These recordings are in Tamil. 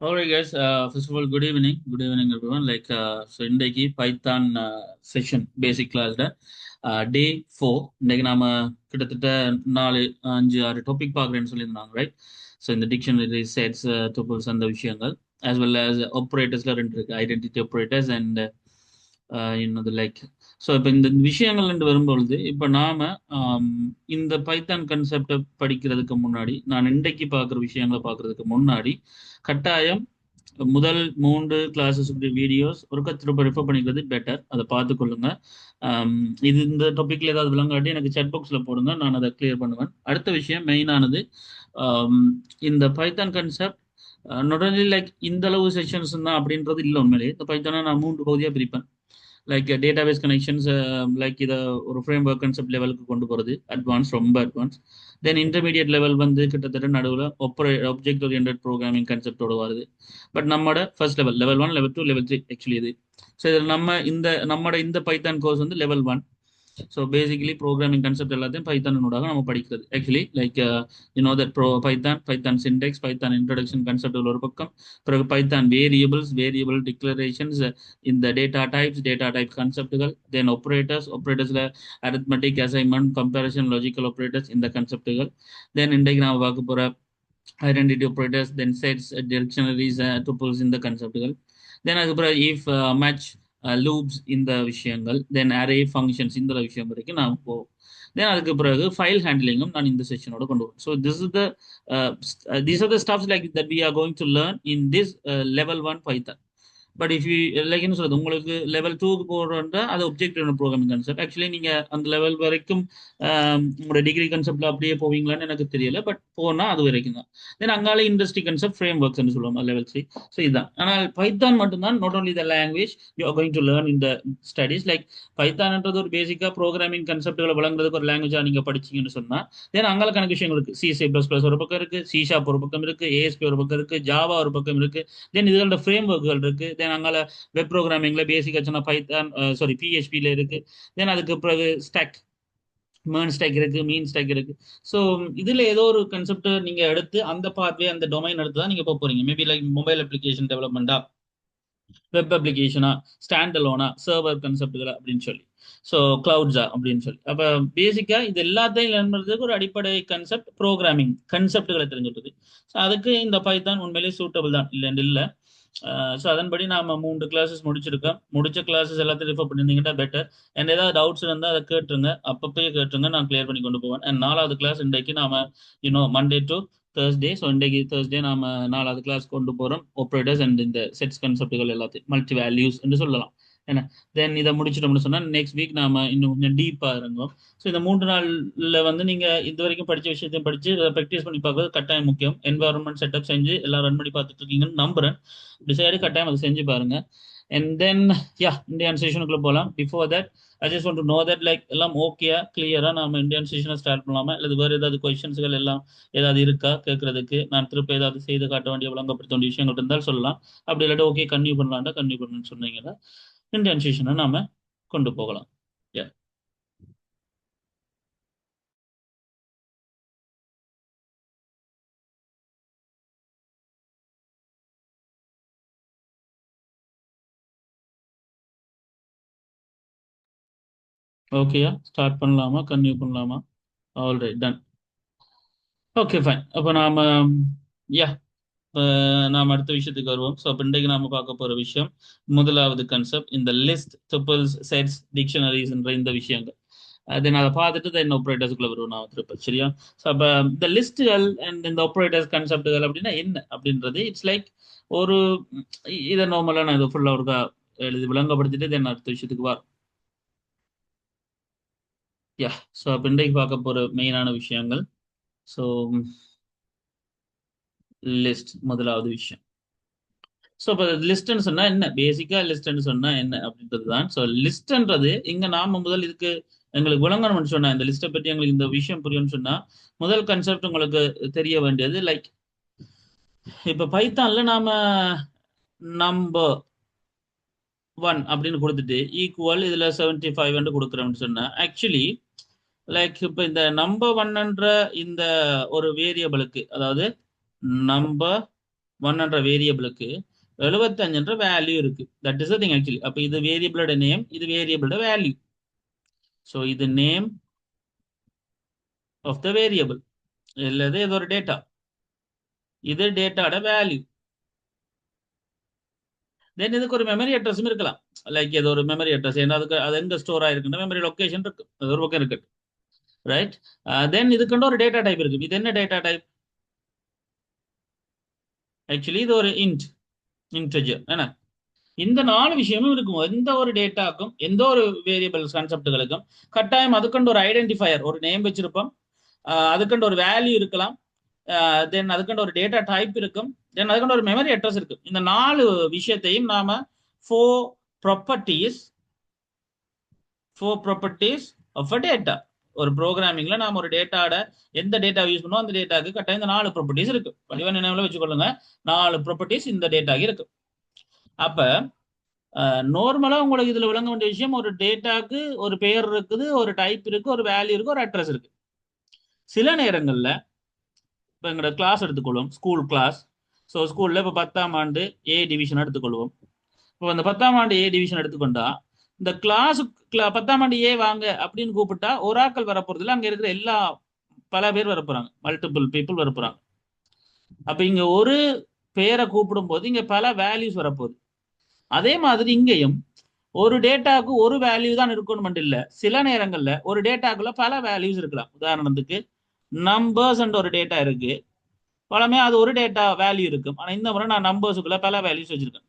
All right, guys. First of all, good evening. Good evening, everyone. So இன்றைக்கு பைத்தான் செஷன் பேசிக் கிளாஸ்ல டே 4. இன்றைக்கு நாம கிட்டத்தட்ட 4 5 6 டாபிக் பார்க்குறேன்னு சொல்லியிருந்தாங்க, ரைட்? ஸோ இந்த டிக்ஷனரி செட்ஸ் டூபிள்ஸ் அந்த விஷயங்கள் as well as ஆப்ரேட்டர்ஸ்ல ரெண்டு இருக்கு, ஐடென்டிட்டி ஆப்ரேட்டர்ஸ் அண்ட் இன்னது லைக். ஸோ இப்போ இந்த விஷயங்கள் ரெண்டு வரும்பொழுது இப்போ நாம இந்த பைத்தான் கன்செப்டை படிக்கிறதுக்கு முன்னாடி, நான் இன்றைக்கு பார்க்குற விஷயங்களை பார்க்கறதுக்கு முன்னாடி கட்டாயம் முதல் 3 கிளாஸஸ் வீடியோஸ் ஒரு திரும்ப ரெஃபர் பண்ணிக்கிறது பெட்டர். அதை பார்த்துக்கொள்ளுங்க. இது இந்த டாபிக்ல ஏதாவது விளங்காட்டி எனக்கு chat boxல போடுங்க, நான் அதை கிளியர் பண்ணுவேன். அடுத்த விஷயம் மெயினானது, இந்த Python concept not only like இந்த அளவு செஷன்ஸ் தான் அப்படின்றது இல்லை. உண்மையிலேயே இந்த பைத்தானை நான் 3 பகுதியாக பிரிப்பேன். லைக் டேட்டாபேஸ் கனெக்ஷன்ஸ், லைக் இதை ஒரு ஃப்ரேம் ஒர்க் கன்செப்ட் லெவலுக்கு கொண்டு போகிறது அட்வான்ஸ், ரொம்ப அட்வான்ஸ். தென் இன்டர்மீடியட் லெவல் வந்து கிட்டத்தட்ட நடுவில் ஆப்ஜெக்ட் ஓரியன்ட் ப்ரோக்ராமிங் கன்செப்டோட வருது. பட் நம்மளோட first level 1, level 2, level 3 actually இது. ஸோ இதில் நம்மளோட இந்த பைத்தான் கோர்ஸ் வந்து level 1. So basically programming concept எல்லாத்தையும் பைத்தானோடாக நம்ம படிக்கிறது. Actually like that Python syntax, Python introduction concept ஒரு பக்கம், பிறகு பைத்தான் வேரியபிள் டிக்ளரேஷன்ஸ், இந்த டேட்டா டைப் கன்செப்டுகள், தென் ஆப்ரேட்டர்ஸ்ல arithmetic, assignment, comparison, logical operators, இந்த கன்செப்டுகள். தென் இன்றைக்கு நான் பார்க்க போற identity operators, then sets, dictionaries, tuples, இந்த கன்செப்டுகள். தென் அதுக்கப்புறம் இஃப், மேட்ச், லூப்ஸ், இந்த விஷயங்கள், தென் அரே ஃபங்க்ஷன்ஸ், இந்த விஷயம் வரைக்கும் நான் போவோம். தென் அதுக்கு பிறகு ஃபைல் ஹேண்ட்லிங்கும் நான் இந்த செஷனோட கொண்டு வரும். So these are the stops like that we are going to learn in this level 1 Python. But if you like என்ன சொல்றது, உங்களுக்கு லெவல் 2க்கு போகிறோன்றா அது ஒப்ஜெக்ட் ப்ரோக்ராமிங் கன்செப்ட். ஆக்சுவலி நீங்க அந்த லெவல் வரைக்கும் உங்களோட டிகிரி கன்செப்ட்ல அப்படியே போவீங்களான்னு எனக்கு தெரியல. பட் போனா அது வரைக்கும் தான். தென் அங்கால இண்டஸ்ட்ரி கன்செப்ட், ஃப்ரேம் ஒர்க்ஸ் சொல்லுவாங்க லெவல் 3. ஸோ இதுதான். ஆனால் பைத்தான் மட்டும்தான் not only the language you are going to learn in the studies. Like பைத்தான்ன்றது ஒரு பேசிக்கா ப்ரோக்ராமிங் கன்செப்ட்களை வழங்குறதுக்கு ஒரு லாங்குவேஜா நீங்க படிச்சீங்கன்னு சொன்னா, தென் அங்கால கணக்கு விஷயங்கள் இருக்கு. C++ ஒரு பக்கம் இருக்கு, C# ஒரு பக்கம் இருக்கு, ASP ஒரு பக்கம் இருக்கு, ஜாவா ஒரு பக்கம் இருக்கு. தென் இதுகளோட ஃப்ரேம் ஒர்க்குகள் இருக்கு. தென் அங்கால வெப் ப்ரோக்ராமிங்ல பேசிக் சொன்னா பைத்தான், சாரி PHP இருக்கு. தென் அதுக்கு பிறகு ஸ்டாக், மேர்ன் ஸ்டாக் இருக்கு, மீன் ஸ்டாக் இருக்கு. ஸோ இதுல ஏதோ ஒரு கன்செப்ட் நீங்க எடுத்து அந்த பார்ட்வே, அந்த டொமைன் எடுத்து தான் நீங்க போக போறீங்க. மேபி லைக் மொபைல் அப்ளிகேஷன் டெவலப்மெண்டா, வெப் அப்ளிகேஷனா, ஸ்டாண்ட் அலோனா, சர்வர் கன்செப்ட்கள் அப்படின்னு சொல்லி, ஸோ கிளவுட்ஸா அப்படின்னு சொல்லி. அப்போ பேசிக்கா இது எல்லாத்தையும் லேர்ன் பண்ணுறதுக்கு ஒரு அடிப்படை கன்செப்ட் ப்ரோக்ராமிங் கன்செப்ட்களை தெரிஞ்சுக்கிட்டது. ஸோ அதுக்கு இந்த பைத்தான் உண்மையிலேயே சூட்டபிள் தான், இல்லைன்னு இல்லை. ஸோ அதன்படி நாம 3 கிளாஸஸ் முடிச்சிருக்கோம். முடிச்ச கிளாஸஸ் எல்லாத்தையும் ரெஃபர் பண்ணியிருந்தீங்கன்னா பெட்டர். அண்ட் ஏதாவது டவுட்ஸ் இருந்தால் அதை கேட்டுருங்க, அப்பப்பயே கேட்டுருங்க, நான் கிளியர் பண்ணி கொண்டு போவேன். அண்ட் 4வது கிளாஸ் இன்றைக்கு நாம மண்டே டு தேர்ஸ்டே. ஸோ இன்றைக்கு தேர்ஸ்டே நாம 4வது கிளாஸ் கொண்டு போகிறோம். ஆப்ரேட்டர்ஸ் அண்ட் இந்த செட்ஸ் கன்செப்டுகள் எல்லாத்தையும், மல்டி வேல்யூஸ் என்று சொல்லலாம். என்ன, தென் இதை முடிச்சிட்டோம்னு சொன்னா நெக்ஸ்ட் வீக் நாம இன்னும் கொஞ்சம் டீப்பா இறங்கும். ஸோ இந்த 3 நாள்ல வந்து நீங்க இது வரைக்கும் படிச்ச விஷயத்தையும் படிச்சு ப்ராக்டிஸ் பண்ணி பார்க்கறது கட்டாயம் முக்கியம். என்வாரன்மெண்ட் செட்டப் செஞ்சு எல்லாம் ரன் பண்ணி பார்த்துட்டு இருக்கீங்கன்னு நம்புறேன். டிசைடு கட்டாயம் அதை செஞ்சு பாருங்க. அண்ட் தென் இந்தியன் செஷனுக்குள்ள போகலாம். Before that I just want to know that like எல்லாம் ஓகேயா, கிளியரா நாம இந்தியன் செஷனை ஸ்டார்ட் பண்ணலாமா, இல்லை வேறு ஏதாவது கொஸ்டின்ஸ்கள் எல்லாம் ஏதாவது இருக்கா கேட்கறதுக்கு, நான் திருப்ப ஏதாவது செய்து காட்ட வேண்டிய விளங்கப்படுத்த வேண்டிய விஷயங்கள் இருந்தால் சொல்லலாம். அப்படி இல்லாட்டா ஓகே கன்டினியூ பண்ணலாம்டா கன்டினியூ பண்ணணும்னு சொன்னீங்கன்னா இந்தியன் செஷனை நாம கொண்டு போகலாம். Yeah. ஓகேயா, ஸ்டார்ட் பண்ணலாமா, கன்டினியூ பண்ணலாமா? Alright, done. Okay, fine. அப்போ யா நாம் அடுத்த விஷயத்துக்கு வருவோம். ஸோ அப்போ இன்றைக்கு நாம பார்க்க போற விஷயம், முதலாவது கன்செப்ட் இந்த லிஸ்ட், டூபிள்ஸ், செட்ஸ், டிக்ஷனரிஸ் என்ற இந்த விஷயங்கள். தென் அதை பார்த்துட்டு தென் ஆப்ரேட்டர்ஸ்க்குள்ள வருவோம் நான் திருப்ப, சரியா? ஸோ அப்போ இந்த லிஸ்ட்டுகள் அண்ட் இந்த ஆப்ரேட்டர்ஸ் கன்செப்டுகள் அப்படின்னா என்ன அப்படின்றது, இட்ஸ் லைக் ஒரு இதை நார்மலாக நான் இதை ஃபுல்லாக ஒரு எழுதி விளங்கப்படுத்திட்டு தென் அடுத்த விஷயத்துக்கு வரும். யா, ஸோ அப்போ இன்றைக்கு பார்க்க போற மெயினான விஷயங்கள். ஸோ லிஸ்ட் முதலாவது விஷயம். ஸோ இப்போ லிஸ்ட்னு சொன்னா என்ன, பேசிக்கா லிஸ்ட்னு சொன்னா என்ன அப்படின்றது தான். ஸோ லிஸ்ட்ன்றது இங்க நாம முதல் இதுக்கு எங்களுக்கு விளங்கணும்னு சொன்னா, இந்த லிஸ்ட்டை பற்றி எங்களுக்கு இந்த விஷயம் புரியும்னு சொன்னா, முதல் கன்செப்ட் உங்களுக்கு தெரிய வேண்டியது லைக் இப்ப பைத்தான்ல நாம நம்பர் 1 அப்படின்னு கொடுத்துட்டு ஈக்குவல் இதுல 75 கொடுக்குறோம்னு சொன்னா, ஆக்சுவலி லைக் இப்ப இந்த நம்பர் 1 இந்த ஒரு வேரியபிளுக்கு, அதாவது நம்பர் 1 என்ற வேரியபிளுக்கு 75 என்ற வேல்யூ இருக்கு. That is thing actually. அப்போ இது வேரியபிளோட நேம், இது வேரியபிளோட வேல்யூ. ஸோ இது நேம் ஆஃப் த வேரியபிள், இல்லது இது ஒரு டேட்டா, இது டேட்டாவோட வேல்யூ. தென் இதுக்கு ஒரு மெமரி அட்ரஸும் இருக்கலாம். லைக் இது ஒரு மெமரி அட்ரஸ், ஏன்னா அதுக்கு அது எங்க ஸ்டோர் ஆயிருக்குன்னா மெமரி லொக்கேஷன் இருக்கு, அது ஒரு பக்கம் இருக்கு. ரைட். தென் இதுக்குன்ற ஒரு டேட்டா டைப் இருக்கு. இது என்ன டேட்டா டைப்? ஆக்சுவலி இது ஒரு இன்டெஜர் என்ன. இந்த 4 விஷயமும் இருக்கும். எந்த ஒரு டேட்டாக்கும், எந்த ஒரு வேரியபிள்ஸ் கான்செப்டுகளுக்கும் கட்டாயம் அதுக்கண்டு ஒரு ஐடென்டிஃபயர், ஒரு நேம் வச்சிருப்போம். அதுக்கண்டு ஒரு வேல்யூ இருக்கலாம். தென் அதுக்கண்டு ஒரு டேட்டா டைப் இருக்கும். தென் அதுக்கண்டு ஒரு மெமரி அட்ரஸ் இருக்கு. இந்த 4 விஷயத்தையும் நாம four properties of a data. ஒரு ப்ரோக்ராமிங்ல நாம ஒரு டேட்டாட எந்த டேட்டா யூஸ் பண்ணுவோம், அந்த டேட்டாக்கு கட்டாயம் இந்த 4 ப்ராப்பர்ட்டிஸ் இருக்கு. வடிவ நினைவுல வச்சுக்கொள்ளுங்க, 4 ப்ராப்பர்ட்டிஸ் இந்த டேட்டாக்கு இருக்கு. அப்ப நார்மலா உங்களுக்கு இதுல விளங்க வேண்டிய விஷயம், ஒரு டேட்டாக்கு ஒரு பெயர் இருக்குது, ஒரு டைப் இருக்கு, ஒரு வேல்யூ இருக்கு, ஒரு அட்ரஸ் இருக்கு. சில நேரங்கள்ல இப்போ எங்களோட கிளாஸ் எடுத்துக்கொள்வோம், ஸ்கூல் கிளாஸ். ஸோ ஸ்கூல்ல இப்போ 10ஆம் ஆண்டு ஏ டிவிஷன் எடுத்துக்கொள்வோம். இப்போ அந்த 10ஆம் ஆண்டு ஏ டிவிஷன் எடுத்துக்கொண்டா, இந்த கிளாஸுக்கு 10ஆம் ஆண்டு ஏ வாங்க அப்படின்னு கூப்பிட்டா ஒரு ஆக்கள் வரப்போறது இல்லை, அங்க இருக்கிற எல்லா பல பேர் வரப்போறாங்க, மல்டிபிள் பீப்புள் வரப்போறாங்க. அப்ப இங்க ஒரு பேரை கூப்பிடும் போது இங்க பல வேல்யூஸ் வரப்போகுது. அதே மாதிரி இங்கேயும் ஒரு டேட்டாவுக்கு ஒரு வேல்யூ தான் இருக்கணும் இல்ல, சில நேரங்கள்ல ஒரு டேட்டாக்குள்ள பல வேல்யூஸ் இருக்கலாம். உதாரணத்துக்கு நம்பர்ஸ் ஒரு டேட்டா இருக்கு, பழமே அது ஒரு டேட்டா வேல்யூ இருக்கும். ஆனா இந்த முறை நான் நம்பர்ஸுக்குள்ள பல வேல்யூஸ் வச்சிருக்கேன்.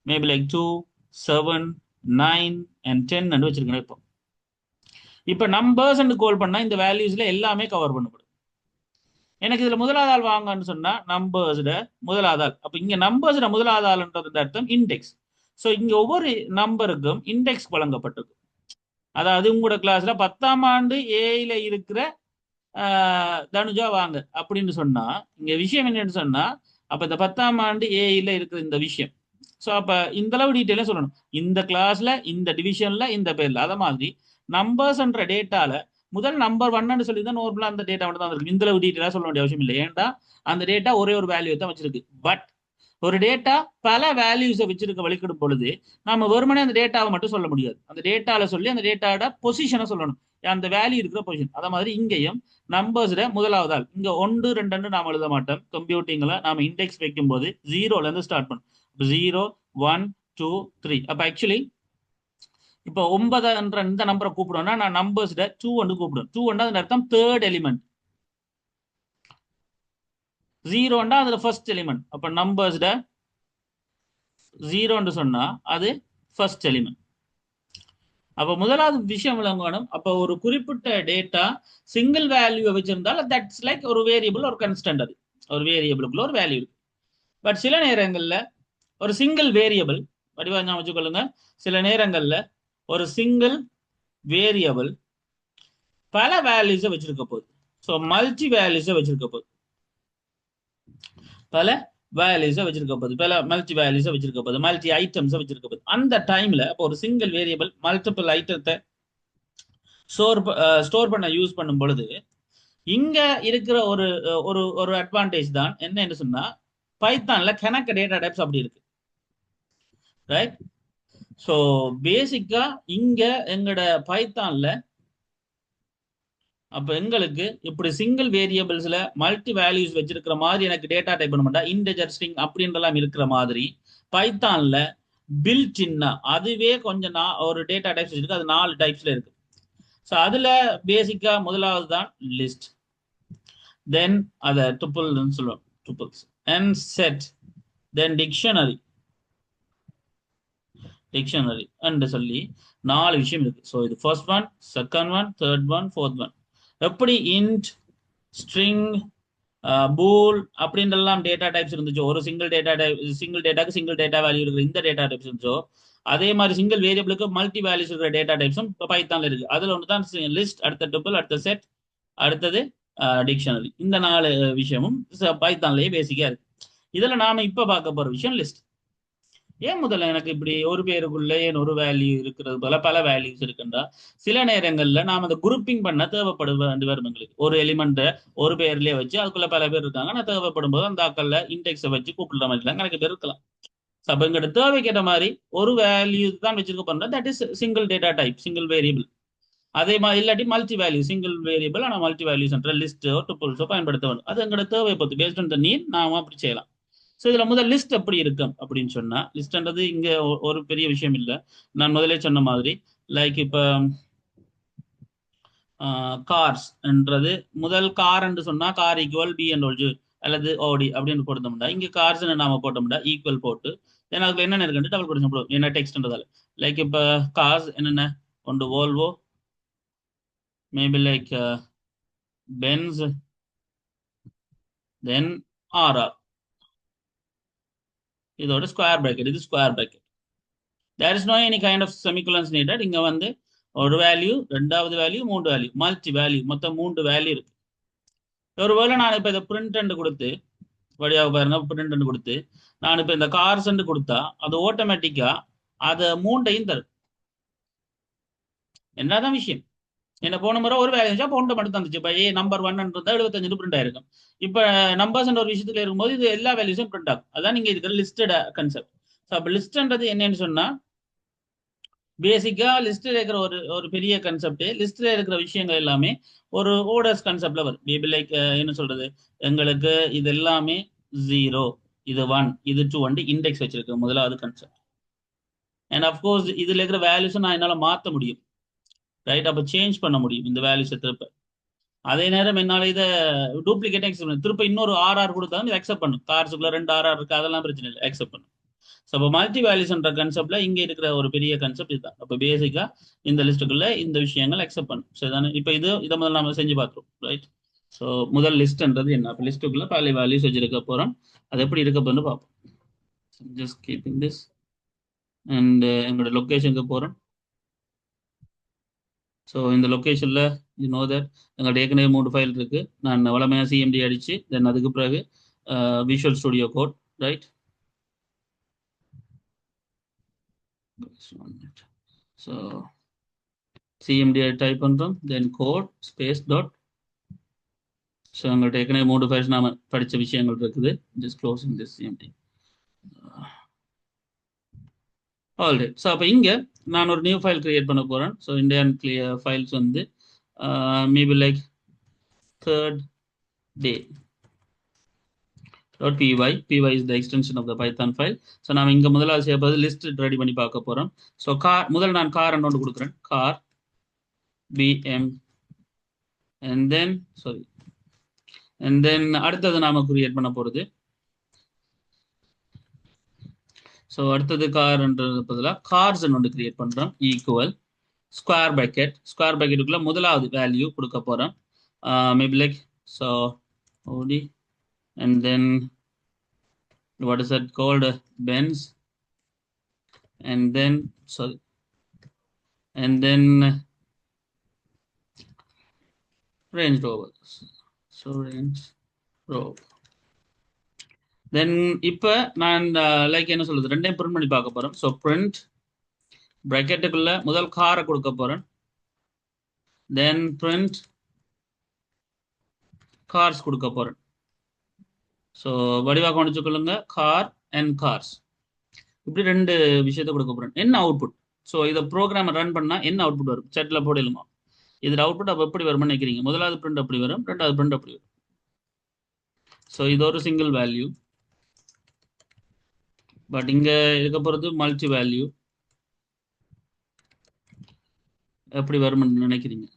மேபி லைக் 2, 7, 9 and 10 வச்சிருக்கேன். இப்போ நம்பர்ஸ் கால் பண்ணா இந்த வேல்யூஸ்ல எல்லாமே கவர் பண்ணப்படும். எனக்கு இதுல முதலாவது ஆள் வாங்கன்னு சொன்னா நம்பர்ஸ்ட முதலாவது ஆள். அப்ப இங்க நம்பர்ஸ்ட முதலாவது ஆள்ன்றது அர்த்தம் இண்டெக்ஸ். ஸோ இங்க ஒவ்வொரு நம்பருக்கும் இண்டெக்ஸ் வழங்கப்பட்டிருக்கு. அதாவது உங்களோட கிளாஸ்ல 10ஆம் ஆண்டு ஏல இருக்கிற தனுஜா வாங்க அப்படின்னு சொன்னா, இங்க விஷயம் என்னன்னு சொன்னா, அப்ப இந்த 10ஆம் ஆண்டு ஏல இருக்கிற இந்த விஷயம். ஸோ அப்ப இந்த அளவு டீட்டெயிலும் சொல்லணும். இந்த கிளாஸ்ல, இந்த டிவிஷன்ல, இந்த பேர்ல. அத மாதிரி நம்பர்ஸ்ன்ற டேட்டால முதல் நம்பர் 1 சொல்லி தான் நார்மலா அந்த டேட்டா மட்டும் தான் இருக்கு. இந்த அளவு டீட்டெயிலா சொல்ல வேண்டிய அவசியம் இல்லை. ஏன்டா அந்த டேட்டா ஒரே ஒரு வேல்யூ தான் வச்சிருக்கு. பட் ஒரு டேட்டா பல வேல்யூஸை வச்சிருக்க வழிக்கிடும் பொழுது நம்ம வெறுமனே அந்த டேட்டாவை மட்டும் சொல்ல முடியாது. அந்த டேட்டால சொல்லி அந்த டேட்டாவோட பொசிஷனை சொல்லணும், அந்த வேல்யூ இருக்கிற பொசிஷன். அத மாதிரி இங்கேயும் நம்பர்ஸ்ல முதலாவது ஆள் இங்க 1, 2 நாம எழுத மாட்டோம். கம்ப்யூட்டிங்ல நாம இண்டெக்ஸ் வைக்கும் போது 0ல இருந்து ஸ்டார்ட் பண்ணும். 0, 1, 2, 3. அப்ப ஆக்சுவலி இப்போ 9 என்ற இந்த நம்பரை கூப்பிடுவோம்னா நான் நம்பர்ஸ்ட 2 கூப்பிடுவேன். 2 அதன் அர்த்தம் தேர்ட் எலிமெண்ட். 0 அதுல ஃபர்ஸ்ட் எலிமெண்ட். அப்ப நம்பர்ஸ்ட 0 சொன்னா அது ஃபர்ஸ்ட் எலிமெண்ட். அப்ப முதலாவது விஷயம் விளங்கணும். அப்ப ஒரு குறிப்பிட்ட டேட்டா சிங்கிள் வேல்யூ வச்சிருந்தால் தட்ஸ் லைக் ஒரு வேரியபிள், ஒரு கன்ஸ்டன்ட். அது ஒரு வேரியபிளுக்குள்ள ஒரு வேல்யூ இருக்கு. பட் சில நேரங்கள்ல ஒரு சிங்கிள் வேரியபிள், வடிவா ஞாபகம் வச்சுக்கொள்ளுங்க, சில நேரங்கள்ல ஒரு சிங்கிள் வேரியபிள் பல வேல்யூஸை வச்சிருக்க போகுது. ஸோ மல்டி வேல்யூஸை வச்சிருக்க போகுது, பல வேல்யூஸை வச்சிருக்க போகுது, பல மல்டி வேல்யூஸை வச்சிருக்க போகுது, மல்டி ஐட்டம்ஸை வச்சிருக்க போகுது. அந்த டைம்ல அப்போ ஒரு சிங்கிள் வேரியபிள் மல்டிபிள் ஐட்டத்தை ஸ்டோர் பண்ண யூஸ் பண்ணும் பொழுது இங்க இருக்கிற ஒரு ஒரு ஒரு அட்வான்டேஜ் தான் என்ன சொன்னா, பைத்தான்ல கணக்கு டேட்டா டைப்ஸ் அப்படி இருக்கு. ரைட். ஸோ பேசிக்கா இங்க எங்கட பைத்தான்ல அப்ப எங்களுக்கு இப்படி சிங்கிள் வேரியபிள்ஸ்ல மல்டி வேல்யூஸ் வச்சிருக்கிற மாதிரி எனக்கு டேட்டா டைப் பண்ண மாட்டா, இன்டெஜர் ஸ்ட்ரிங் அப்படின்றலாம் இருக்கிற மாதிரி பைத்தான்ல பில்ட் இன்னா அதுவே கொஞ்சம் ஒரு டேட்டா டைப்ஸ் வச்சிருக்கு. அது 4 டைப்ஸ்ல இருக்கு. ஸோ அதுல பேசிக்கா முதலாவது தான் லிஸ்ட், தென் அதை டுப்பிள்னு சொல்லுவோம், tuples and set, then dictionary என்று சொல்லி 4 விஷயம் இருக்கு. ஸோ இது first one, second one, third one, fourth one. எப்படி இன்ட், ஸ்ட்ரிங், பூல் அப்படின்றலாம் டேட்டா டைப்ஸ் இருந்துச்சோ, ஒரு சிங்கிள் டேட்டாக்கு சிங்கிள் டேட்டா வேல்யூ இருக்கிற இந்த டேட்டா டைப்ஸ் இருந்துச்சோ, அதே மாதிரி சிங்கிள் வேரியபிளுக்கு மல்டி வேல்யூஸ் இருக்கிற டேட்டா டைப்ஸும் பைத்தான்ல இருக்கு. அதுல ஒன்று தான் லிஸ்ட், அடுத்த டுப்பிள், அடுத்த செட், அடுத்தது டிக்ஷனரி. இந்த 4 விஷயமும் பைத்தான்லயே பேசிக்கா இருக்கு. இதுல நாம இப்ப பார்க்க போற விஷயம் லிஸ்ட். ஏன் முதல்ல எனக்கு இப்படி ஒரு பேருக்குள்ள ஏன் ஒரு வேல்யூ இருக்கிறது போல பல வேல்யூஸ் இருக்குன்றா சில நேரங்கள்ல நாம அந்த குரூப்பிங் பண்ண தேவைப்படுது ரெண்டு பேரும் எங்களுக்கு ஒரு எலிமெண்ட்டை ஒரு பேர்லயே வச்சு அதுக்குள்ள பல பேர் இருக்காங்க நான் தேவைப்படும் போது அந்த ஆக்கள்ல இண்டெக்ஸை வச்சு கூப்பிடுற மாதிரி கணக்கு பேர் இருக்கலாம். அப்ப எங்கிட்ட தேவைக்கேற்ற மாதிரி ஒரு வேல்யூ தான் வச்சிருக்க போறோம். That is single data type, single variable. அதே மாதிரி இல்லாட்டி மல்டி வேல்யூ, சிங்கிள் வேரியபிள் ஆனால் மல்டி வேல்யூஸ் என்ற லிஸ்ட்டோ டுப்புள்ஸோ பயன்படுத்த வேண்டும். அது எங்களோட தேவை பொறுத்து பேஸ்ட் ஆன் த நீட் நாம அப்படி செய்யலாம். ஸோ இதுல முதல் லிஸ்ட் எப்படி இருக்கும் அப்படின்னு சொன்னா லிஸ்ட்ன்றது இங்க ஒரு பெரிய விஷயம் இல்லை. நான் முதலே சொன்ன மாதிரி லைக் இப்ப கார்ஸ் என்றது முதல் கார் என்று சொன்னா கார் ஈக்குவல் பி என் ஒல்ஜு அல்லது ஓடி அப்படின்னு கொடுத்தோம்டா இங்க கார்ஸ் நாம போட்டோம்டா ஈக்குவல் போட்டு தென் அதுல என்னென்ன இருக்கு டபுள் கொடுத்து போடும் என்ன டெக்ஸ்ட்ன்றதால லைக் இப்ப கார்ஸ் என்னென்ன ஒன்று Volvo maybe like Benz then RR இதோட ஸ்கொயர் பிராக்கெட் இது square bracket. There is no any kind of semicolons needed. இங்க வந்து ஒரு வேல்யூ ரெண்டாவது வேல்யூ மூன்று வேல்யூ மல்டி வேல்யூ மொத்தம் மூன்று வேல்யூ இருக்கு. ஒருவேளை நான் இப்ப இதை பிரிண்ட் கொடுத்து வழியாக பாருங்க பிரிண்ட் கொடுத்து நான் இப்ப இந்த கார்ஸ் கொடுத்தா அது ஆட்டோமேட்டிக்கா அதை மூண்டையும் தரும். என்னதான் விஷயம் என்ன போன முறை ஒரு வேலை இருந்துச்சா பவுண்டை மட்டும் தந்துச்சு. இப்போ நம்பர் 1 இருந்தா 75 பிரிண்ட் ஆயிருக்கும். இப்போ நம்பர்ஸ் ஒரு விஷயத்துல இருக்கும்போது இது எல்லா வேல்யூஸும் பிரிண்ட் ஆகும். அதான் நீங்க இருக்கிற லிஸ்டட் கன்செப்ட். ஸோ அப்போ லிஸ்ட்ன்றது என்னன்னு சொன்னா பேசிக்கா லிஸ்ட்ல இருக்கிற ஒரு ஒரு பெரிய கன்செப்ட் லிஸ்ட்ல இருக்கிற விஷயங்கள் எல்லாமே ஒரு ஓர்டர்ஸ் கன்செப்ட்ல வரும். மேபி லைக் என்ன சொல்றது எங்களுக்கு இது எல்லாமே 0 இது 1 இது 2 இண்டெக்ஸ் வச்சிருக்கு முதலாவது கன்செப்ட். அண்ட் அஃப்கோர்ஸ் இதுல இருக்கிற வேல்யூஸை நான் என்னால மாற்ற முடியும். ரைட் அப்போ சேஞ்ச் பண்ண முடியும் இந்த வேல்யூஸை திருப்ப. அதே நேரம் என்னால இதை டூப்ளிகேட் அக்செப்ட் பண்ணு திருப்ப இன்னொரு ஆர்ஆர் கொடுத்தாலும் இது அக்செப்ட் பண்ணும். கார்ஸுக்குள்ள 2 ஆர்ஆர் இருக்கு அதெல்லாம் பிரச்சனை இல்லை அக்செப்ட் பண்ணும். ஸோ அப்போ மல்டி வேல்யூஸ்ன்ற கன்செப்ட்ல இங்க இருக்கிற ஒரு பெரிய கன்செப்ட் இதுதான். அப்போ பேசிக்கா இந்த லிஸ்ட்டுக்குள்ள இந்த விஷயங்கள் அக்செப்ட் பண்ணும். ஸோ இதானே இப்போ இதை முதல்ல நம்ம செஞ்சு பார்த்துருவோம். ரைட் ஸோ முதல் லிஸ்ட்ன்றது என்ன அப்போ லிஸ்ட்டுக்குள்ள பல வேல்யூஸ் வச்சிருக்க போறோம். அது எப்படி இருக்க போறோம்னு பார்ப்போம். ஜஸ்ட் கீப்பிங் திஸ் அண்ட் எங்களோட லொக்கேஷனுக்கு போறோம். ஸோ இந்த லொக்கேஷன்ல யூ நோ தட் எங்கள்கிட்ட ஏற்கனவே 3 ஃபைல் இருக்கு. நான் வளமையாக சிஎம்டி அடிச்சு தென் அதுக்கு பிறகு Visual Studio Code right. So CMD type பண்ணுறோம் then code space dot. So எங்கள்கிட்ட ஏற்கனவே 3 ஃபைல்ஸ் நாம படித்த விஷயங்கள் இருக்குது. Just closing this CMD. Alright so அப்போ இங்கே நான் ஒரு நியூ ஃபைல் கிரியேட் பண்ண போகிறேன். ஸோ இண்டியன் கிளியர் ஃபைல்ஸ் வந்து maybe like third day .py. py is the extension of the python file. So நாம் இங்கே முதலாவது செய்யப்போது லிஸ்ட் ரெடி பண்ணி பார்க்க போகிறோம். ஸோ முதல் நான் கார் ஒன்று கொடுக்குறேன் car PM and then sorry and then அடுத்தது நாம கிரியேட் பண்ண போகிறது. ஸோ அடுத்தது கார்ன்றது பதிலாக கார்ஸ் ஒன்று கிரியேட் பண்ணுறோம் ஈக்குவல் ஸ்கொயர் பிராக்கெட்டுக்குள்ள முதலாவது வேல்யூ கொடுக்க போகிறோம். மேபி லைக் ஸோ ஓடி and then what is that called Benz and then sorry and then Range Rover. So Range Rover. then இப்ப நான் லைக் என்ன சொல்றது ரெண்டையும் பிரிண்ட் பண்ணி பார்க்க போறோம். ஸோ பிரிண்ட் பிராக்கெட்டுக்குள்ள முதல் காரை கொடுக்க போறேன் தென் பிரிண்ட் கார்ஸ் கொடுக்க போறேன். ஸோ வடிவாக கவனிச்சுக்கொள்ளுங்க கார் அண்ட் கார்ஸ் இப்படி ரெண்டு விஷயத்த கொடுக்க போறேன். என்ன அவுட்புட் ஸோ இதை ப்ரோக்ராம் ரன் பண்ணா என்ன அவுட்புட் வரும் செட்ல போடலுமா இதில் அவுட்புட் அப்போ எப்படி வரும்னு நினைக்கிறீங்க? முதலாவது பிரிண்ட் அப்படி வரும் ரெண்டாவது பிரிண்ட் அப்படி வரும். ஸோ இது ஒரு சிங்கிள் வேல்யூ பட் இங்க இருக்க போறது மல்டி வேல்யூ எப்படி வரும்னு நினைக்கிறீங்க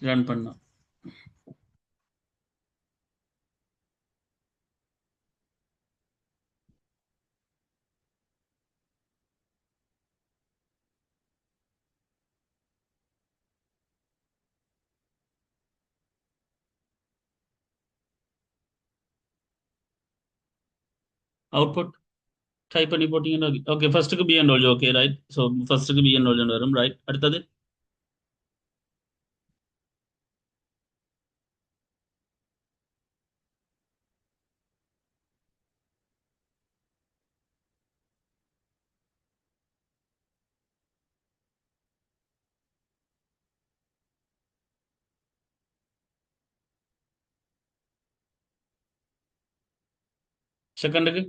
ரன் பண்ணா? அவுட்புட் டைப் பண்ணி போட்டீங்கன்னா ஓகே ஃபர்ஸ்ட்டுக்கு பி அண்ட் ஓல்ஜ் ஓகே ரைட். ஸோ ஃபர்ஸ்ட்டுக்கு பி அண்ட் ஓல்ஜ் வரும் ரைட். அடுத்தது செகண்டுக்கு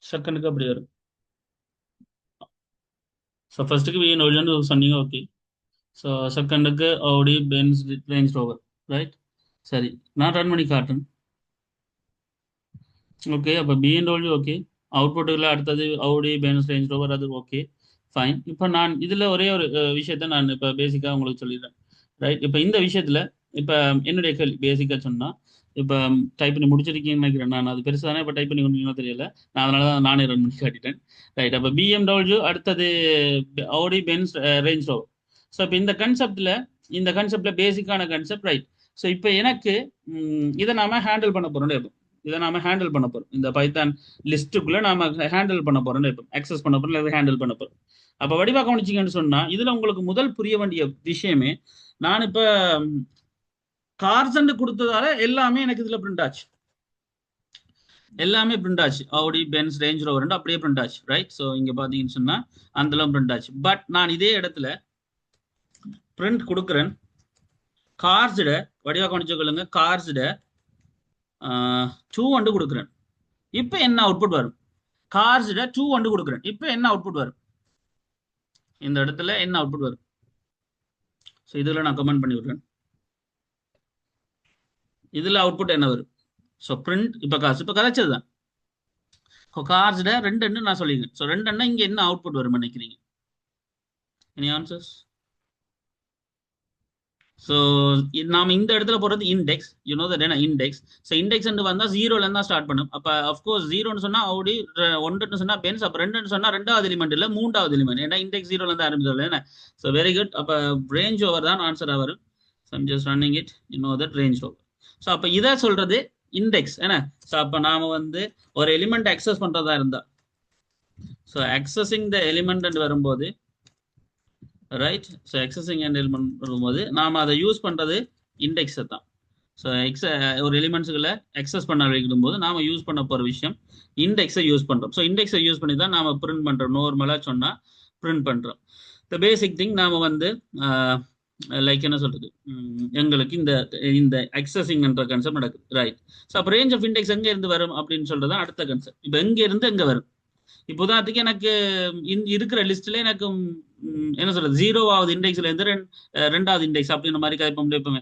செகண்டுக்கு அப்படி வரும். ஸோ ஃபர்ஸ்ட்டுக்கு பிஎன்டபிள்யூன்னு சொன்னீங்க, ஓகே. ஸோ செகண்டுக்கு ஆடி பென்ஸ் ரேஞ்ச் ரோவர், ரைட். சரி, நான் ரன் பண்ணி காட்டுறேன். ஓகே, அப்போ பிஎன்டபிள்யூ ஓகே. அவுட்புட்டில் அடுத்தது ஆடி பென்ஸ் ரேஞ்ச் ரோவர், அது ஓகே, ஃபைன். இப்போ நான் இதில் ஒரே ஒரு விஷயத்த நான் இப்போ பேசிக்காக உங்களுக்கு சொல்லிடுறேன், ரைட். இப்போ இந்த விஷயத்தில் இப்போ என்னுடைய கேள்வி பேசிக்காக சொன்னால், இப்போ டைப் பண்ணி முடிச்சிருக்கீங்கன்னு நினைக்கிறேன். நான் அது பெருசாக தானே இப்போ டைப் பண்ணி கொண்டீங்கன்னா தெரியல. நான் அதனால தான் நானே ரன் பண்ணி காட்டிட்டேன், ரைட். அப்போ பிஎம்டபிள்யூ அடுத்தது ஆடி பென்ஸ் ரேஞ்ச் ரோவர். ஸோ இப்போ இந்த கன்செப்டில் பேசிக்கான கன்செப்ட், ரைட். ஸோ இப்போ எனக்கு இதை நாம ஹேண்டில் பண்ண போகிறோம். இதை நாம ஹேண்டில் பண்ண போறோம். இந்த பைத்தான் லிஸ்ட்டுக்குள்ள நாம ஹேண்டில் பண்ண போறோம், இப்போ அக்சஸ் பண்ண போறோம், இல்லை ஹேண்டில் பண்ண போறோம். அப்ப வடிவா கவனிச்சிங்கன்னு சொன்னா, இதுல உங்களுக்கு முதல் புரிய வேண்டிய விஷயமே, நான் இப்ப கார்சன் கொடுத்ததால எல்லாமே எனக்கு இதுல பிரிண்ட் ஆச்சு. எல்லாமே பிரிண்ட் ஆச்சு. ஆடி பென்ஸ் ரேஞ்ச் ரோவர் அப்படியே பிரிண்ட் ஆச்சு, ரைட். ஸோ இங்க பாத்தீங்கன்னு சொன்னா அந்த பிரிண்ட் ஆச்சு. பட் நான் இதே இடத்துல பிரிண்ட் கொடுக்குறேன், கார்ஸ்ட வடிவா கவனிச்சுக்கொள்ளுங்க, கார்ஸ்ட 2 வந்து கொடுக்குறேன். இப்போ என்ன அவுட்புட் வரும்? கார்ஸ்ட 2 வந்து கொடுக்குறேன். இப்போ என்ன அவுட்புட் வரும்? இந்த இடத்துல என்ன அவுட்புட் வரும்? ஸோ இதில் நான் கமெண்ட் பண்ணி விடுறேன். இதில் அவுட்புட் என்ன வரும்? ஸோ பிரிண்ட் இப்போ காசு இப்போ கதைச்சது தான். கார்ஸ்ட 2 நான் சொல்லிக்கிறேன். ஸோ 2 இங்கே என்ன அவுட்புட் வரும் நினைக்கிறீங்க? Any answers? ஸோ நாம இந்த இடத்துல போறது இண்டெக்ஸ், யூனோ தட் என்ன இண்டெக்ஸ். ஸோ இண்டெக்ஸ் வந்தால் ஜீரோலேருந்து தான் ஸ்டார்ட் பண்ணும். அப்போ அஃப்கோர்ஸ் ஜீரோன்னு சொன்னால் ஆடி, 1ன்னு சொன்னால் பென்ஸ், அப்போ 2ன்னு சொன்னால் 2வது எலிமெண்ட் இல்லை 3வது எலிமெண்ட், ஏன்னா இண்டெக்ஸ் ஜீரோலேருந்து ஆரம்பிக்கிறது என்ன. So very good. அப்போ ரேஞ்ச் ஓவர் தான் ஆன்சராக வரும். So I'm just running it, you know that range over. So அப்போ இதை சொல்றது இண்டெக்ஸ் என்ன. ஸோ அப்போ நாம ஒரு எலிமெண்ட் அக்சஸ் பண்றதா இருந்தா, ஸோ அக்சஸிங் த எலிமெண்ட் வரும்போது, ரைட். ஸோ எக்ஸசிங் எலிமெண்ட் வரும்போது நாம அதை யூஸ் பண்றது இண்டெக்ஸை தான். ஸோ ஒரு எலிமெண்ட்ஸுகளை எக்ஸஸ் பண்ண வைக்கும் போது நாம யூஸ் பண்ண போற விஷயம் இண்டெக்ஸை யூஸ் பண்றோம். ஸோ இண்டெக்ஸை யூஸ் பண்ணி தான் நாம பிரிண்ட் பண்றோம். நார்மலா சொன்னா பிரிண்ட் பண்றோம். த பேசிக் திங் நாம லைக் என்ன சொல்றது, எங்களுக்கு இந்த இந்த அக்சஸிங்ன்ற கான்செப்ட் நடக்குது, ரைட். ஸோ அப்போ ரேஞ்ச் ஆஃப் இண்டெக்ஸ் எங்க இருந்து வரும் அப்படின்னு சொல்றது அடுத்த கான்செப்ட். இப்போ எங்க இருந்து எங்க வரும்? இப்போ உதாரணத்துக்கு எனக்கு இருக்கிற லிஸ்ட்ல எனக்கு என்ன சொல்றது, 0வது இண்டெக்ஸ்ல இருந்து 2வது இண்டெக்ஸ் அப்படின்ற மாதிரி கதைப்ப முடியுமே.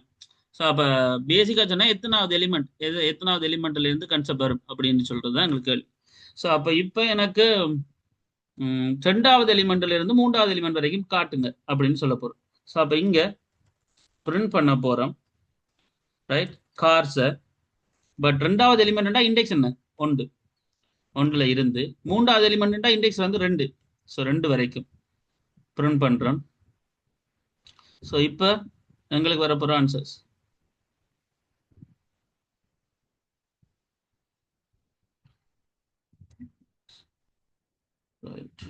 ஸோ அப்போ பேசிக்கா சொன்னா எத்தனாவது எலிமெண்ட்ல இருந்து கன்செப்ட் வரும் அப்படின்னு சொல்றது தான் எங்களுக்கு கேள்வி. ஸோ அப்போ இப்போ எனக்கு 2வது எலிமெண்ட்ல இருந்து 3வது எலிமெண்ட் வரைக்கும் காட்டுங்க அப்படின்னு சொல்ல போறோம். ஸோ அப்போ இங்க பிரிண்ட் பண்ண போறோம், ரைட், கார்ஸை. பட் 2வது எலிமெண்ட் இண்டெக்ஸ் என்ன, 1. 1ல இருந்து 3வது எலிமெண்ட் இண்டெக்ஸ் 2. ஸோ 2 வரைக்கும் பிரிண்ட் பண்றோம். ஸோ இப்போ எங்களுக்கு வரப்போற answers, right.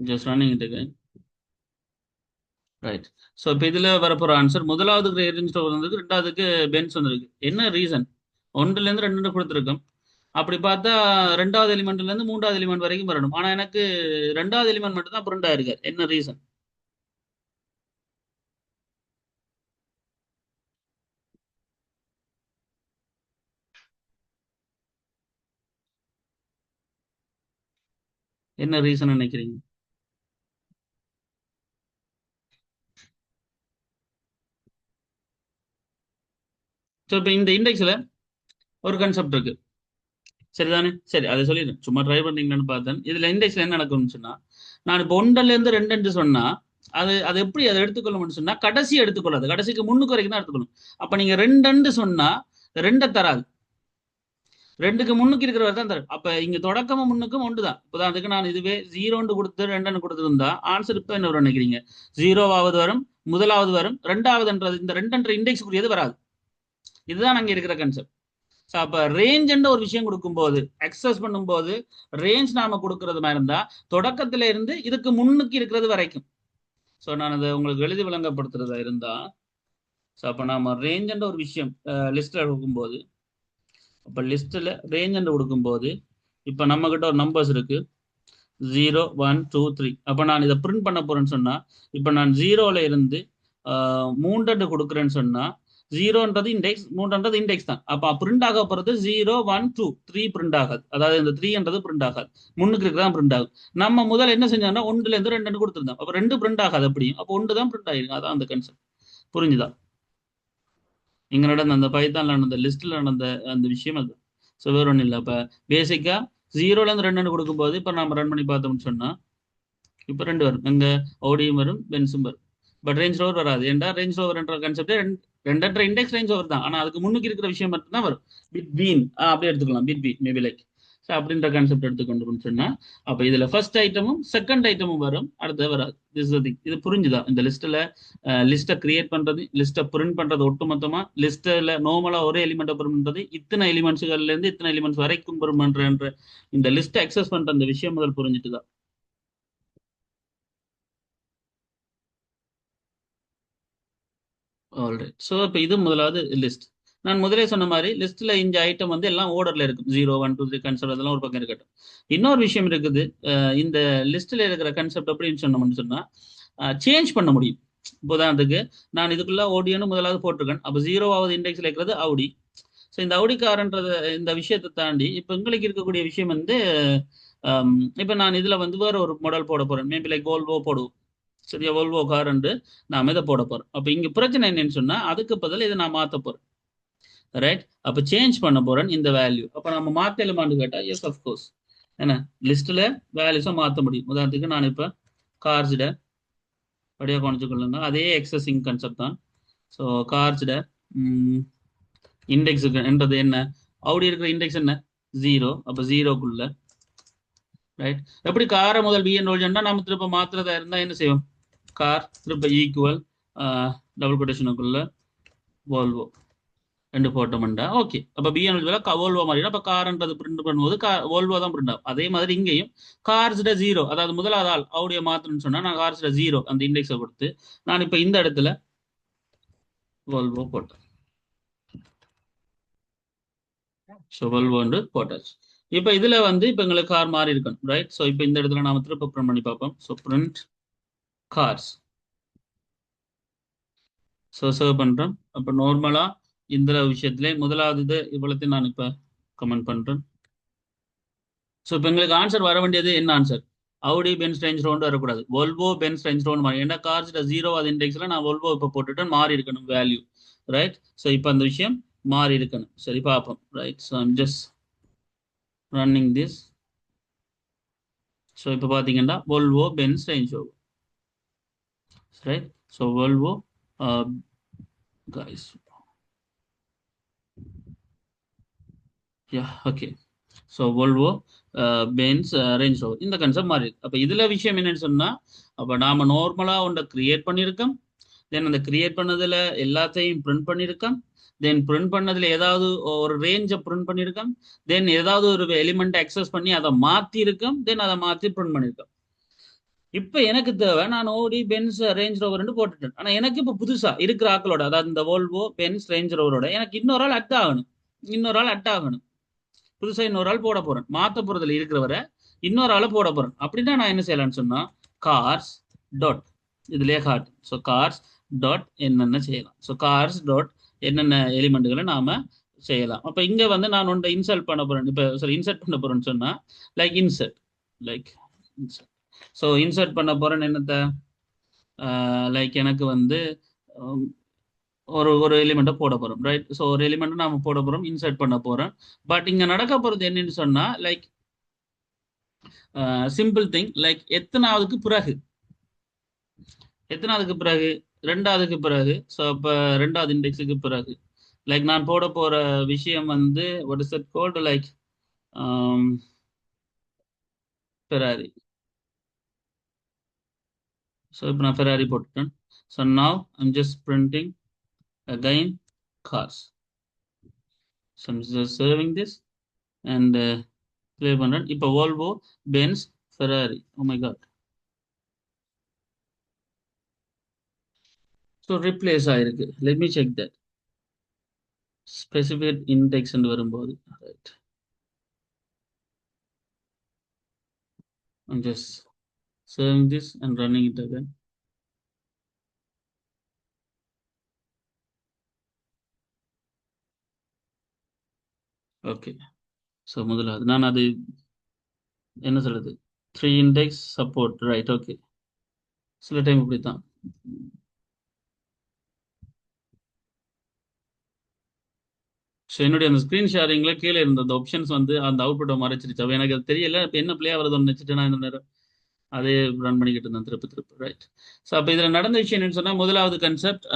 Just running it again, right. So இப்போ இதுல வரப்போற ஆன்சர், முதலாவது ரேஞ்ச் வந்திருக்கு, 2வதுக்கு பென்ஸ் வந்திருக்கு. என்ன ரீசன்? 1ல இருந்து 2 கொடுத்துருக்கோம். அப்படி பார்த்தா 2வது எலிமெண்ட்ல இருந்து 3வது எலிமெண்ட் வரைக்கும் வரணும். ஆனா எனக்கு 2வது எலிமெண்ட் மட்டும் தான் பிரிண்ட் ஆயிருக்கு. என்ன ரீசன்? என்ன ரீசன் நினைக்கிறீங்க? ஸோ இப்போ இந்த இண்டெக்ஸ்ல ஒரு கான்செப்ட் இருக்கு, சரிதானே? சரி, அதை சொல்லிடுறேன், சும்மா ட்ரை பண்ணீங்கன்னு பார்த்தேன். இதுல இண்டெக்ஸ்ல என்ன நடக்கும்னு சொன்னா, நான் இப்போ 1ல இருந்து 2 சொன்னா, அது அது எப்படி அதை எடுத்துக்கொள்ளும்னு சொன்னா, கடைசி எடுத்துக்கொள்ளாது, கடைசிக்கு முன்னுக்கு வரைக்கும் தான் எடுத்துக்கணும். அப்ப நீங்க 2 சொன்னா 2 தராது, 2க்கு முன்னுக்கு இருக்கிறவர் தான் தரும். அப்ப இங்க தொடக்கமும் முன்னுக்கும் 1 தான். இப்பதான் அதுக்கு நான் இதுவே 0 கொடுத்து 2 கொடுத்துருந்தா ஆன்சர் இப்ப என்ன வரும் நினைக்கிறீங்க? 0வது வரும், முதலாவது வரும், 2வதுன்றது இந்த 2 இண்டெக்ஸ்க்குரியது வராது. இதுதான் அங்க இருக்கிற கன்செப்ட். ஸோ அப்போ ரேஞ்ச் ஒரு விஷயம் கொடுக்கும்போது, அக்சஸ் பண்ணும்போது ரேஞ்ச் நாம கொடுக்கறது மாதிரி இருந்தா தொடக்கத்துல இருந்து இதுக்கு முன்னுக்கு இருக்கிறது வரைக்கும். ஸோ நான் அதை உங்களுக்கு எழுதி விளங்கப்படுத்துறதா இருந்தா, ஸோ அப்போ நாம ரேஞ்ச் ஒரு விஷயம் லிஸ்ட்ல கொடுக்கும்போது, அப்போ லிஸ்ட்ல ரேஞ்ச் கொடுக்கும்போது இப்போ நம்ம கிட்ட ஒரு நம்பர்ஸ் இருக்கு. 0 1 2 3. அப்போ நான் இதை பிரிண்ட் பண்ண போறேன்னு சொன்னா இப்போ நான் ஜீரோல இருந்து மூன்று கொடுக்குறேன்னு சொன்னா ஜீரோன்றது இண்டெக்ஸ், மூன்றுன்றது இண்டெக்ஸ் தான். அப்போ பிரிண்ட் ஆக போறது 0 1 2 3 பிரிண்ட் ஆகாது. அதாவது இந்த 3ன்றது பிரிண்ட் ஆகாது, முன்னுக்கு இருக்கிறதா பிரிண்ட் ஆகும். நம்ம முதல்ல என்ன செஞ்சோம்னா ஒன்றுல இருந்து ரெண்டு கொடுத்துருந்தோம். அப்போ ரெண்டு பிரிண்ட் ஆகாது, அப்படியும் அப்போ ஒன்று தான் பிரிண்ட் ஆகிருக்கு. அதான் அந்த கன்செப்ட். புரிஞ்சுதா? இங்க நடந்த அந்த பைத்தான்ல நடந்த லிஸ்ட்ல நடந்த அந்த விஷயம் அது. ஸோ வேற ஒன்றும் இல்லை. இப்போ பேசிக்கா ஜீரோல இருந்து ரெண்டு கொடுக்கும்போது இப்போ நம்ம ரன் பண்ணி பார்த்தோம்னு சொன்னா இப்போ ரெண்டு வரும். எங்க ஓடியும் வரும், பென்ஸும் வரும். பட் ரேஞ்ச் ரோவர் வராது. ஏன்டா ரேஞ்ச் ரோவர்ன்ற கான்செப்ட் ரெண்டற்ற இண்டெக்ஸ் ரேஞ்ச் ஓவர் தான். ஆனா அதுக்கு முன்னுக்கு இருக்கிற விஷயம் மட்டும் தான் வரும். பிட் பீன் அப்படியே எடுத்துக்கலாம். பிட் பி மேபி லைக் ஸோ அப்படின்ற கான்செப்ட் எடுத்துக்கொண்டு சொன்னா அப்போ இதுல ஃபர்ஸ்ட் ஐட்டமும் செகண்ட் ஐட்டமும் வரும், அடுத்து வராது. இது புரிஞ்சுதா? இந்த லிஸ்ட்டை கிரியேட் பண்றது, லிஸ்ட்டை பிரிண்ட் பண்றது, ஒட்டுமொத்தமா லிஸ்ட்ல நார்மலா ஒரே எலிமெண்ட் பிரிண்ட் பண்றது, இத்தனை எலிமெண்ட்ஸ்கள்ல இருந்து இத்தனை எலிமெண்ட்ஸ் வரைக்கும் பிரிண்ட் பண்றன்ற இந்த லிஸ்ட்டை அக்சஸ் பண்ற அந்த விஷயம் முதல் புரிஞ்சுட்டுதான். ஆல்ரைட். ஸோ இப்போ இது முதலாவது லிஸ்ட். நான் முதலே சொன்ன மாதிரி லிஸ்ட்ல இந்த ஐட்டம் வந்து எல்லாம் ஓர்டர்ல இருக்கும். 0 1 2 3 கன்செப்ட் அதெல்லாம் ஒரு பக்கம் இருக்கட்டும். இன்னொரு விஷயம் இருக்குது. இந்த லிஸ்ட்ல இருக்கிற கன்செப்ட் அப்படின்னு சொன்னோம்னு சொன்னா சேஞ்ச் பண்ண முடியும். உதாரணத்துக்கு நான் இதுக்குள்ள ஓடியோன்னு முதலாவது போட்டிருக்கேன். அப்போ 0வது இண்டெக்ஸ்ல இருக்கிறது அவுடி. ஸோ இந்த அவுடிக்காரன்றத இந்த விஷயத்தை தாண்டி இப்போ உங்களுக்கு இருக்கக்கூடிய விஷயம் வந்து இப்போ நான் இதுல வந்து வேற ஒரு மாடல் போட போறேன். மேபி லைக் கோல்வோ போடுவோம். சரியா? வோல்வோ கார் என்று நாம இதை போட போறோம். அப்ப இங்க பிரச்சனை என்னன்னு சொன்னா அதுக்கு பதில் இதை நான் மாத்த போறேன். ரைட்? அப்ப சேஞ்ச் பண்ண போறேன் இந்த வேல்யூ. அப்ப நம்ம மாத்தலுமான்னு கேட்டா எஸ் அஃப்கோர்ஸ். என்ன லிஸ்ட்ல வேல்யூஸை மாத்த முடியும். உதாரணத்துக்கு நான் இப்ப கார்ஸ்ட படியா கவனிச்சு கொள்ளுங்க. அதே எக்ஸசிங் கான்செப்ட் தான். ஸோ கார்ஸ்ட இண்டெக்ஸுக்கு என்றது என்ன? அப்படி இருக்கிற இண்டெக்ஸ் என்ன? 0. அப்ப 0க்குள்ள ரைட். எப்படி காரை முதல் பிஎன் ரோல்ஜன்னா நம்ம திருப்ப மாத்திரதா இருந்தா என்ன செய்வோம்? கார் திருப்ப ஈக்குவல் டபுள் கொட்டேஷனுக்குள்ள வோல்வோ ரெண்டு போட்டோம்டா. ஓகே. அப்போ பிஎன் வோல்வோ மாறிடும். அப்போ கார்ன்றது பிரிண்ட் பண்ணும்போது வோல்வோ தான் பிரிண்ட் ஆகும். அதே மாதிரி இங்கேயும் கார்ஸ்ட 0, அதாவது முதலாவது ஆள் அவருடைய மாத்திரம்னு சொன்னா நான் கார்ஸ்ட 0 அந்த இண்டெக்ஸை கொடுத்து நான் இப்போ இந்த இடத்துல வோல்வோ போட்டேன். ஸோ வோல்வோன்னு போட்டாச்சு. இப்போ இதுல வந்து இப்போ எங்களுக்கு கார் மாறி இருக்கணும். ரைட்? ஸோ இப்போ இந்த இடத்துல நாம திருப்ப பிரிண்ட் பண்ணி பார்ப்போம். So print cars. So serve பண்றேன். அப்போ நார்மலா இந்த விஷயத்துல முதலாவது இது இவ்வளோத்தையும் நான் இப்போ கமெண்ட் பண்றேன். ஸோ இப்போ எங்களுக்கு ஆன்சர் வர வேண்டியது என்ன ஆன்சர்? அவுடி பென்ஸ் ரேஞ்ச் ரவுண்ட் வரக்கூடாது, வோல்வோ பென்ஸ் ரேஞ்ச் ரவுண்ட் மாறி. ஏன்னா கார்ஸ்ல 0வது இண்டெக்ஸ்ல நான் வோல்வோ இப்போ போட்டுட்டு மாறி இருக்கணும் வேல்யூ. ரைட்? ஸோ இப்போ அந்த விஷயம் மாறி இருக்கணும். சரி பார்ப்போம். Right? So I'm just running this. So இப்போ பார்த்தீங்கன்னா Volvo Benz Range Rover. Right? So Volvo guys, yeah, okay. So Volvo Benz Range Rover இந்த கன்செப்ட் மாறி இருக்கு. அப்போ இதுல விஷயம் என்னன்னு சொன்னா அப்போ நாம நார்மலா ஒன்றை கிரியேட் பண்ணியிருக்கோம். தென் அந்த கிரியேட் பண்ணதுல எல்லாத்தையும் பிரிண்ட் பண்ணியிருக்கோம். தென் பிரிண்ட் பண்ணதுல ஏதாவது ஒரு ரேஞ்சை பிரிண்ட் பண்ணியிருக்கோம். தென் ஏதாவது ஒரு எலிமெண்ட் அக்சஸ் பண்ணி அதை மாத்தி இருக்கோம். தென் அதை மாத்தி பிரிண்ட் பண்ணியிருக்கோம். இப்ப எனக்கு தேவை நான் ஓடி பென்ஸ் ரேஞ்ச் ரோவர் போட்டுட்டேன். ஆனா எனக்கு இப்ப புதுசா இருக்கிற ஆக்களோட, அதாவது இந்த வோல்வோ பென்ஸ் ரேஞ்ச் ரோவரோட எனக்கு இன்னொரு ஆள் அட் ஆகணும். இன்னொரு ஆள் அட் ஆகணும். புதுசா இன்னொரு ஆள் போட போறேன். மாத்த போறதுல இருக்கிறவரை இன்னொரு ஆளை போட போறேன். அப்படின்னா நான் என்ன செய்யலாம்னு சொன்னா கார்ஸ் டாட் இதுலயே காட்டு. ஸோ கார்ஸ் டாட் என்னென்ன செய்யலாம். ஸோ கார்ஸ் டாட் என்னென்ன எலிமெண்ட்டுகளை நாம செய்யலாம். அப்ப இங்க வந்து நான் ஒன்றை இன்சர்ட் பண்ண போறேன். இப்ப சரி இன்சர்ட் பண்ண போறேன்னு சொன்னா like insert insert. So insert பண்ண போறேன்னு என்னத்த லைக் எனக்கு வந்து ஒரு ஒரு எலிமெண்ட்டை போட போறோம். ரைட்? ஸோ ஒரு எலிமெண்ட்டை நாம போட போறோம், இன்சர்ட் பண்ண போறோம். பட் இங்க நடக்க போறது என்னன்னு சொன்னா லைக் சிம்பிள் திங். லைக் எத்தனாவதுக்கு பிறகு ரெண்டாவதுக்கு பிறகு. ஸோ அப்போ ரெண்டாவது இண்டெக்ஸுக்கு பிறகு லைக் நான் போட போற விஷயம் வந்து what is it called like Ferrari. So இப்போ நான் ஃபெராரி போட்டுட்டேன். So now I'm just printing again cars. So I'm just serving this and play பண்றேன். இப்போ Volvo Benz Ferrari. Oh my God. So replace ஆயிருக்கு. Let me check that. Specific index வரும்போது right. I'm just saving this and running it again. Okay. So முதலாவது நான் அது என்ன சொல்றது 3 இண்டெக்ஸ் சப்போர்ட் ரைட் ஓகே சில டைம் இப்படி தான் ஸோ என்னுடைய அந்த ஸ்க்ரீன் ஷேரிங்ல கீழே இருந்த அந்த ஆப்ஷன்ஸ் வந்து அந்த அவுட்புட்டை மறைச்சிருச்சு அப்போ எனக்கு அது தெரியல இப்போ என்ன பிளே ஆகுதுன்னு நினச்சிட்டு நான் இந்த நேரம் அதே ரன் பண்ணிக்கிட்டு இருந்தேன் திருப்பி திருப்பி ரைட் ஸோ அப்போ இதில் நடந்த விஷயம் என்னன்னு சொன்னால் முதலாவது concept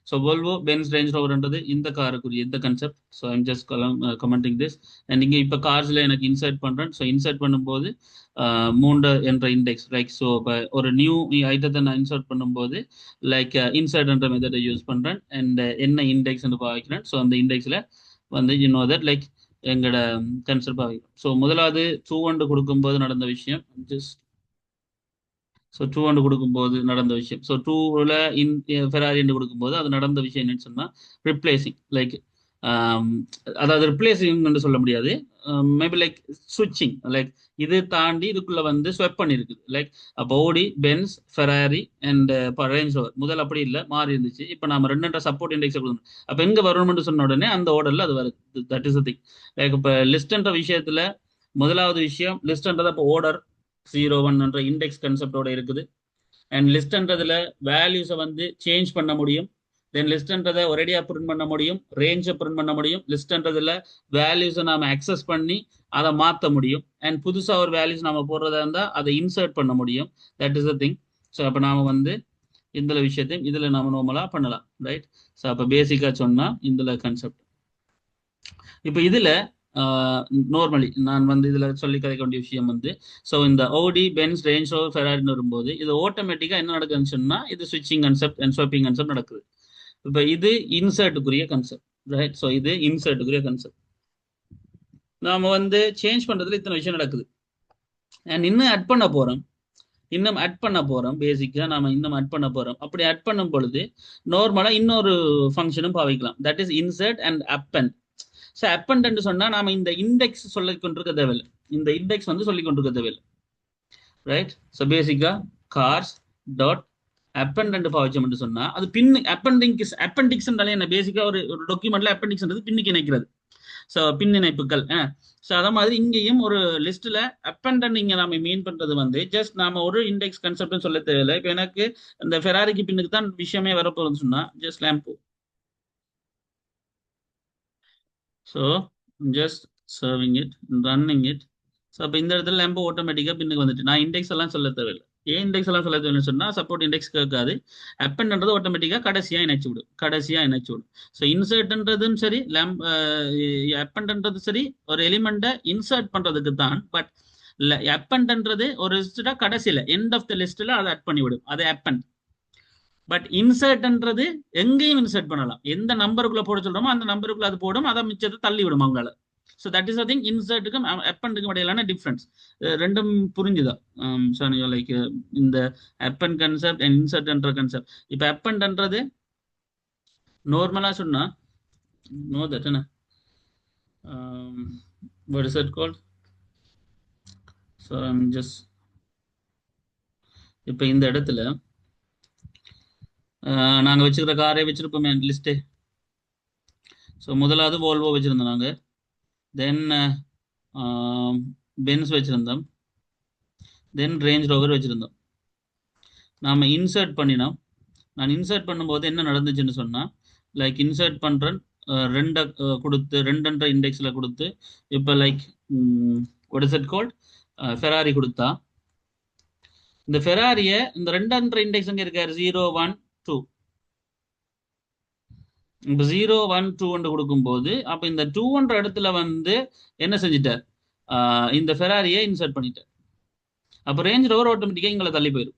so Volvo Benz range ரோவர்ன்றது இந்த காருக்குரிய இந்த concept so I'm just commenting this and இங்கே இப்போ கார்ஸில் எனக்கு இன்சர்ட் பண்ணுறேன் ஸோ இன்சர்ட் பண்ணும்போது மூன்று என்ற இண்டெக்ஸ் லைக் ஸோ இப்போ ஒரு நியூ ஐட்டத்தை நான் இன்சர்ட் பண்ணும்போது லைக் இன்சர்ட் என்ற மெத்தடை யூஸ் பண்ணுறேன் அண்ட் என்ன இண்டெக்ஸ் பாவிக்கிறேன் ஸோ அந்த இண்டெக்ஸில் வந்து தட் லைக் எங்களோட கன்செப்ட் பாவிக்கிறோம் ஸோ முதலாவது 2 கொடுக்கும்போது நடந்த விஷயம் ஜஸ்ட் ஸோ 2 கொடுக்கும்போது நடந்த விஷயம் ஸோ 2ல ஃபெராரி கொடுக்கும்போது அது நடந்த விஷயம் என்னன்னு சொன்னால் ரிப்ளேசிங் லைக் அதாவது ரிப்ளேசிங் சொல்ல முடியாது மேபி லைக் ஸ்விட்சிங் லைக் இது தாண்டி இதுக்குள்ள வந்து ஸ்வெப் பண்ணிருக்குது லைக் அப்போ Audi Benz Ferrari and Range Rover முதல் அப்படி இல்லை மாறி இருந்துச்சு இப்போ நம்ம 2 சப்போர்ட் இண்டெக்ஸ் கொடுக்கணும் அப்போ எங்க வரணும்னு சொன்ன உடனே அந்த ஓர்டர்ல அது வருது தட் இஸ் திங் லைக் இப்போ லிஸ்ட்ன்ற விஷயத்துல முதலாவது விஷயம் லிஸ்ட்ன்றது அப்போ ஓர்டர் 0 1 என்ற இண்டெக்ஸ் கன்செப்டோட இருக்குது அண்ட் லிஸ்ட்ன்றதுல வேல்யூஸை வந்து சேஞ்ச் பண்ண முடியும் தென் லிஸ்ட்ன்றதை ஒரேடியா பிரிண்ட் பண்ண முடியும் ரேஞ்சை பிரிண்ட் பண்ண முடியும் லிஸ்ட்ன்றதுல வேல்யூஸை நாம அக்சஸ் பண்ணி அதை மாற்ற முடியும் அண்ட் புதுசாக ஒரு வேல்யூஸ் நாம போடுறதா இருந்தால் அதை இன்சர்ட் பண்ண முடியும் that is the thing so அப்போ நாம வந்து இந்த விஷயத்தையும் இதில் நாம நார்மலாக பண்ணலாம் ரைட் ஸோ அப்போ பேசிக்காக சொன்னால் இந்த கன்செப்ட் இப்போ இதில் நார்மலி நான் வந்து இதில் சொல்லி கதைக்க வேண்டிய விஷயம் வந்து ஸோ இந்த ஓடி பென்ஸ் ரேஞ்ச் ரோவர் ஃபெராரின்னு வரும்போது இது ஆட்டோமேட்டிக்காக என்ன நடக்குதுன்னு சொன்னால் இது ஸ்விட்சிங் கன்செப்ட் அண்ட் ஸ்வாப்பிங் கன்செப்ட் நடக்குது இப்போ இது இன்சர்ட்டுக்குரிய கன்செப்ட் ரைட் ஸோ இது இன்சர்ட்டுக்குரிய கன்செப்ட் நாம வந்து சேஞ்ச் பண்றதுல இத்தனை விஷயம் நடக்குது அண்ட் இன்னும் ஆட் பண்ண போறோம் பேசிக்கா நாம இன்னும் ஆட் பண்ண போறோம் அப்படி ஆட் பண்ணும் பொழுது நார்மலா இன்னொரு ஃபங்க்ஷனும் பாவிக்கலாம் that is insert and append so append சொன்னா நாம இந்த இண்டெக்ஸ் சொல்லி கொண்டிருக்க தேவையில்லை இந்த இண்டெக்ஸ் வந்து சொல்லி கொண்டிருக்க தேவையில்லை ரைட் ஸோ பேசிக்கா கார்ஸ் டாட் அப்பண்ட் பாவிச்சோம்னு சொன்னா அது பின் அப்பெண்டிக்ஸ் என்ன பேசிக்கா ஒரு டாக்குமெண்ட்ல அப்பெண்டிக்ஸ்ன்றது பின்னுக்கு இணைக்கிறது ஸோ பின் இணைப்புகள் ஸோ அதே மாதிரி இங்கேயும் ஒரு லிஸ்ட்ல அப்பெண்ட் இங்க நாம மீன் பண்றது வந்து ஜஸ்ட் நாம ஒரு இண்டெக்ஸ் கன்செப்ட் சொல்ல தேவையில்லை இப்போ எனக்கு இந்த ஃபெராரிக்கு பின்னுக்கு தான் விஷயமே வரப்போகுதுன்னு சொன்னா just லேம்போ so just serving it running it so அப்போ இந்த இடத்துல லேம்போ ஆட்டோமேட்டிக்காக பின்னுக்கு வந்துட்டு நான் இண்டெக்ஸ் எல்லாம் சொல்ல தேவையில்லை ஏன் இண்டெக்ஸ் எல்லாம் சொல்ல தேவையில்லைன்னு சொன்னா சப்போர்ட் இண்டெக்ஸ் கேட்காது அப்பெண்ட்ன்றது ஆட்டோமேட்டிக்காக கடைசியாக இணைச்சு விடும் ஸோ இன்சர்ட்ன்றதும் சரி அப்பெண்ட்ன்றது சரி ஒரு எலிமெண்ட்டை இன்சர்ட் பண்றதுக்கு தான் பட் அப்பெண்ட்ன்றது ஒரு லிஸ்ட்டா கடைசியில் எண்ட் ஆஃப் த லிஸ்ட்ல அதை ஆட் பண்ணிவிடும் அது அப்பெண்ட் பட் இன்சர்ட்ன்றது எங்கேயும் இன்சர்ட் பண்ணலாம் எந்த நம்பருக்குள்ள போட சொல்றோமோ அந்த நம்பருக்குள்ள அது போடும் அதை மிச்சத்தை தள்ளி விடும் அவங்களால ஸோ தட் இஸ் திங் இன்சர்ட்டுக்கும் அப்பண்டுக்கும் இடையிலான டிஃப்ரென்ஸ் ரெண்டும் புரிஞ்சுதா லைக் இந்த அப்பண்ட் கன்செப்ட் அண்ட் இன்சர்ட்ன்ற கன்செப்ட் இப்போ அப்பண்ட்ன்றது நார்மலா சொன்னா நோ தட் என்ன what is it called so I'm just இப்போ இந்த இடத்துல நாங்க வச்சுக்கிற காரை வச்சிருப்போமே லிஸ்ட்டு ஸோ முதலாவது வோல்வோ வச்சிருந்தோம் நாங்க தென் பென்ஸ் வச்சிருந்தோம் தென் ரேஞ்ச் ரோவர் வச்சிருந்தோம் நாம இன்சர்ட் பண்ணினோம் நான் இன்சர்ட் பண்ணும்போது என்ன நடந்துச்சுன்னு சொன்னா லைக் இன்சர்ட் பண்றேன் ரெண்டை கொடுத்து ரெண்டன்ற இண்டெக்ஸ்ல கொடுத்து இப்போ like what is it called Ferrari கொடுத்தா இந்த ஃபெராரியை இந்த ரெண்டன்ற இண்டெக்ஸ் எங்க இருக்காரு 0 1 2 இப்போ 0 1 2 கொடுக்கும்போது அப்ப இந்த 2 இடத்துல வந்து என்ன செஞ்சிட்டார் இந்த ஃபெராரியை இன்சர்ட் பண்ணிட்டார் அப்போ ரேஞ்ச் ரோவர் ஆட்டோமேட்டிக்கா இங்களை தள்ளி போயிடும்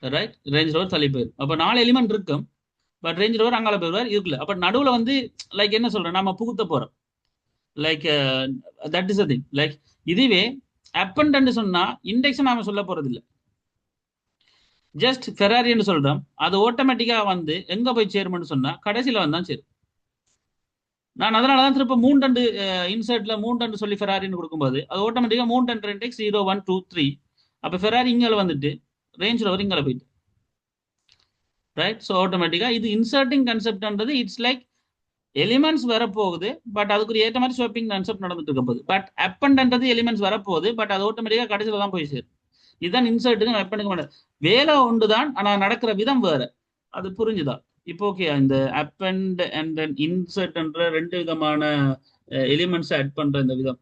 ரைட் ரேஞ்ச் ரோவர் தள்ளி போயிடும் அப்போ 4 எலிமெண்ட் இருக்கும் பட் ரேஞ்ச் ரோவர் அங்கால போயிடுவார் இதுக்குள்ள அப்ப நடுவுல வந்து லைக் என்ன சொல்றேன் நம்ம புகுத்த போறோம் like that is a thing like இதுவே அப்பண்ட் சொன்னா இண்டெக்ஸ் நாம சொல்ல போறது இல்லை ஜஸ்ட் ஃபெராரின்னு சொல்றோம் அது ஆட்டோமேட்டிக்கா வந்து எங்க போய் சேரும்னு சொன்னா கடைசியில வந்தான் சேரும் நான் அதனால தான் திரும்ப மூண்டண்டு இன்சர்ட்ல மூண்டண்டு சொல்லி ஃபெராரின்னு கொடுக்கும்போது அது ஆட்டோமேட்டிக்காக மூண்டண்டு இண்டெக்ஸ் 0 1 2 3. அப்போ ஃபெராரி இங்கே வந்துட்டு ரேஞ்ச் ரோவர் இங்கே போயிட்டு ரைட். ஸோ ஆட்டோமேட்டிக்காக இது இன்சர்ட்டிங் கன்செப்ட்ன்றது இட்ஸ் லைக் எலிமெண்ட்ஸ் வரப்போகுது, பட் அதுக்கு ஒரு ஏற்ற மாதிரி ஸ்வாப்பிங் கான்செப்ட் நடந்துட்டு இருக்க போகுது. பட் அப்பன்றது எலிமெண்ட்ஸ் வரப்போகுது, பட் அது ஆட்டோமேட்டிக்காக கடைசியில் தான் போய் சேரும். இதுதான் இன்சர்ட்டுக்கு அப்பனுக்கு மாட்டேன். வேலை ஒன்று தான், ஆனால் நடக்கிற விதம் வேற. அது புரிஞ்சுதா? இப்போ ஓகே, இந்த அப்பண்ட் அண்ட் தென் இன்சர்ட்ன்ற ரெண்டு விதமான எலிமெண்ட்ஸ் ஆட் பண்ற இந்த விதம்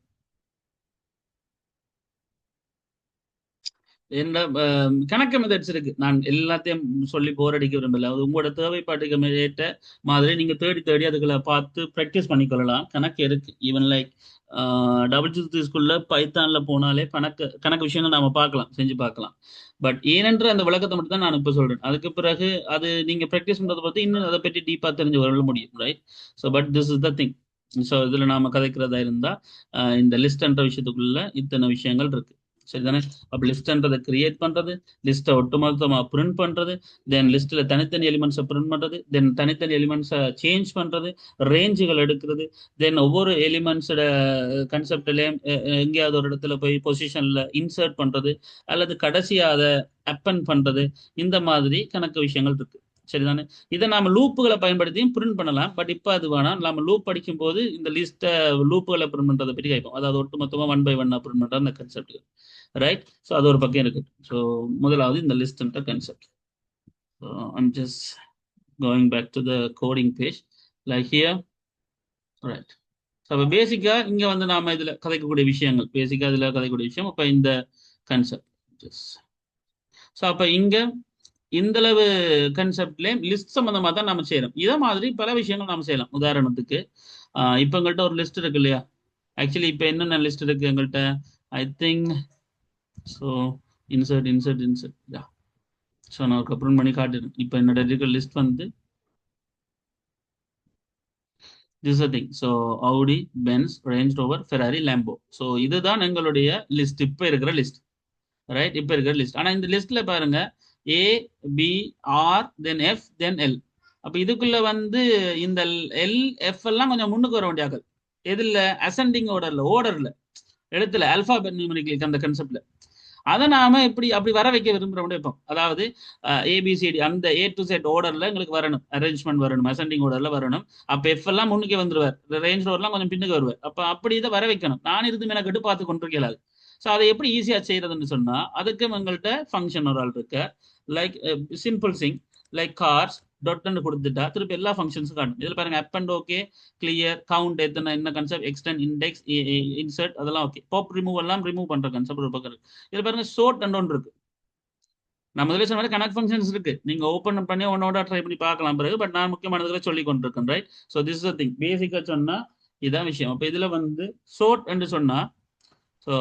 என்ன கணக்கு மெத்தட்ஸ் இருக்கு. நான் எல்லாத்தையும் சொல்லி போர் அடிக்க விரும்பல. அது உங்களோட தேவைப்பாட்டுக்கு ஏற்ற மாதிரி நீங்க தேடி தேடி அதுக்குள்ள பார்த்து ப்ராக்டிஸ் பண்ணிக்கொள்ளலாம். கணக்கு இருக்கு. ஈவன் லைக் WC ஸ்கூல்ல பைத்தான்ல போனாலே கணக்கு கணக்கு விஷயங்கள் நாம பார்க்கலாம், செஞ்சு பார்க்கலாம். பட் ஏனென்ற அந்த விளக்கத்தை மட்டும் தான் நான் இப்ப சொல்றேன். அதுக்கு பிறகு அது நீங்க ப்ராக்டிஸ் பண்றதை பத்தி இன்னும் அதை பற்றி டீப்பா தெரிஞ்சு வர முடியும், right? So but this is the thing. So இதுல நாம கதைக்கிறதா இருந்தா இந்த லிஸ்ட்ன்ற விஷயத்துக்குள்ள இத்தனை விஷயங்கள் இருக்கு, சரிதானே? அப்போ லிஸ்ட்ன்றதை கிரியேட் பண்றது, லிஸ்ட்டை ஒட்டுமொத்தமா பிரிண்ட் பண்றது, தென் லிஸ்ட்ல தனித்தனி எலிமெண்ட்ஸை பிரிண்ட் பண்றது, தென் தனித்தனி எலிமெண்ட்ஸை சேஞ்ச் பண்றது, ரேஞ்சுகள் எடுக்கிறது, தென் ஒவ்வொரு எலிமெண்ட்ஸோட கன்செப்ட்லயும் எங்கேயாவது ஒரு இடத்துல போய் பொசிஷன்ல இன்சர்ட் பண்றது, அல்லது கடைசியா அதை அப்பன் பண்றது, இந்த மாதிரி கணக்கு விஷயங்கள் இருக்கு, சரிதானே? இதை நாம லூப்புகளை பயன்படுத்தியும் பிரிண்ட் பண்ணலாம். பட் இப்போ அது வேணாம். நம்ம லூப் படிக்கும் போது இந்த லிஸ்ட்டை லூப்புகளை பிரிண்ட் பண்றதை பற்றி கேட்போம். அதாவது ஒட்டுமொத்தமா 1 by 1 பிரிண்ட் பண்ற அந்த கன்செப்ட், ரைட்? ஸோ அது ஒரு பக்கம் இருக்கு. ஸோ முதலாவது இந்த லிஸ்ட்ன்ற concept. So I'm just going back to the coding page like here, right? So அப்போ பேசிக்காக இங்கே நாம இதில் கதைக்கக்கூடிய விஷயங்கள், பேசிக்காக இதில் கதைக்கக்கூடிய விஷயம் இப்போ இந்த கன்செப்ட். ஸோ அப்போ இங்கே இந்தளவு கன்செப்ட்லேயும் லிஸ்ட் சம்மந்தமாக தான் நம்ம செய்யறோம். இதை மாதிரி பல விஷயங்கள் நாம செய்யலாம். உதாரணத்துக்கு இப்போ எங்கள்கிட்ட ஒரு லிஸ்ட் இருக்கு இல்லையா? ஆக்சுவலி இப்போ என்னென்ன லிஸ்ட் இருக்கு எங்கள்கிட்ட? I think so insert yeah. So நான் ஒரு அப்புறம் பண்ணி காட்டுறேன். இப்போ என்னோட இருக்கிற list this thing. So Audi, Benz, Range Rover, Ferrari, Lambo. So இதுதான் எங்களுடைய லிஸ்ட், இப்போ இருக்கிற லிஸ்ட், ரைட்? இப்போ இருக்கிற லிஸ்ட். ஆனால் இந்த லிஸ்ட்ல பாருங்க ஏ, பி, ஆர், தென் எஃப், தென் எல். அப்போ இதுக்குள்ள இந்த எல், எஃப் எல்லாம் கொஞ்சம் முன்னுக்கு வர வேண்டிய ஆக்கள். எதுல? அசெண்டிங் ஓர்டர்ல எழுத்துல ஆல்பாபெட் நியூமரிக்கல் அந்த கன்செப்ட்ல. அதை நாம இப்படி அப்படி வர வைக்க விரும்புறோம் இப்போ. அதாவது ஏபிசிடி அந்த A to Z ஓர்டர்ல எங்களுக்கு வரணும், அரேஞ்ச்மெண்ட் வரணும், அசெண்டிங் ஓர்டர்ல வரணும். அப்ப எஃப் எல்லாம் முன்னுக்கே வந்துருவார், ரேஞ்ச் ரோவர்லாம் கொஞ்சம் பின்னுக்கு வருவார். அப்ப அப்படி இதை வர வைக்கணும். நான் இருந்து மெனக்கெட்டு பார்த்து கொண்டிருக்கலாது. ஸோ அதை எப்படி ஈஸியா செய்யறதுன்னு சொன்னா, அதுக்கு எங்கள்கிட்ட ஃபங்க்ஷன் ஒரு ஆள் இருக்க, லைக் சிம்பிள் சிங் லைக் கார்ஸ் டொட்னு கொடுத்துட்டா திருப்பி எல்லா ஃபங்க்ஷன்ஸும் காட்டும். இதுல பாருங்க அப் அண்ட் ஓகே, கிளியர், கவுண்ட், எத்தனை, என்ன கன்செப்ட், எக்ஸ்டெண்ட், இண்டெக்ஸ், இன்சர்ட், அதெல்லாம் ஓகே. பாப் ரிமூவ் எல்லாம் ரிமூவ் பண்ற கன்செப்ட் ஒரு பக்கம் இருக்கு. இதுல பாருங்க சோர்ட் அண்ட் ஒன்று இருக்கு. நான் முதல்ல சொன்ன மாதிரி கனெக்ட் ஃபங்க்ஷன்ஸ் இருக்கு. நீங்க ஓப்பன் பண்ணி ஒன்னோட ட்ரை பண்ணி பார்க்கலாம் பிறகு. பட் நான் முக்கியமானதுல சொல்லி கொண்டிருக்கேன், right? So this is thing. பேசிக்கா சொன்னா இதான் விஷயம். அப்ப இதுல சோர்ட் என்று சொன்னா, ஸோ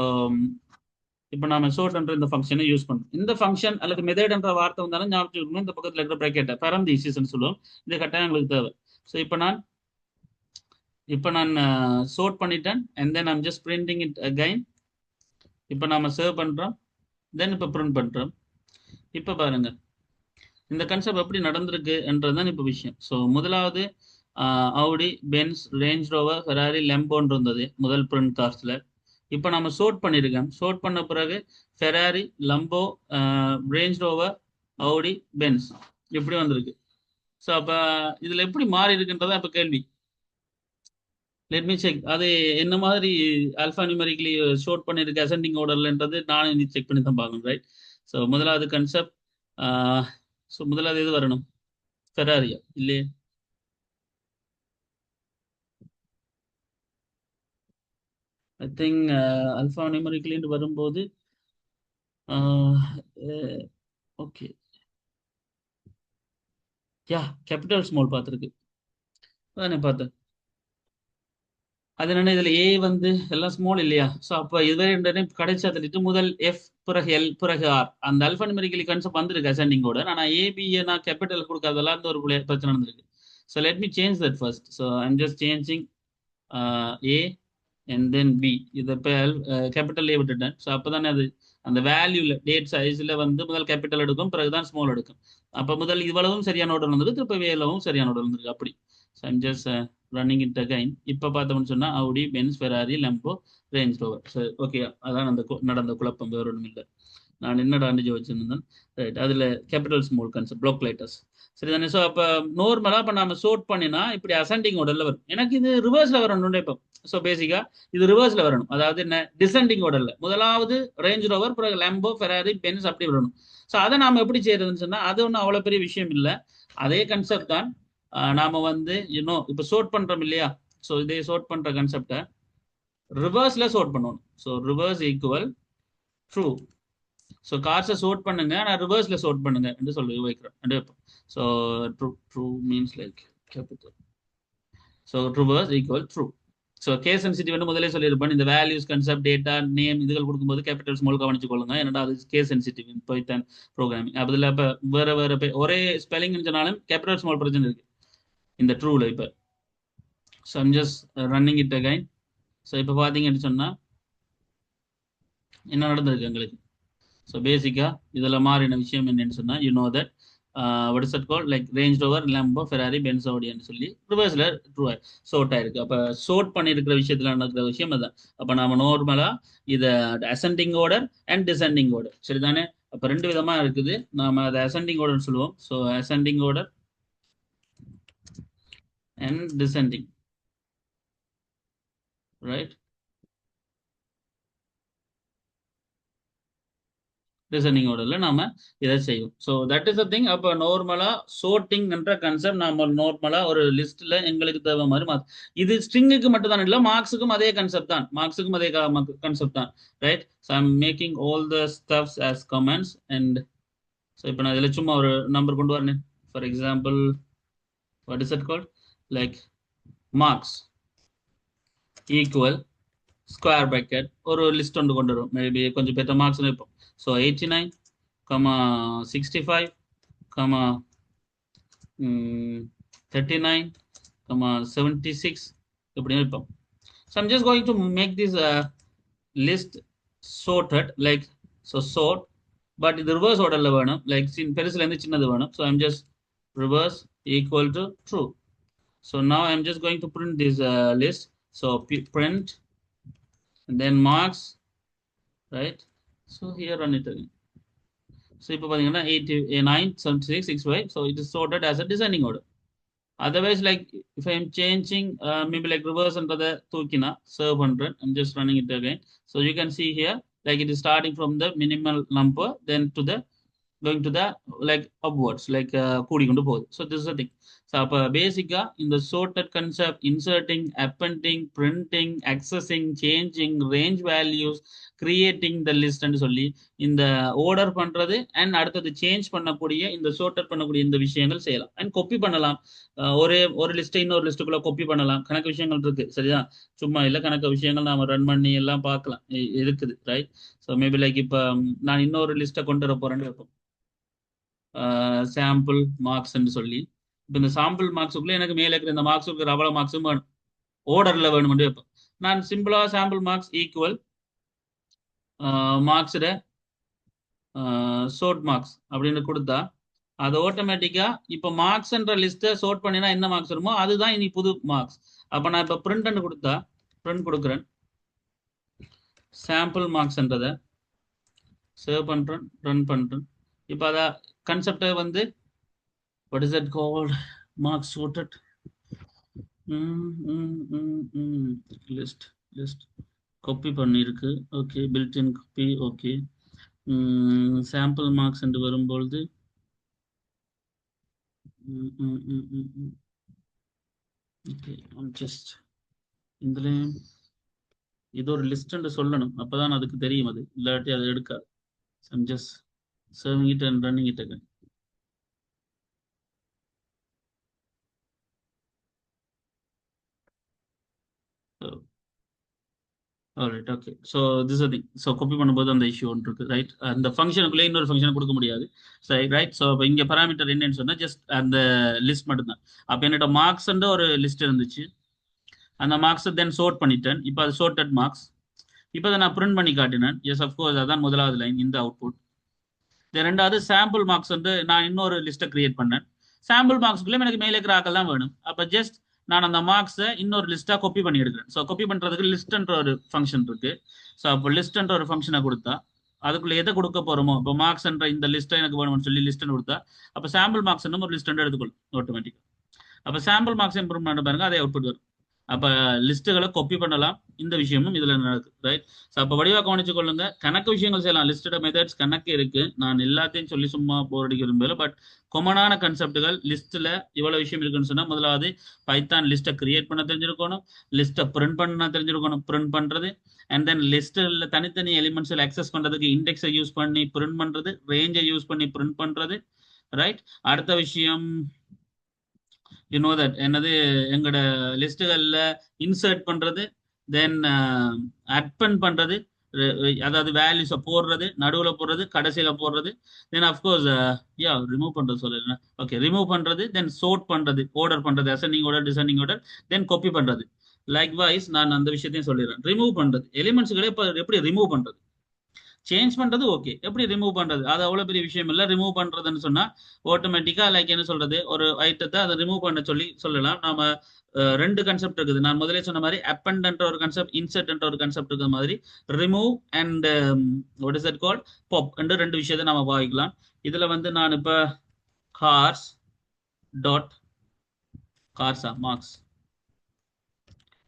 இப்போ நாம சோர்ட் என்ற இந்த ஃபங்க்ஷனை யூஸ் பண்றோம். இந்த ஃபங்க்ஷன் அல்லது மெத்தட் என்ற வார்த்தை வந்தாலும் ஞாபகம் இருக்கணும். இந்த பக்கத்துல இருக்கிற ப்ராக்கெட்டை பரந்தீசிஸ்ன்னு சொல்லுவோம். இது கட்டாயம் எங்களுக்கு தேவை. ஸோ இப்போ நான் சோர்ட் பண்ணிட்டேன் and then I'm just printing it again. இப்போ நாம சேவ் பண்றோம், தென் இப்போ பிரிண்ட் பண்றோம். இப்போ பாருங்க இந்த கன்செப்ட் எப்படி நடந்திருக்கு என்றதுதான் இப்போ விஷயம். ஸோ முதலாவது ஆடி, பென்ஸ், ரேஞ்ச் ரோவர், ஃபெராரி, லெம்போன்னு இருந்தது முதல் பிரிண்ட் கார்ஸ்ல. இப்போ நம்ம சோர்ட் பண்ணியிருக்கோம். சோர்ட் பண்ண பிறகு ஃபெராரி, லம்போ, ரேஞ்ச் ரோவர், ஆடி, பென்ஸ் இப்படி வந்திருக்கு. ஸோ அப்போ இதுல எப்படி மாறி இருக்குன்றதான் இப்போ கேள்வி. Let me check. அது என்ன மாதிரி ஆல்ஃபா நியூமரிக்கலி ஷோர்ட் பண்ணிருக்கு அசெண்டிங் ஆர்டர்லன்றது நானும் இன்னைக்கு செக் பண்ணி தான் பார்க்கணும், ரைட்? ஸோ முதலாவது கன்செப்ட். ஸோ முதலாவது எது வரணும்? ஃபெராரியா இல்லையே? ஐ திங்க் ஆல்ஃபா நியூமரிக்கலின்னு வரும்போது ஓகே, யா கேபிட்டல் ஸ்மால் பார்த்துருக்கு, அதானே பார்த்தேன். அது என்னன்னா இதுல ஏ எல்லாம் ஸ்மால் இல்லையா? ஸோ அப்போ இதுவரை ரெண்டு கடைசியா தள்ளிட்டு முதல் எஃப் பிறகு எல் பிறகு ஆர் அந்த அல்ஃபா நியூமரிக்கலி கன்செப்ட் வந்திருக்கு அசெண்டிங்கோட. ஆனால் ஏபிஏ நான் கேபிட்டல் கொடுக்காதெல்லாம் ஒரு பிரச்சனை நடந்திருக்கு. So let me change that first. So I'm just changing A and then B. இதை இப்போ கேபிட்டல் ஏ விட்டுட்டேன். ஸோ அப்போ தானே அது அந்த வேல்யூல டேட் சைஸ்ல முதல் கேபிட்டல் எடுக்கும், பிறகுதான் ஸ்மால் எடுக்கும். அப்போ முதல் இவ்வளவும் சரியான ஆர்டர் வந்திருக்கு, திருப்ப வேலவும் சரியான ஆர்டர் வந்திருக்கு அப்படி. So I'm just running it again. இப்போ பார்த்தோம்னு சொன்னா Audi, Benz, Ferrari, Lambo, Range Rover. சரி, ஓகே, அதான் அந்த நடந்த குழப்பம், வேற ஒன்றும் இல்லை. நான் என்னடா வச்சிருந்தேன். ரைட், அதுல capital small concept block letters. சரி தானே? ஸோ அப்போ நார்மலாக இப்போ நம்ம சோர்ட் பண்ணினா இப்படி அசெண்டிங் ஆர்டர்ல வரும். எனக்கு இது ரிவர்ஸ்ல வரணும் இப்போ. ஸோ பேசிக்கா இது ரிவர்ஸ்ல வரணும். அதாவது என்ன, டிசெண்டிங் ஆர்டர்ல முதலாவது ரேஞ்ச் ரோவர், பிறகு லம்போ, ஃபெராரி, பென்ஸ் அப்படி வரணும். ஸோ அதை நாம எப்படி செய்யறதுன்னு சொன்னா அது ஒன்றும் அவ்வளோ பெரிய விஷயம் இல்லை. அதே கன்செப்ட் தான். நாம வந்து இன்னும் இப்போ சோர்ட் பண்றோம் இல்லையா? ஸோ இதே சோர்ட் பண்ற கன்செப்டை ரிவர்ஸ்ல சோர்ட் பண்ணணும். So reverse equal true. So கார்ஸை சோர்ட் பண்ணுங்க, ஆனால் ரிவர்ஸ்ல சோர்ட் பண்ணுங்க என்று சொல்லி வைக்கிறோம். So true true means like capital. So reverse equal true. So case sensitive வந்து முதலே சொல்லியிருப்பேன். இந்த வேல்யூஸ், கன்செப்ட், டேட்டா, நேம் இதுகள் கொடுக்கும்போது கேபிட்டல் ஸ்மால் கவனிச்சுக்கொள்ளுங்க. என்னடா அது கேஸ் சென்சிட்டிவ் பைத்தான் ப்ரோக்ராமிங். அதில் இப்போ வேற ஒரே ஸ்பெல்லிங் சொன்னாலும் கேபிட்டல் ஸ்மால் பிரச்சனை இருக்கு இந்த ட்ரூல. இப்போ so I'm just running it again. So இப்போ பார்த்தீங்கன்னு சொன்னால் என்ன நடந்திருக்கு எங்களுக்கு? ஸோ பேசிக்காக இதில் மாறின விஷயம் என்னன்னு சொன்னால், you know that what is that called, like Range Rover, Lambo, Ferrari, Benz, ஆடின்னு சொல்லி ரிவர்ஸில் ட்ரூ சோர்ட் ஆயிருக்கு. அப்போ சோர்ட் பண்ணியிருக்கிற விஷயத்தில் நடக்கிற விஷயம் அதுதான். அப்போ நம்ம நார்மலாக இதை ascending order and descending order, சரிதானே? அப்போ ரெண்டு விதமாக இருக்குது. நாம அதை அசெண்டிங் ஆர்டர்னு சொல்லுவோம். So ascending order and descending, right? Descending ஆர்டர்ல நாம இதை செய்வோம். So that is the thing. அப்போ நார்மலா சோர்ட்டிங் என்ற கன்செப்ட் நாம நார்மலா ஒரு லிஸ்ட்ல எங்களுக்கு தேவை மாதிரி இது ஸ்ட்ரிங்குக்கு மட்டும் தான் இல்லை, மார்க்ஸுக்கும் அதே கன்செப்ட் தான். மார்க்ஸுக்கும் அதே கன்செப்ட் தான், right? So I'm making all the stuffs as comments. And so இப்போ நான் இதில் சும்மா ஒரு நம்பர் கொண்டு வரேன். For example, what is it called, like marks equal square bracket ஒரு லிஸ்ட் ஒன்று கொண்டு வரும். மேபி கொஞ்சம் பெற்ற மார்க்ஸ் இருப்போம். ஸோ 89, 65, 39, 76 இப்படி இருப்போம். So I'm just going to make this list sorted, like so sort, but the reverse orderல வேணும், like பெருசுல இருந்து சின்னது வேணும். So I'm just reverse equal to true. So now I'm just going to print this list. So print and then marks, right? So here run it again. So இப்போ பார்த்தீங்கன்னா 89, 76, 65. So it is sorted as a descending order. Otherwise, like if I am changing maybe like reverse under the தூக்கினா serve 100, I'm just running it again. So you can see here, like it is starting from the minimal number, then to the going to the like upwards, like கூடிக்கொண்டு போகுது. So this is the thing. So அப்போ பேசிக்கா இந்த sorted concept, inserting, appending, printing, accessing, changing, range values, creating the list ன்னு சொல்லி இந்த ஆர்டர் பண்றது அண்ட் அடுத்தது சேஞ்ச் பண்ணக்கூடிய இந்த sorted பண்ணக்கூடிய இந்த விஷயங்கள் செய்யலாம். அண்ட் காப்பி பண்ணலாம். ஒரு லிஸ்ட்டை இன்னொரு லிஸ்ட்டுக்குள்ள காப்பி பண்ணலாம். கணக்கு விஷயங்கள் இருக்கு, சரியா? சும்மா இல்லை, கணக்கு விஷயங்கள் நாம ரன் பண்ணி எல்லாம் பார்க்கலாம், இருக்குது, ரைட்? ஸோ மேபி லைக் இப்போ நான் இன்னொரு லிஸ்ட்டை கொண்டு வர போறேன்னு வைப்போம், சாம்பிள் மார்க்ஸ்ன்னு சொல்லி. இப்போ இந்த சாம்பிள் மார்க்ஸுக்குள்ள எனக்கு மேலே இருக்கிற இந்த மார்க்ஸுக்கு அவ்வளோ மார்க்ஸும் வேணும், ஓர்டர்ல வேணும்னு வைப்போம். நான் சிம்பிளா சாம்பிள் மார்க்ஸ் ஈக்குவல் மார்க்ஸோட சோர்ட் மார்க்ஸ் அப்படின்னு கொடுத்தா அது ஆட்டோமேட்டிக்கா இப்போ மார்க்ஸ்ன்ற லிஸ்ட்டை சோர்ட் பண்ணினா என்ன மார்க்ஸ் வருமோ அதுதான் இனி புது மார்க்ஸ். அப்போ நான் இப்போ பிரிண்ட்னு கொடுத்தா பிரிண்ட் கொடுக்குறேன், சாம்பிள் மார்க்ஸ்ன்றதை சேவ் பண்றேன், ரன் பண்றேன். இப்போ அத கன்செப்டை வந்து what is that called, marks sorted, list copy பண்ணிருக்கு. Okay, built in copy. Okay, sample marks என்று வரும்பொழுது ஓகே, just இதுல இது ஒரு லிஸ்ட் என்று சொல்லணும், அப்பதான் அதுக்கு தெரியும், அது இல்லாட்டி அதை எடுக்காது. I'm just serving it and running it again. Alright, okay. So this is the thing. So copy பண்ணும்போது அந்த இஷ்யூ ஒன்று இருக்கு, ரைட்? அந்த ஃபங்க்ஷனுக்குள்ளே இன்னொரு ஃபங்க்ஷன் கொடுக்க முடியாது, சரி, ரைட்? ஸோ இப்போ இங்கே பராமீட்டர் என்னன்னு சொன்னால் ஜஸ்ட் அந்த லிஸ்ட் மட்டும்தான். அப்போ என்னோட மார்க்ஸ்ன்ற ஒரு லிஸ்ட் இருந்துச்சு, அந்த மார்க்ஸை தென் சோர்ட் பண்ணிட்டேன். இப்போ அது சோர்டட் மார்க்ஸ். இப்போ அதை நான் பிரிண்ட் பண்ணி காட்டினேன். எஸ், அஃப்கோர்ஸ் அதான் முதலாவது லைன், இந்த அவுட்புட். ரெண்டாவது சாம்பிள் மார்க்ஸ் வந்து நான் இன்னொரு லிஸ்ட்டை கிரியேட் பண்ணேன். சாம்பிள் மார்க்ஸ்க்குள்ளே எனக்கு மேலே இருக்கிற ஆக்கள் தான் வேணும். அப்போ ஜஸ்ட் நான் அந்த மார்க்ஸை இன்னொரு லிஸ்ட்டாக காப்பி பண்ணி எடுக்கிறேன். ஸோ காப்பி பண்ணுறதுக்கு லிஸ்ட்ன்ற ஒரு ஃபங்க்ஷன் இருக்கு. ஸோ அப்போ லிஸ்ட்ன்ற ஒரு ஃபங்க்ஷனை கொடுத்தா அதுக்குள்ள எதை கொடுக்க போறோமோ, இப்போ மார்க்ஸ்ன்ற இந்த லிஸ்ட்டை எனக்கு வேணும்னு சொல்லி லிஸ்ட்னு கொடுத்தா அப்போ சாம்பிள் மார்க்ஸ் ஒரு லிஸ்ட் எடுத்துக்கொள்ளும் ஆட்டோமேட்டிக். அப்போ சாம்பிள் மார்க்ஸ் இம்ப்ரூவ் பண்ண பாருங்க, அதே அவுட்புட் வரும். அப்போ லிஸ்ட்டுகளை காப்பி பண்ணலாம். இந்த விஷயமும் இதில் நடக்குது, ரைட்? ஸோ அப்போ வடிவாக கவனிச்சு கொள்ளுங்க. கணக்கு விஷயங்கள் செய்யலாம், லிஸ்டட் மெத்தட்ஸ் கணக்கு இருக்கு. நான் எல்லாத்தையும் சொல்லி சும்மா போர் அடிக்க விரும்பல. பட் கொமனான கன்செப்டுகள் லிஸ்ட்டில் இவ்வளோ விஷயம் இருக்குன்னு சொன்னால், முதலாவது பைத்தான் லிஸ்ட்டை கிரியேட் பண்ண தெரிஞ்சிருக்கணும், லிஸ்ட்டை பிரிண்ட் பண்ண தெரிஞ்சிருக்கணும், பிரிண்ட் பண்ணுறது, அண்ட் தென் லிஸ்ட்டில் தனித்தனி எலிமெண்ட்ஸில் அக்சஸ் பண்ணுறதுக்கு இண்டெக்ஸை யூஸ் பண்ணி பிரிண்ட் பண்ணுறது, ரேஞ்சை யூஸ் பண்ணி பிரிண்ட் பண்ணுறது, ரைட்? அடுத்த விஷயம் தட் என்னது, எங்களோட லிஸ்ட்டுகளில் இன்சர்ட் பண்ணுறது, தென் அட்பன் பண்ணுறது, அதாவது வேல்யூஸை போடுறது, நடுவில் போடுறது, கடைசியில் போடுறது, தென் அஃப்கோர்ஸ் ரிமூவ் பண்ணுறது சொல்லலாம். ஓகே, ரிமூவ் பண்ணுறது, தென் சோர்ட் பண்ணுறது, ஆர்டர் பண்ணுறது, ascending order, descending order, then copy பண்ணுறது. லைக் வைஸ் நான் அந்த விஷயத்தையும் சொல்லிடுறேன். ரிமூவ் பண்ணுறது, எலிமெண்ட்ஸ்களே இப்போ எப்படி ரிமூவ் பண்ணுறது, சேஞ்ச் பண்றது ஓகே, எப்படி ரிமூவ் பண்றது அது அவ்வளவு பெரிய விஷயம் இல்லை. ரிமூவ் பண்றதுன்னு சொன்னா ஆட்டோமேட்டிக்கா லைக் என்ன சொல்றது, ஒரு ஐட்டத்தை அதை ரிமூவ் பண்ண சொல்லலாம். நாம ரெண்டு கன்செப்ட் இருக்குது. நான் முதலே சொன்ன மாதிரி அப்பண்ட் என்ற ஒரு கன்செப்ட், இன்சர்ட் என்ற ஒரு கன்செப்ட் இருக்கிற மாதிரி remove and what is that called, pop என்ற ரெண்டு விஷயத்தை நாம பாவிக்கலாம். இதுல வந்து நான் இப்ப கார்ஸ் டாட் கார்ஸா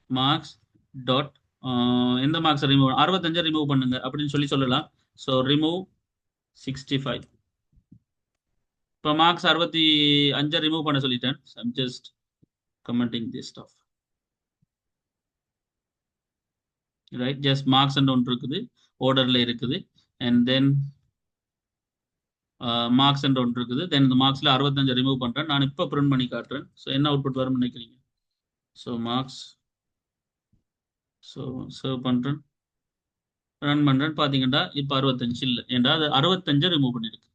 மார்க்ஸ் டாட் எந்த மார்க்ஸை ரிமூவ் 65 ரிமூவ் பண்ணுங்க அப்படின்னு சொல்லலாம். So remove 65. இப்போ மார்க்ஸ் 65 ரிமூவ் பண்ண சொல்லிட்டேன். I'm just commenting this stuff, right? Just marks ஒன்று இருக்குது, ஆர்டர்ல இருக்குது, அண்ட் தென் மார்க்ஸ் ஒன்று இருக்குது, தென் இந்த மார்க்ஸ்ல 65 ரிமூவ் பண்றேன். நான் இப்போ பிரிண்ட் பண்ணி காட்டுறேன். ஸோ என்ன அவுட்புட் வரும்னு நினைக்கிறீங்க? ஸோ மார்க்ஸ், ஸோ சேவ் பண்றேன், ரன் பண்றேன். பாத்தீங்கன்னா இப்போ 65 இல்லை, ஏன்டா அது 65 ரிமூவ் பண்ணிருக்கு.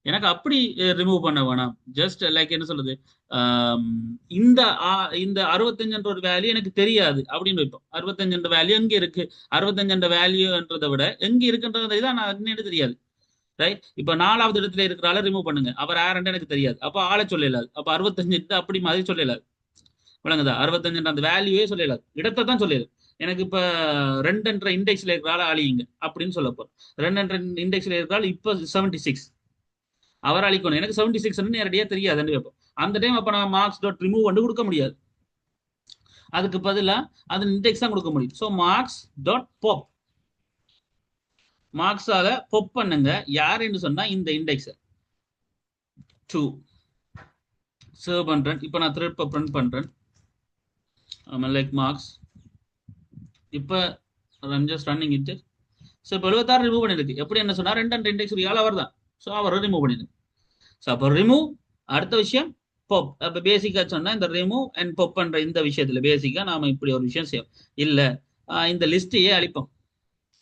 எனக்கு அப்படி ரிமூவ் பண்ண வேணாம். ஜஸ்ட் லைக் என்ன சொல்றது, இந்த இந்த 65 ஒரு வேல்யூ எனக்கு தெரியாது அப்படின்னு வைப்போம். 65 வேல்யூ எங்க இருக்கு, 65 வேல்யூன்றதை விட எங்க இருக்குன்றது தான் நான் என்ன தெரியாது, ரைட்? இப்ப 4வது இடத்துல இருக்கிற ஆளை ரிமூவ் பண்ணுங்க, அவர் யாருன்னு எனக்கு தெரியாது, அப்ப ஆளை சொல்லலாது. அப்ப 65 அப்படி மாதிரி சொல்லலாது, விளங்குதா? 65 அந்த வேல்யூவே சொல்லலாது, இடத்தை தான் சொல்லலாது. எனக்கு இப்ப 2 இண்டெக்ஸ்ல இருக்கிற ஆளை அழியுங்க அப்படின்னு சொல்ல போறோம். 2 இண்டெக்ஸ்ல இருக்கிற ஆள் இப்ப 76, அவர் அழிக்கணும். எனக்கு 76 நேரடியா தெரியாது வைப்போம். அந்த டைம் அப்ப நான் மார்க்ஸ் டாட் ரிமூவ் வந்து கொடுக்க முடியாது, அதுக்கு பதிலாக அது இண்டெக்ஸ் தான் கொடுக்க முடியும். ஸோ மார்க்ஸ் டாட் பாப், மார்க்ஸால பாப் பண்ணுங்க. யார் என்று சொன்னா இந்த இண்டெக்ஸ் 2 சேவ் பண்றேன். இப்போ நான் திருப்ப பிரிண்ட் பண்றேன், லைக் மார்க்ஸ். இப்போ I'm just running it. So இப்போ 76 ரிமூவ் பண்ணிருக்கு. எப்படி என்ன சொன்னா 2 இண்டெக்ஸ் ஆள் அவர் தான், ஸோ அவர் ரிமூவ் பண்ணிருக்கு. ஸோ அப்போ ரிமூவ், அடுத்த விஷயம் பாப். அப்போ பேசிக்கா சொன்னா இந்த ரிமூவ் அண்ட் பாப் பண்ற இந்த விஷயத்துல பேசிக்கா நாம இப்படி ஒரு விஷயம் செய்வோம். இல்ல இந்த லிஸ்டையே அழிப்போம்,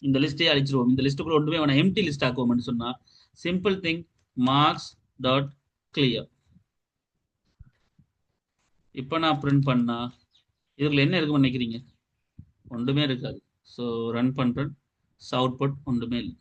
இந்த லிஸ்டையே அழிச்சிருவோம், இந்த லிஸ்ட்டுக்குள்ள ஒன்றுமே வேணாம், எம்டி லிஸ்ட் ஆக்குவோம்னு சொன்னா simple thing, marks dot clear. இப்போ நான் பிரிண்ட் பண்ணா இதுல என்ன இருக்குன்னு நினைக்கிறீங்க? ஒன்றுமே இருக்காது. ஸோ ரன் பண்றேன், அவுட்புட் ஒன்றுமே இல்லை,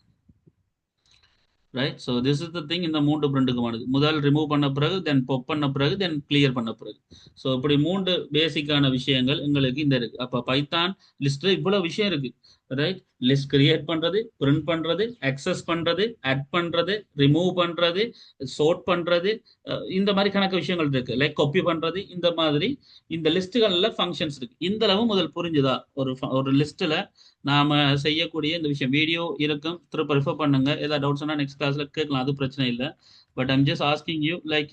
right? So this is the thing. இந்த 3 பிரிண்ட்டுக்குமானது, முதல் ரிமூவ் பண்ண பிறகு, தென் பாப் பண்ண பிறகு, தென் கிளியர் பண்ண பிறகு. ஸோ இப்படி 3 பேசிக்கான விஷயங்கள் எங்களுக்கு இந்த இருக்கு. அப்போ பைத்தான் லிஸ்ட்ல இவ்வளவு விஷயம் இருக்கு, ரைட்? லிஸ்ட் கிரியேட் பண்றது, பிரிண்ட் பண்றது, அக்சஸ் பண்றது, ஆட் பண்றது, ரிமூவ் பண்றது, சோர்ட் பண்றது, இந்த மாதிரி கணக்கு விஷயங்கள் இருக்கு. லைக் காப்பி பண்றது, இந்த மாதிரி இந்த லிஸ்ட்டுகள்ல ஃபங்க்ஷன்ஸ் இருக்கு. இந்த அளவு முதல் புரிஞ்சுதா? ஒரு லிஸ்ட்ல நாம செய்யக்கூடிய இந்த விஷயம் வீடியோ இருக்கும், திரும்ப ரெஃபர் பண்ணுங்க. ஏதாவது டவுட்ஸ் நெக்ஸ்ட் கிளாஸ்ல கேட்கலாம், அது பிரச்சனை இல்லை. But I'm just asking you, like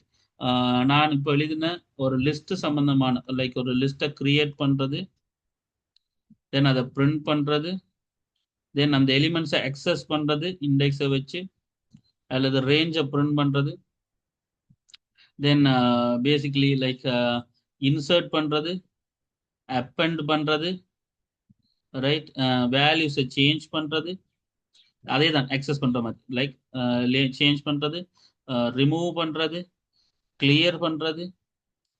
நான் இப்போ எழுதின ஒரு லிஸ்ட் சம்பந்தமான, லைக் ஒரு லிஸ்ட்டை கிரியேட் பண்றது, தென் அதை பிரிண்ட் பண்றது, தென் அந்த எலிமெண்ட்ஸை அக்சஸ் பண்றது இண்டெக்ஸை வச்சு, அல்லது ரேஞ்சை பிரிண்ட் பண்றது, தென் பேசிக்கலி லைக் இன்சர்ட் பண்றது, அப்பெண்ட் பண்றது, ரைட்? வேல்யூஸை சேஞ்ச் பண்றது, அதே தான் அக்சஸ் பண்ற மாதிரி, லைக் சேஞ்ச் பண்றது, ரிமூவ் பண்றது, கிளியர் பண்றது,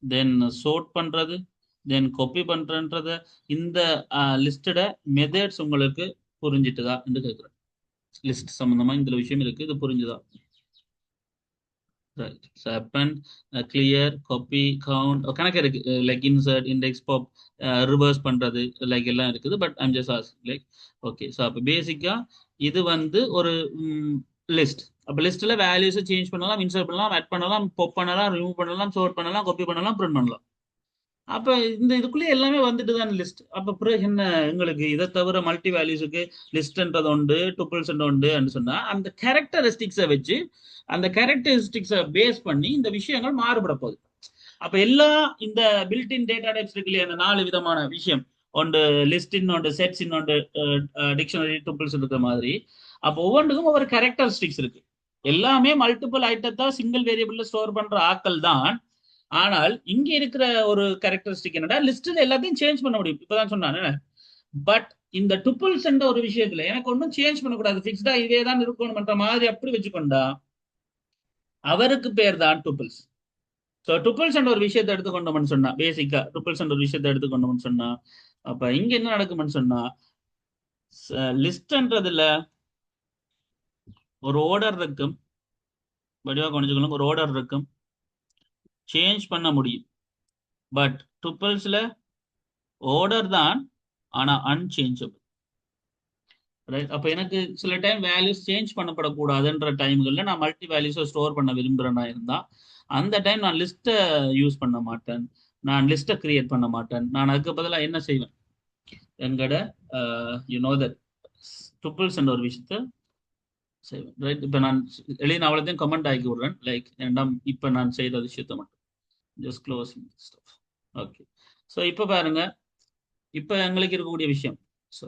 தென் சோர்ட் பண்றது, தென் காப்பி பண்றன்றத, இந்த லிஸ்டட மெத்தட்ஸ் உங்களுக்கு புரிஞ்சிட்டுதா என்று கேட்கிறேன். லிஸ்ட் சம்பந்தமா இந்த விஷயம் இருக்கு, இது புரிஞ்சுதா? Right. So append, clear, copy, count கணக்கு இருக்கு. Like insert, index, pop, reverse பண்றது லைக் எல்லாம் இருக்குது. But I'm just asking like okay. So அப்போ பேசிக்கா இது வந்து ஒரு லிஸ்ட். அப்போ லிஸ்ட்ல வேல்யூஸை சேஞ்ச் பண்ணலாம், இன்சர்ட் பண்ணலாம், ஆட் பண்ணலாம், பாப் பண்ணலாம், ரிமூவ் பண்ணலாம், சோர்ட் பண்ணலாம், காப்பி பண்ணலாம், பிரிண்ட் பண்ணலாம். அப்ப இந்த இதுக்குள்ளே எல்லாமே வந்துட்டு தான் லிஸ்ட். அப்ப பிறகு என்ன எங்களுக்கு இதை தவிர மல்டி வேல்யூஸுக்கு லிஸ்ட்ன்றது உண்டு, டுப்பிள்ஸ் உண்டு சொன்னா அந்த கேரக்டரிஸ்டிக்ஸை வச்சு அந்த கேரக்டரிஸ்டிக்ஸை பேஸ் பண்ணி இந்த விஷயங்கள் மாறுபட போகுது. அப்ப எல்லா இந்த பில்டின் டேட்டா டைப்ஸ் இருக்கு இல்லையா, அந்த 4 விதமான விஷயம் ஒன்று லிஸ்ட், இன்னொன்று செட்ஸ், இன்னொன்று டிக்ஷனரி, டுப்பிள்ஸ் இருக்கிற மாதிரி. அப்போ ஒவ்வொன்றுக்கும் ஒவ்வொரு கேரக்டரிஸ்டிக்ஸ் இருக்கு. எல்லாமே மல்டிபிள் ஐட்டத்தை சிங்கிள் வேரியபிள்ல ஸ்டோர் பண்ற ஆக்கள் தான். ஆனால் இங்க இருக்கிற ஒரு கேரக்டரிஸ்டிக் என்னடா, லிஸ்ட்ல எல்லாத்தையும் சேஞ்ச் பண்ண முடியும். இப்பதான் சொன்னானே. பட் இந்த டுப்பிள்ஸ் என்ற ஒரு விஷயத்துல எனக்கு ஒன்றும் சேஞ்ச் பண்ணக்கூடாது, பிக்ஸ்டா இதே தான் இருக்கணும்ன்ற மாதிரி அப்படி வச்சுக்கொண்டா அவருக்கு பேர் தான் டுப்பிள்ஸ். ஸோ டுப்பிள்ஸ் என்ற ஒரு விஷயத்தை எடுத்துக்கொண்டோம்னு சொன்னா, பேசிக்கா டுப்பிள்ஸ் என்ற ஒரு விஷயத்தை எடுத்துக்கொண்டோம்னு சொன்னா, அப்ப இங்க என்ன நடக்கும்னு சொன்னா, லிஸ்ட்ன்றதுல ஒரு ஆர்டர் இருக்கும். வடிவா கொஞ்சம் ஒரு ஆர்டர் இருக்கும், சேஞ்ச் பண்ண முடியும். பட் டுப்பிள்ஸ்ல ஆர்டர் தான், ஆனா அன்சேஞ்சபிள். ரைட். அப்போ எனக்கு சில டைம் வேல்யூஸ் சேஞ்ச் பண்ணப்படக்கூடாதுன்ற டைம்களில் நான் மல்டி வேல்யூஸை ஸ்டோர் பண்ண விரும்புகிறேன்னா இருந்தால் அந்த டைம் நான் லிஸ்ட்டை யூஸ் பண்ண மாட்டேன், நான் லிஸ்ட்டை கிரியேட் பண்ண மாட்டேன். நான் அதுக்கு பதிலாக என்ன செய்வேன், எங்கட யூனோ தட் டுப்பிள்ஸ் என்ற ஒரு விஷயத்த செய்வேன். ரைட். இப்போ நான் எழுதின அவ்வளோத்தையும் கமெண்ட் ஆக்கி விடுறேன். லைக் ரெண்டாம் இப்போ நான் செய்கிற விஷயத்த மட்டும் just closing stuff. Okay. So இப்போ பாருங்க, இப்போ எங்களுக்கு இருக்கக்கூடிய விஷயம். So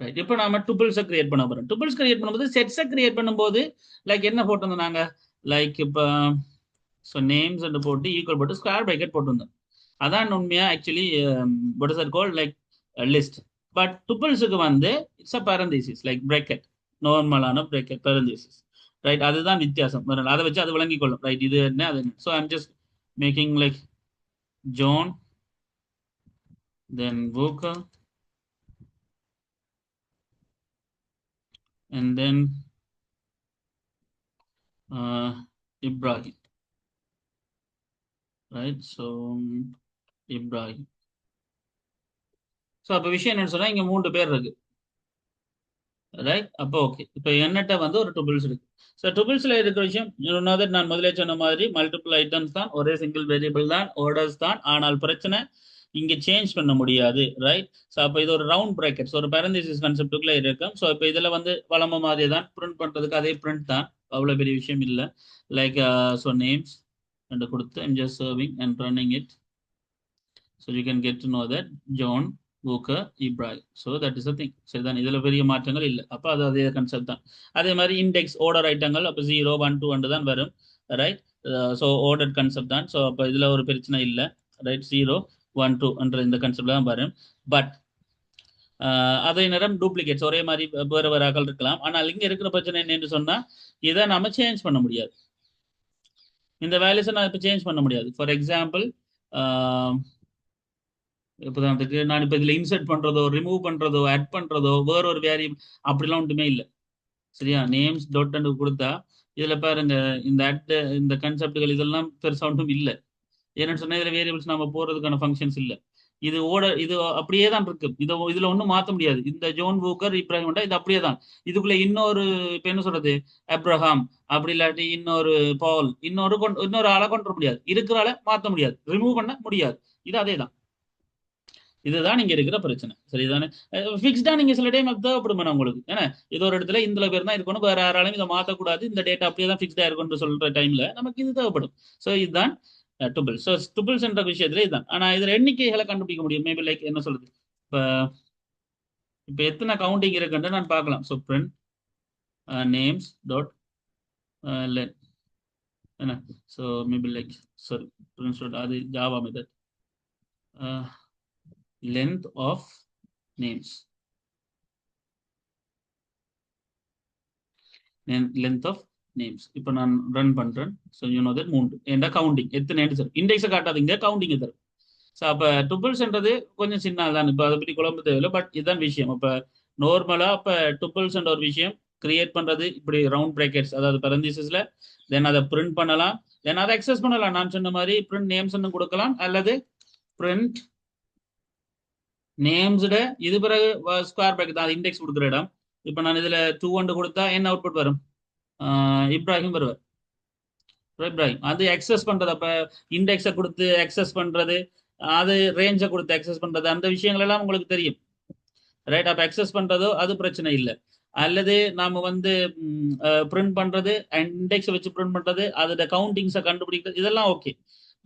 right. இப்போ நாம டுபிள்ஸை கிரியேட் பண்ண போறோம். டுபிள்ஸ் கிரியேட் பண்ணும்போது செட்ஸை கிரியேட் பண்ணும்போது லைக் என்ன போட்டிருந்தோம் நாங்க, லைக் இப்போ ஸோ நேம்ஸ் என்று போட்டு ஈக்குவல் போட்டு ஸ்கொயர் பிராக்கெட் போட்டிருந்தோம். அதான் உண்மையா actually what is that called like list. But டுபிள்ஸுக்கு வந்து it's a parenthesis like bracket, நார்மலான பிரேக்கெட் பேரந்தீசிஸ். ரைட். அதுதான் வித்தியாசம். அதை வச்சு அது விளங்கிக் கொள்ளும். ரைட். இது என்ன அது என்ன. So I'm just making like John, then Wooker, and then Ibrahim. Right. So Ibrahim. So அப்போ விஷயம் என்னன்னு சொன்னா இங்க 3 பேர் இருக்கு. ரைட். அப்போ ஓகே. இப்போ என்னட்ட வந்து ஒரு டுபிள்ஸ் இருக்கு. ஸோ டுபிள்ஸ்ல இருக்கிற விஷயம் நான் முதலே சொன்ன மாதிரி மல்டிபிள் ஐட்டம்ஸ் தான், ஒரே சிங்கிள் வேரியபிள் தான், ஆர்டர்ஸ் தான். ஆனால் பிரச்சனை இங்க சேஞ்ச் பண்ண முடியாது. ரைட். ஸோ அப்போ இது ஒரு ரவுண்ட் பிராக்கெட்ஸ், ஒரு பேரந்திசிஸ் கான்செப்டுக்குள்ள இருக்கும். ஸோ இப்போ இதுல வந்து வளம மாதிரி தான் பிரிண்ட் பண்றதுக்கு அதே பிரிண்ட் தான், அவ்வளோ பெரிய விஷயம் இல்லை. லைக் ஸோ நேம்ஸ் and கொடுத்து I'm just serving and running it. So you can get to know that John, Wooker, Ibrahim. So that is the thing. சரிதான். இதுல பெரிய மாற்றங்கள் இல்லை. அப்போ அது அதே கான்செப்ட் தான். அதே மாதிரி இண்டெக்ஸ் ஆர்டர் ஐட்டங்கள் அப்போ 0, 1, 2 தான் வரும். ரைட். ஸோ ஆர்டர் கான்செப்ட் தான். ஸோ அப்போ இதுல ஒரு பிரச்சனை இல்லை. ரைட். 0, 1, 2 என்ற இந்த கான்செப்ட் தான் வரும். பட் அதே நேரம் டூப்ளிகேட்ஸ் ஒரே மாதிரி வேறு வேறு ஆக்கள் இருக்கலாம். ஆனால் இங்க இருக்கிற பிரச்சனை என்னன்னு சொன்னா, இதை நாம சேஞ்ச் பண்ண முடியாது. இந்த வேல்யூஸை நான் இப்போ சேஞ்ச் பண்ண முடியாது. ஃபார் எக்ஸாம்பிள் இப்போதான்க்கு நான் இப்போ இதில் இன்சர்ட் பண்ணுறதோ, ரிமூவ் பண்ணுறதோ, ஆட் பண்ணுறதோ, வேற ஒரு வேரியபிள் அப்படிலாம் ஒன்றுமே இல்லை. சரியா. நேம்ஸ் டாட் அண்ட் கொடுத்தா இதில் பாருங்க இந்த அட் இந்த கன்செப்டுகள் இதெல்லாம் பெருசாக ஒன்றும் இல்லை. ஏன்னு சொன்னால் இதில் வேரியபிள்ஸ் நம்ம போகிறதுக்கான ஃபங்க்ஷன்ஸ் இல்லை. இது இது அப்படியே தான் இருக்கு. இதுல ஒன்றும் மாற்ற முடியாது. இந்த ஜோன் வூக்கர் இப்ராஹிம் இது அப்படியே தான். இதுக்குள்ள இன்னொரு இப்போ என்ன சொல்றது, அப்ரஹாம் அப்படி இல்லாட்டி இன்னொரு பால் இன்னொரு ஆளை கொண்டு முடியாது. இருக்கிற ஆளை மாற்ற முடியாது, ரிமூவ் பண்ண முடியாது. இது அதே தான். இதுதான் நீங்க இருக்கிற பிரச்சனை. சரிதானே. ஃபிக்ஸ்டா நீங்க சில டைம் தேவைப்படும் உங்களுக்கு. ஏன்னா இது ஒரு இடத்துல இந்த பேர் தான் இருக்கணும், வேற யாராலையும் இதை மாற்றக்கூடாது, இந்த டேட்டா அப்படியே தான் ஃபிக்ஸ்டா இருக்கும்னு சொல்ற டைம்ல நமக்கு இது தேவைப்படும். ஸோ இதுதான் டுபிள்ஸ். ஸோ டுபிள்ஸ் என்ற விஷயத்துல இதுதான். ஆனா இதுல எண்ணிக்கைகளை கண்டுபிடிக்க முடியும். மேபி லைக் என்ன சொல்றது, இப்போ எத்தனை கவுண்டிங் இருக்குன்னு நான் பார்க்கலாம். So print names dot len என்ன. So maybe like sorry print dot அது Java method length of names, length of names. இப்போ நான் ரன் பண்றேன். ஸோ யூ நோ தட் 3 ஏண்டா கவுண்டிங் எத்தனை சார் இண்டெக்ஸை காட்டாதீங்க, கவுண்டிங் தரும். ஸோ அப்போ டுபிள்ஸ்ன்றது கொஞ்சம் சின்ன தான். இப்போ அதை பற்றி குழம்பு தேவையில்லை. பட் இதுதான் விஷயம். இப்போ நார்மலா இப்போ டுபிள்ஸ்ன்ற ஒரு விஷயம் கிரியேட் பண்றது இப்படி ரவுண்ட் பிராக்கெட்ஸ், அதாவது parenthesesல, தென் அதை பிரிண்ட் பண்ணலாம், தென் அதை அக்சஸ் பண்ணலாம். நான் சொன்ன மாதிரி பிரிண்ட் நேம்ஸ் கொடுக்கலாம், அல்லது பிரிண்ட் நேம்ஸ்ட இது பிறகு ஸ்கொயர் பிராக்கெட் தான் இண்டெக்ஸ் கொடுக்குற இடம். இப்போ நான் இதுல 2 ஒன்று கொடுத்தா என்ன அவுட்புட் வரும்? இப்ராஹிம் வருவார். இப்ராஹிம் அது அக்சஸ் பண்றது, அப்ப இண்டெக்ஸை கொடுத்து அக்சஸ் பண்றது, அது ரேஞ்சை கொடுத்து அக்சஸ் பண்றது, அந்த விஷயங்கள் எல்லாம் உங்களுக்கு தெரியும், ரைட்? அப்ப அக்சஸ் பண்றதோ அது பிரச்சனை இல்லை. அல்லது நாம வந்து பிரிண்ட் பண்றது, இண்டெக்ஸை வச்சு பிரிண்ட் பண்றது, அதோட கவுண்டிங்ஸை கண்டுபிடிக்கிறது, இதெல்லாம் ஓகே.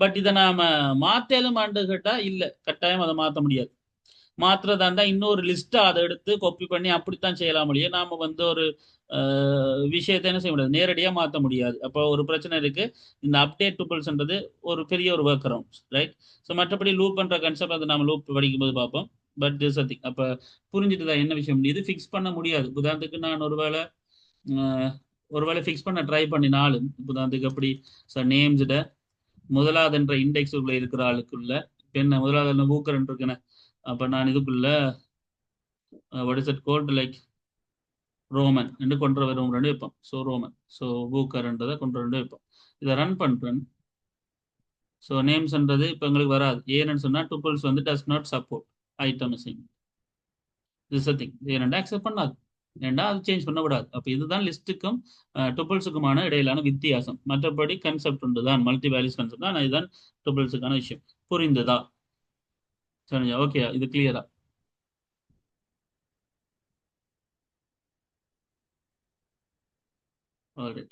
பட் இதை நாம மாத்தேலுமான்னு கேட்டா இல்ல, கட்டாயம் அதை மாற்ற முடியாது. மாத்துறதா இருந்தா இன்னொரு லிஸ்ட்டை அதை எடுத்து காப்பி பண்ணி அப்படித்தான் செய்யலாம் முடியும். நாம வந்து ஒரு விஷயத்தை என்ன செய்ய முடியாது, நேரடியாக மாற்ற முடியாது. அப்போ ஒரு பிரச்சனை இருக்கு. இந்த அப்டேட் டூபிள்ஸ்ன்றது ஒரு பெரிய ஒரு ஒர்க் அரவுண்ட், ரைட்? ஸோ மற்றபடி லூப் பண்ற கன்செப்ட் அதை நம்ம லூப் படிக்கும்போது பார்ப்போம். பட் திஸ் திங் அப்போ புரிஞ்சுட்டு தான் என்ன விஷயம், இது ஃபிக்ஸ் பண்ண முடியாது. உதாரணத்துக்கு நான் ஒருவேளை ஃபிக்ஸ் பண்ண ட்ரை பண்ணினாலும், உதாரணத்துக்கு அப்படி சார் நேம்ஸ்ட முதலாவது என்ற இண்டெக்ஸ் உள்ள இருக்கிற ஆளுக்குள்ள என்ன முதலாவது ஊக்கரன் இருக்குன்னு, அப்போ நான் இதுக்குள்ள what is it called like Roman என்று கொண்டு வரும் ரெண்டு வைப்போம். ஸோ ரோமன், ஸோ பூக்கர்ன்றதை கொண்டு ரெண்டு வைப்போம். இதை ரன் பண்ணுறேன். ஸோ நேம்ஸ்ன்றது இப்போ எங்களுக்கு வராது. ஏன்னு சொன்னால் டூபிள்ஸ் வந்து does not support item missing. This a thing ஏன்னா அக்செப்ட் பண்ணாது, ஏன்னா அது சேஞ்ச் பண்ணக்கூடாது. அப்போ இதுதான் லிஸ்ட்டுக்கும் டூபிள்ஸுக்குமான இடையிலான வித்தியாசம். மற்றபடி கன்செப்ட் உண்டு தான், மல்டி வேல்யூஸ் கன்செப்ட் தான். இதுதான் டூபிள்ஸுக்கான விஷயம். புரிந்ததா? சரிஞ்சா? ஓகே, இது கிளியரா?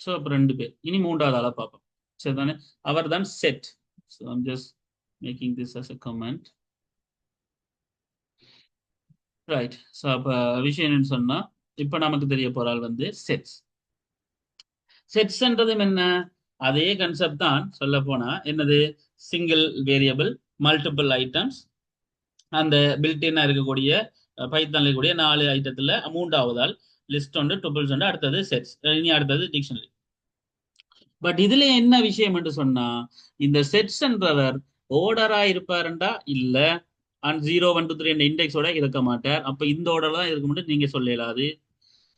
ஸோ அப்போ 2 பேர். இனி 3வது ஆளா பார்ப்போம், சரிதானே? அவர் தான் set. So I'm just making this as a comment, right? So அப்போ விஷயம் என்னன்னு சொன்னா, இப்போ நமக்கு தெரிய போறால் வந்து செட்ஸ். செட்ஸ்ன்றதும் என்ன, அதே கன்செப்ட் தான். சொல்ல போனா என்னது, சிங்கிள் வேரியபிள், மல்டிபிள் ஐட்டம்ஸ், அந்த பில்டின்னா இருக்கக்கூடிய பைத்தான்ல இருக்கக்கூடிய 4 ஐட்டத்துல 3ஆவதால் லிஸ்ட் ஒன்று, டூபிள்ஸ் ஒன்று, அடுத்தது செட்ஸ், இனி அடுத்தது டிக்ஷனரி. பட் இதுல என்ன விஷயம் என்று சொன்னா, இந்த செட்ஸ் என்றவர் ஓர்டரா இருப்பாருண்டா இல்ல, அண்ட் 0 1 2 3 என்ற இண்டெக்ஸோட இருக்க மாட்டார். அப்ப இந்த ஆர்டர் தான் இருக்க மட்டும் நீங்க சொல்ல இயலாது.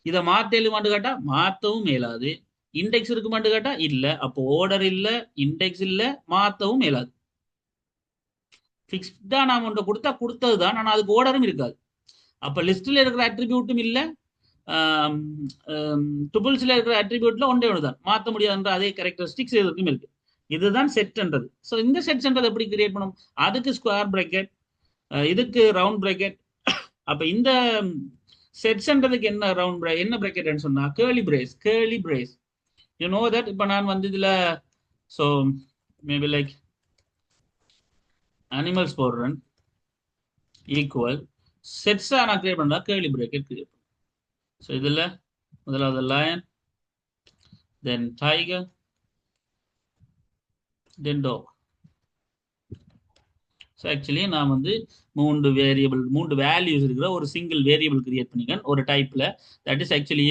இதை மாத்தேலுமான்னு கேட்டா மாத்தவும் இயலாது. இண்டெக்ஸ் இருக்குமான்னு கேட்டா இல்ல. அப்போ ஆர்டர் இல்ல, இண்டெக்ஸ் இல்ல, மாத்தவும் இயலாது. ஃபிக்ஸ்டா நாம ஒன்று கொடுத்தா கொடுத்தது தான், ஆனா அதுக்கு ஆர்டரும் இருக்காது. அப்ப லிஸ்ட்ல இருக்கிற அட்ரிபியூட்டும் இல்ல, டுபிள்ஸ்ல இருக்கிற அட்ரிபியூட்ல ஒன்றே ஒன்று தான், மாற்ற முடியாதுன்ற அதே கேரக்டரிஸ்டிக்ஸ் எதுக்கும் இருக்கு. இதுதான் செட்ன்றது. ஸோ இந்த செட்ஸ்ன்றது எப்படி கிரியேட் பண்ணும்? அதுக்கு ஸ்கொயர் பிராக்கெட், இதுக்கு ரவுண்ட் பிராக்கெட். அப்ப இந்த செட்ஸ்ன்றதுக்கு என்ன ரவுண்ட் என்ன பிராக்கெட்னு சொன்னா curly brace. Curly brace, you know that. இப்போ நான் வந்து இதுல ஸோ மேபி லைக் அனிமல்ஸ் போடுறேன், ஈக்குவல் செட்ஸா நான் கிரியேட் பண்ணா கேர்லி பிராக்கெட் கிரியேட் பண்ணும். ஸோ இதுல முதலாவது lion, then tiger, then dog. So actually நான் வந்து 3 வேல்யூஸ் இருக்கிற ஒரு சிங்கிள் வேரியபிள் கிரியேட் பண்ணிக்கேன் ஒரு டைப்ல. That is actually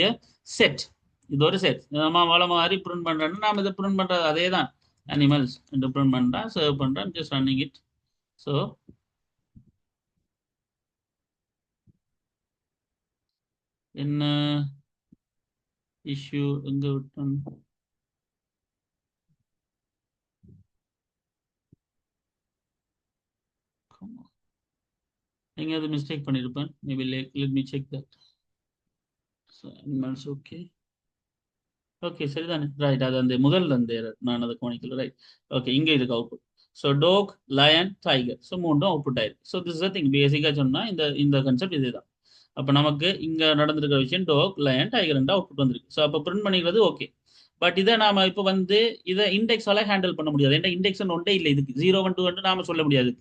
set. இது ஒரு செட். நம்ம வள மாதிரி பிரிண்ட் பண்றேன்னா நாம இதை பிரிண்ட் பண்றது அதே தான், அனிமல்ஸ் என்று பிரிண்ட் பண்றேன், சர்வ் பண்றேன், ஜஸ்ட் ரன்னிங் இட். ஸோ என்ன இஷ்யூ எங்க விட்டோம்? எங்கேயாவது மிஸ்டேக் பண்ணியிருப்பேன். Maybe let me check that. Animals okay, okay சரிதானே, ரைட்? அது அந்த முதல்ல அந்த நான் அதை கவனிக்கல, ரைட்? ஓகே, இங்க இருக்கு output. So dog, lion, tiger, so 3ம் அவுட்புட் ஆயிருக்கு. ஸோ திஸ் திங் பேசிக்கா சொன்னா இந்த இந்த கன்செப்ட் இதுதான். அப்போ நமக்கு இங்க நடந்திருக்கிற விஷயம் டாக், லயன், டைகர் அவுட்புட் வந்திருக்கு. ஸோ அப்போ பிரிண்ட் பண்ணிக்கிறது ஓகே. பட் இதை நாம இப்போ வந்து இதை இண்டெக்ஸால ஹேண்டில் பண்ண முடியாது. ஏன்னா இண்டெக்ஸ் ஒன்றே இல்லை இதுக்கு. 0 1 2 நாம சொல்ல முடியாது.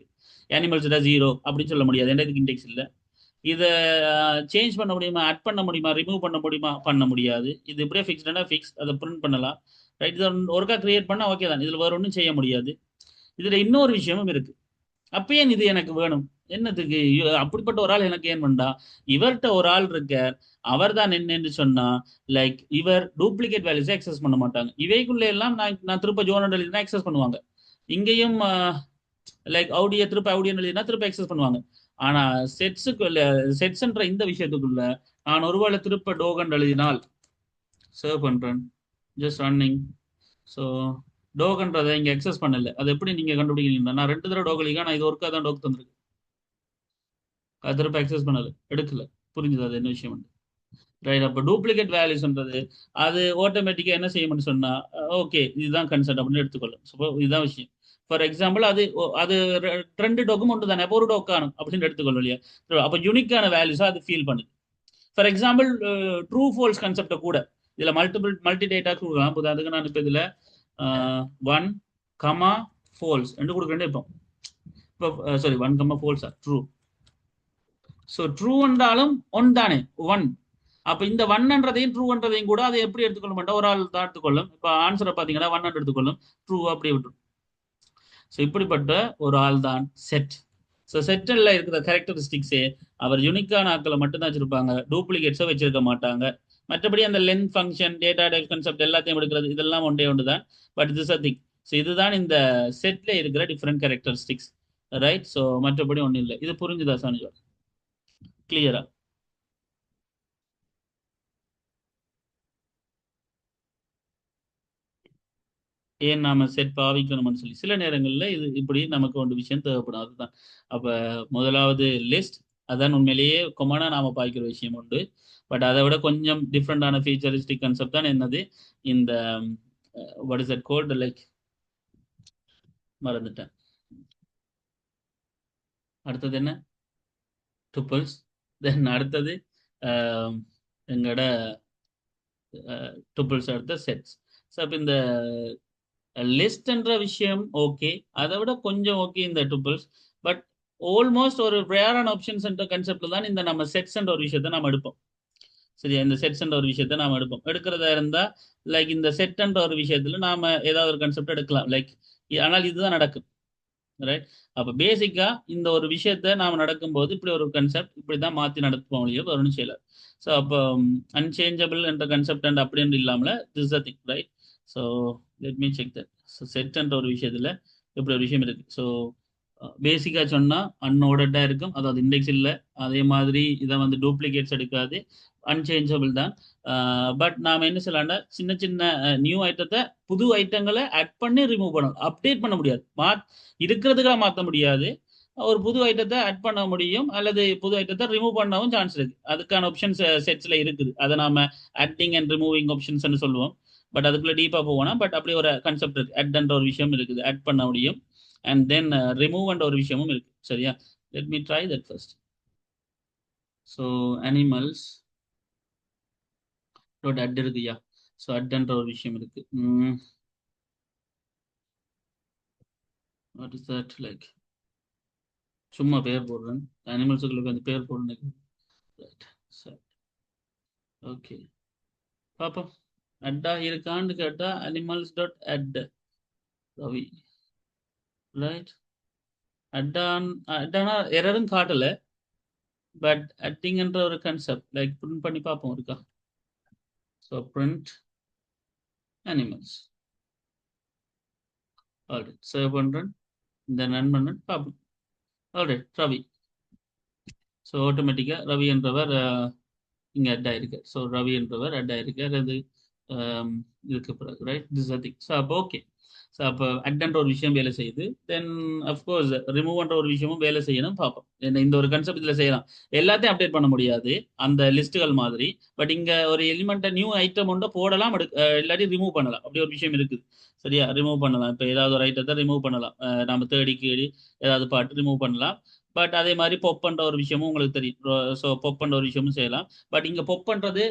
அனிமல்ஸ் 0 அப்படின்னு சொல்ல முடியாது, ஏன்னா இதுக்கு இண்டெக்ஸ் இல்லை. இதை சேஞ்ச் பண்ண முடியுமா, ஆட் பண்ண முடியுமா, ரிமூவ் பண்ண முடியுமா? பண்ண முடியாது. இது இப்படியே ஃபிக்ஸ்டா ஃபிக்ஸ், அதை பிரிண்ட் பண்ணலாம், ரைட்? இதை ஒருக்கா கிரியேட் பண்ணா ஓகே தான், இதுல வேற ஒன்றும் செய்ய முடியாது. இதுல இன்னொரு விஷயமும் இருக்கு. அப்ப ஏன் இது எனக்கு வேணும்? என்னத்துக்கு அப்படிப்பட்ட ஒரு ஆள் எனக்கு ஏன் வேண்டா? இவர்கிட்ட ஒரு ஆள் இருக்க, அவர் தான் என்னன்னு சொன்னா லைக் இவர் டூப்ளிகேட் வேல்யூஸை அக்சஸ் பண்ண மாட்டாங்க. இவைக்குள்ள எல்லாம் நான் திருப்ப ஜோனல் எழுதினா அக்சஸ் பண்ணுவாங்க. இங்கேயும் லைக் அவுடிய திருப்ப அவுடியன் எழுதினா திருப்ப அக்சஸ் பண்ணுவாங்க. ஆனா செட்ஸுக்குள்ள, செட்ஸ்ன்ற இந்த விஷயத்துக்குள்ள நான் ஒருவேளை திருப்ப டோகன் எழுதினால் சேவ் பண்ணுறேன், ஜஸ்ட் ரன்னிங். ஸோ டோக்குன்றதை இங்கே எக்ஸஸ் பண்ணல. அது எப்படி நீங்கள் கண்டுபிடிக்கிறீங்கன்னா, நான் 2 தடவை டோக்கலிக்கா, நான் இது ஒர்க்காக தான் டோக்கு தந்திருக்கு, அது திரும்ப எக்ஸஸ் பண்ணல, எடுக்கல. புரிஞ்சுது அது என்ன விஷயம்? ரைட். அப்போ டூப்ளிகேட் வேல்யூஸ்ன்றது அது ஆட்டோமேட்டிக்காக என்ன செய்யும்னு சொன்னால், ஓகே இதுதான் கன்செப்ட் அப்படின்னு எடுத்துக்கொள்ளும். ஸோ இதுதான் விஷயம். ஃபார் எக்ஸாம்பிள் அது 2 டோக்கும் ஒன்று தானே, அப்போ ஒரு டோக் காணும் அப்படின்னு எடுத்துக்கொள்ளும் இல்லையா? அப்போ யூனிக்கான வேல்யூஸாக அது ஃபீல் பண்ணுது. ஃபார் எக்ஸாம்பிள் ட்ரூ ஃபோல்ஸ் கன்செப்டை கூட இதில் மல்டி டேட்டா கொடுக்கலாம். இப்போ அதுக்கு நான் இப்போ இதில் 1, false ரெண்டு கொடுக்குறேன். இப்போ sorry 1, false true. So true என்றாலும் ஒன் தானே, 1. அப்போ இந்த 1ன்றதையும் ட்ரூன்றதையும் கூட அதை எப்படி எடுத்துக்கொள்ள மாட்டோம், ஒரு ஆள் தான் எடுத்துக்கொள்ளும். இப்போ ஆன்சரை பார்த்தீங்கன்னா 100 எடுத்துக்கொள்ளும், ட்ரூ அப்படியே விட்டுரும். ஸோ இப்படிப்பட்ட ஒரு ஆள் தான் செட். ஸோ செட்டில் இருக்கிற கேரக்டரிஸ்டிக்ஸே அவர் யூனிக்கான ஆட்களை மட்டும்தான் வச்சிருப்பாங்க, டூப்ளிகேட்ஸை வச்சிருக்க மாட்டாங்க. மற்றபடி அந்த length function, data type concept எல்லாத்தையும் எடுக்கிறது இதெல்லாம் ஒன்று தான். But this a thing. So இதுதான் இந்த செட்ல இருக்கிற டிஃப்ரெண்ட் கேரக்டரிஸ்டிக்ஸ். ரைட். ஸோ மற்றபடி ஒன்றும் இல்லை. இது புரிஞ்சுதா சானிஜா? கிளியரா? ஏன் நாம செட் பாவிக்கணும்னு சொல்லி சில நேரங்களில் இது இப்படி நமக்கு ஒரு விஷயம் தேவைப்படும். அதுதான். அப்போ முதலாவது லிஸ்ட், அதான் உண்மையிலேயே கொமனாக நாம பாய்க்கிற விஷயம் உண்டு. பட் அதை விட கொஞ்சம் டிஃப்ரெண்டான ஃபீச்சரிஸ்டிக் கான்செப்ட் தான் என்னது, இந்த what is that called, like மறந்துட்டேன். அடுத்தது என்ன? டுப்பிள்ஸ். தென் அடுத்தது எங்களோட டுப்பிள்ஸ், அடுத்த செட்ஸ். ஸோ அப்போ இந்த லிஸ்ட்ன்ற விஷயம் ஓகே, அதை விட கொஞ்சம் ஓகே இந்த டுப்பிள்ஸ். பட் ஆல்மோஸ்ட் ஒரு ரேரான ஆப்ஷன்ஸ் என்ற கன்செப்ட்ல தான் இந்த நம்ம செட்ஸ் என்ற ஒரு விஷயத்தை நம்ம எடுப்போம். சரியா? இந்த செட்ஸ் என்ற ஒரு விஷயத்தை நாம எடுப்போம். எடுக்கிறதா இருந்தா லைக் இந்த செட் என்ற ஒரு விஷயத்துல நாம ஏதாவது ஒரு கன்செப்ட் எடுக்கலாம், லைக். ஆனால் இதுதான் நடக்கும். ரைட். அப்போ பேசிக்கா இந்த ஒரு விஷயத்த நாம நடக்கும்போது இப்படி ஒரு கன்செப்ட் இப்படி தான் மாற்றி நடத்துவோம் இல்லையோ, வரணும் செய்யல. ஸோ அப்போ அன்சேஞ்சபிள் என்ற கன்செப்ட் அண்ட் அப்படின்னு இல்லாமல் this a thing. Right. So let me check that. So செட்ன்ற ஒரு விஷயத்துல இப்படி ஒரு விஷயம் இருக்கு. ஸோ பேசிக்காக சொன்னால் அன்ஆர்டர்டாக இருக்கும், அதாவது இண்டெக்ஸ் இல்லை. அதே மாதிரி இதை வந்து டூப்ளிகேட்ஸ் எடுக்காது, அன்சேஞ்சபிள் தான். பட் நாம் என்ன சொல்லலாம்னா, சின்ன சின்ன நியூ ஐட்டத்தை, புது ஐட்டங்களை ஆட் பண்ணி ரிமூவ் பண்ணணும், அப்டேட் பண்ண முடியாது. இருக்கிறதுக்காக மாற்ற முடியாது. ஒரு புது ஐட்டத்தை ஆட் பண்ண முடியும், அல்லது புது ஐட்டத்தை ரிமூவ் பண்ணவும் சான்ஸ் இருக்கு. அதுக்கான ஆப்ஷன்ஸ் செட்ஸ்ல இருக்குது. அதை நாம ஆட்டிங் அண்ட் ரிமூவிங் ஆப்ஷன்ஸ் சொல்லுவோம். பட் அதுக்குள்ள டீப்பா போவோம்னா, பட் அப்படி ஒரு கன்செப்ட் இருக்கு, ஆட்ன்ற ஒரு விஷயம் இருக்குது, ஆட் பண்ண முடியும். அண்ட் தென் ரிமூவ் என்ற ஒரு விஷயமும் இருக்கு. சரியா? Let me try that first. So animals dot at இருக்குயா. ஸோ அட்ன்ற ஒரு விஷயம் இருக்கு. வாட் இஸ் தட், லைக் சும்மா பேர் போடுறேன், அனிமல்ஸுக்கு வந்து பேர் போடுறேன். ரைட். சரி, ஓகே, பாப்போம். அட்டா இருக்கான்னு கேட்டா animals dot at Ravi. Right. அட்டானா எரரும் காட்டல. பட் அட்டிங்கன்ற ஒரு கன்செப்ட், லைக் பிரிண்ட் பண்ணி பார்ப்போம் இருக்கா. So print animals. Alright, save பண்ணுறேன், இந்த ரன் பண்ணேன், பார்ப்போம். ஆல்ரைட், ரவி. ஸோ ஆட்டோமேட்டிக்காக ரவி என்றவர் இங்கே அட் ஆயிருக்கு. ஸோ ரவி என்றவர் அட் ஆயிருக்கார். அது இதுக்கு பிறகு ரைட், திஸ் திங். ஸோ அப்போ ஓகே. ஸோ அப்போ அட்ன்ற ஒரு விஷயம் வேலை செய்யுது. தென் அஃப்கோர்ஸ் ரிமூவ்ன்ற ஒரு விஷயமும் வேலை செய்யணும், பார்ப்போம். இந்த ஒரு கன்செப்ட் இதில் செய்யலாம். எல்லாத்தையும் அப்டேட் பண்ண முடியாது அந்த லிஸ்ட்டுகள் மாதிரி. பட் இங்கே ஒரு எலிமெண்ட்டை நியூ ஐட்டம் ஒன்று போடலாம், இல்லாட்டி ரிமூவ் பண்ணலாம். அப்படி ஒரு விஷயம் இருக்குது. சரியா? ரிமூவ் பண்ணலாம். இப்போ ஏதாவது ஒரு ஐட்டத்தை ரிமூவ் பண்ணலாம், நம்ம தேடி கேடி ஏதாவது பாட்டு ரிமூவ் பண்ணலாம். பட் அதே மாதிரி பொப் பண்ற ஒரு விஷயமும் உங்களுக்கு தெரியும். ஸோ பொப் பண்ற ஒரு விஷயமும் செய்யலாம். பட் இங்க பொப் பண்றது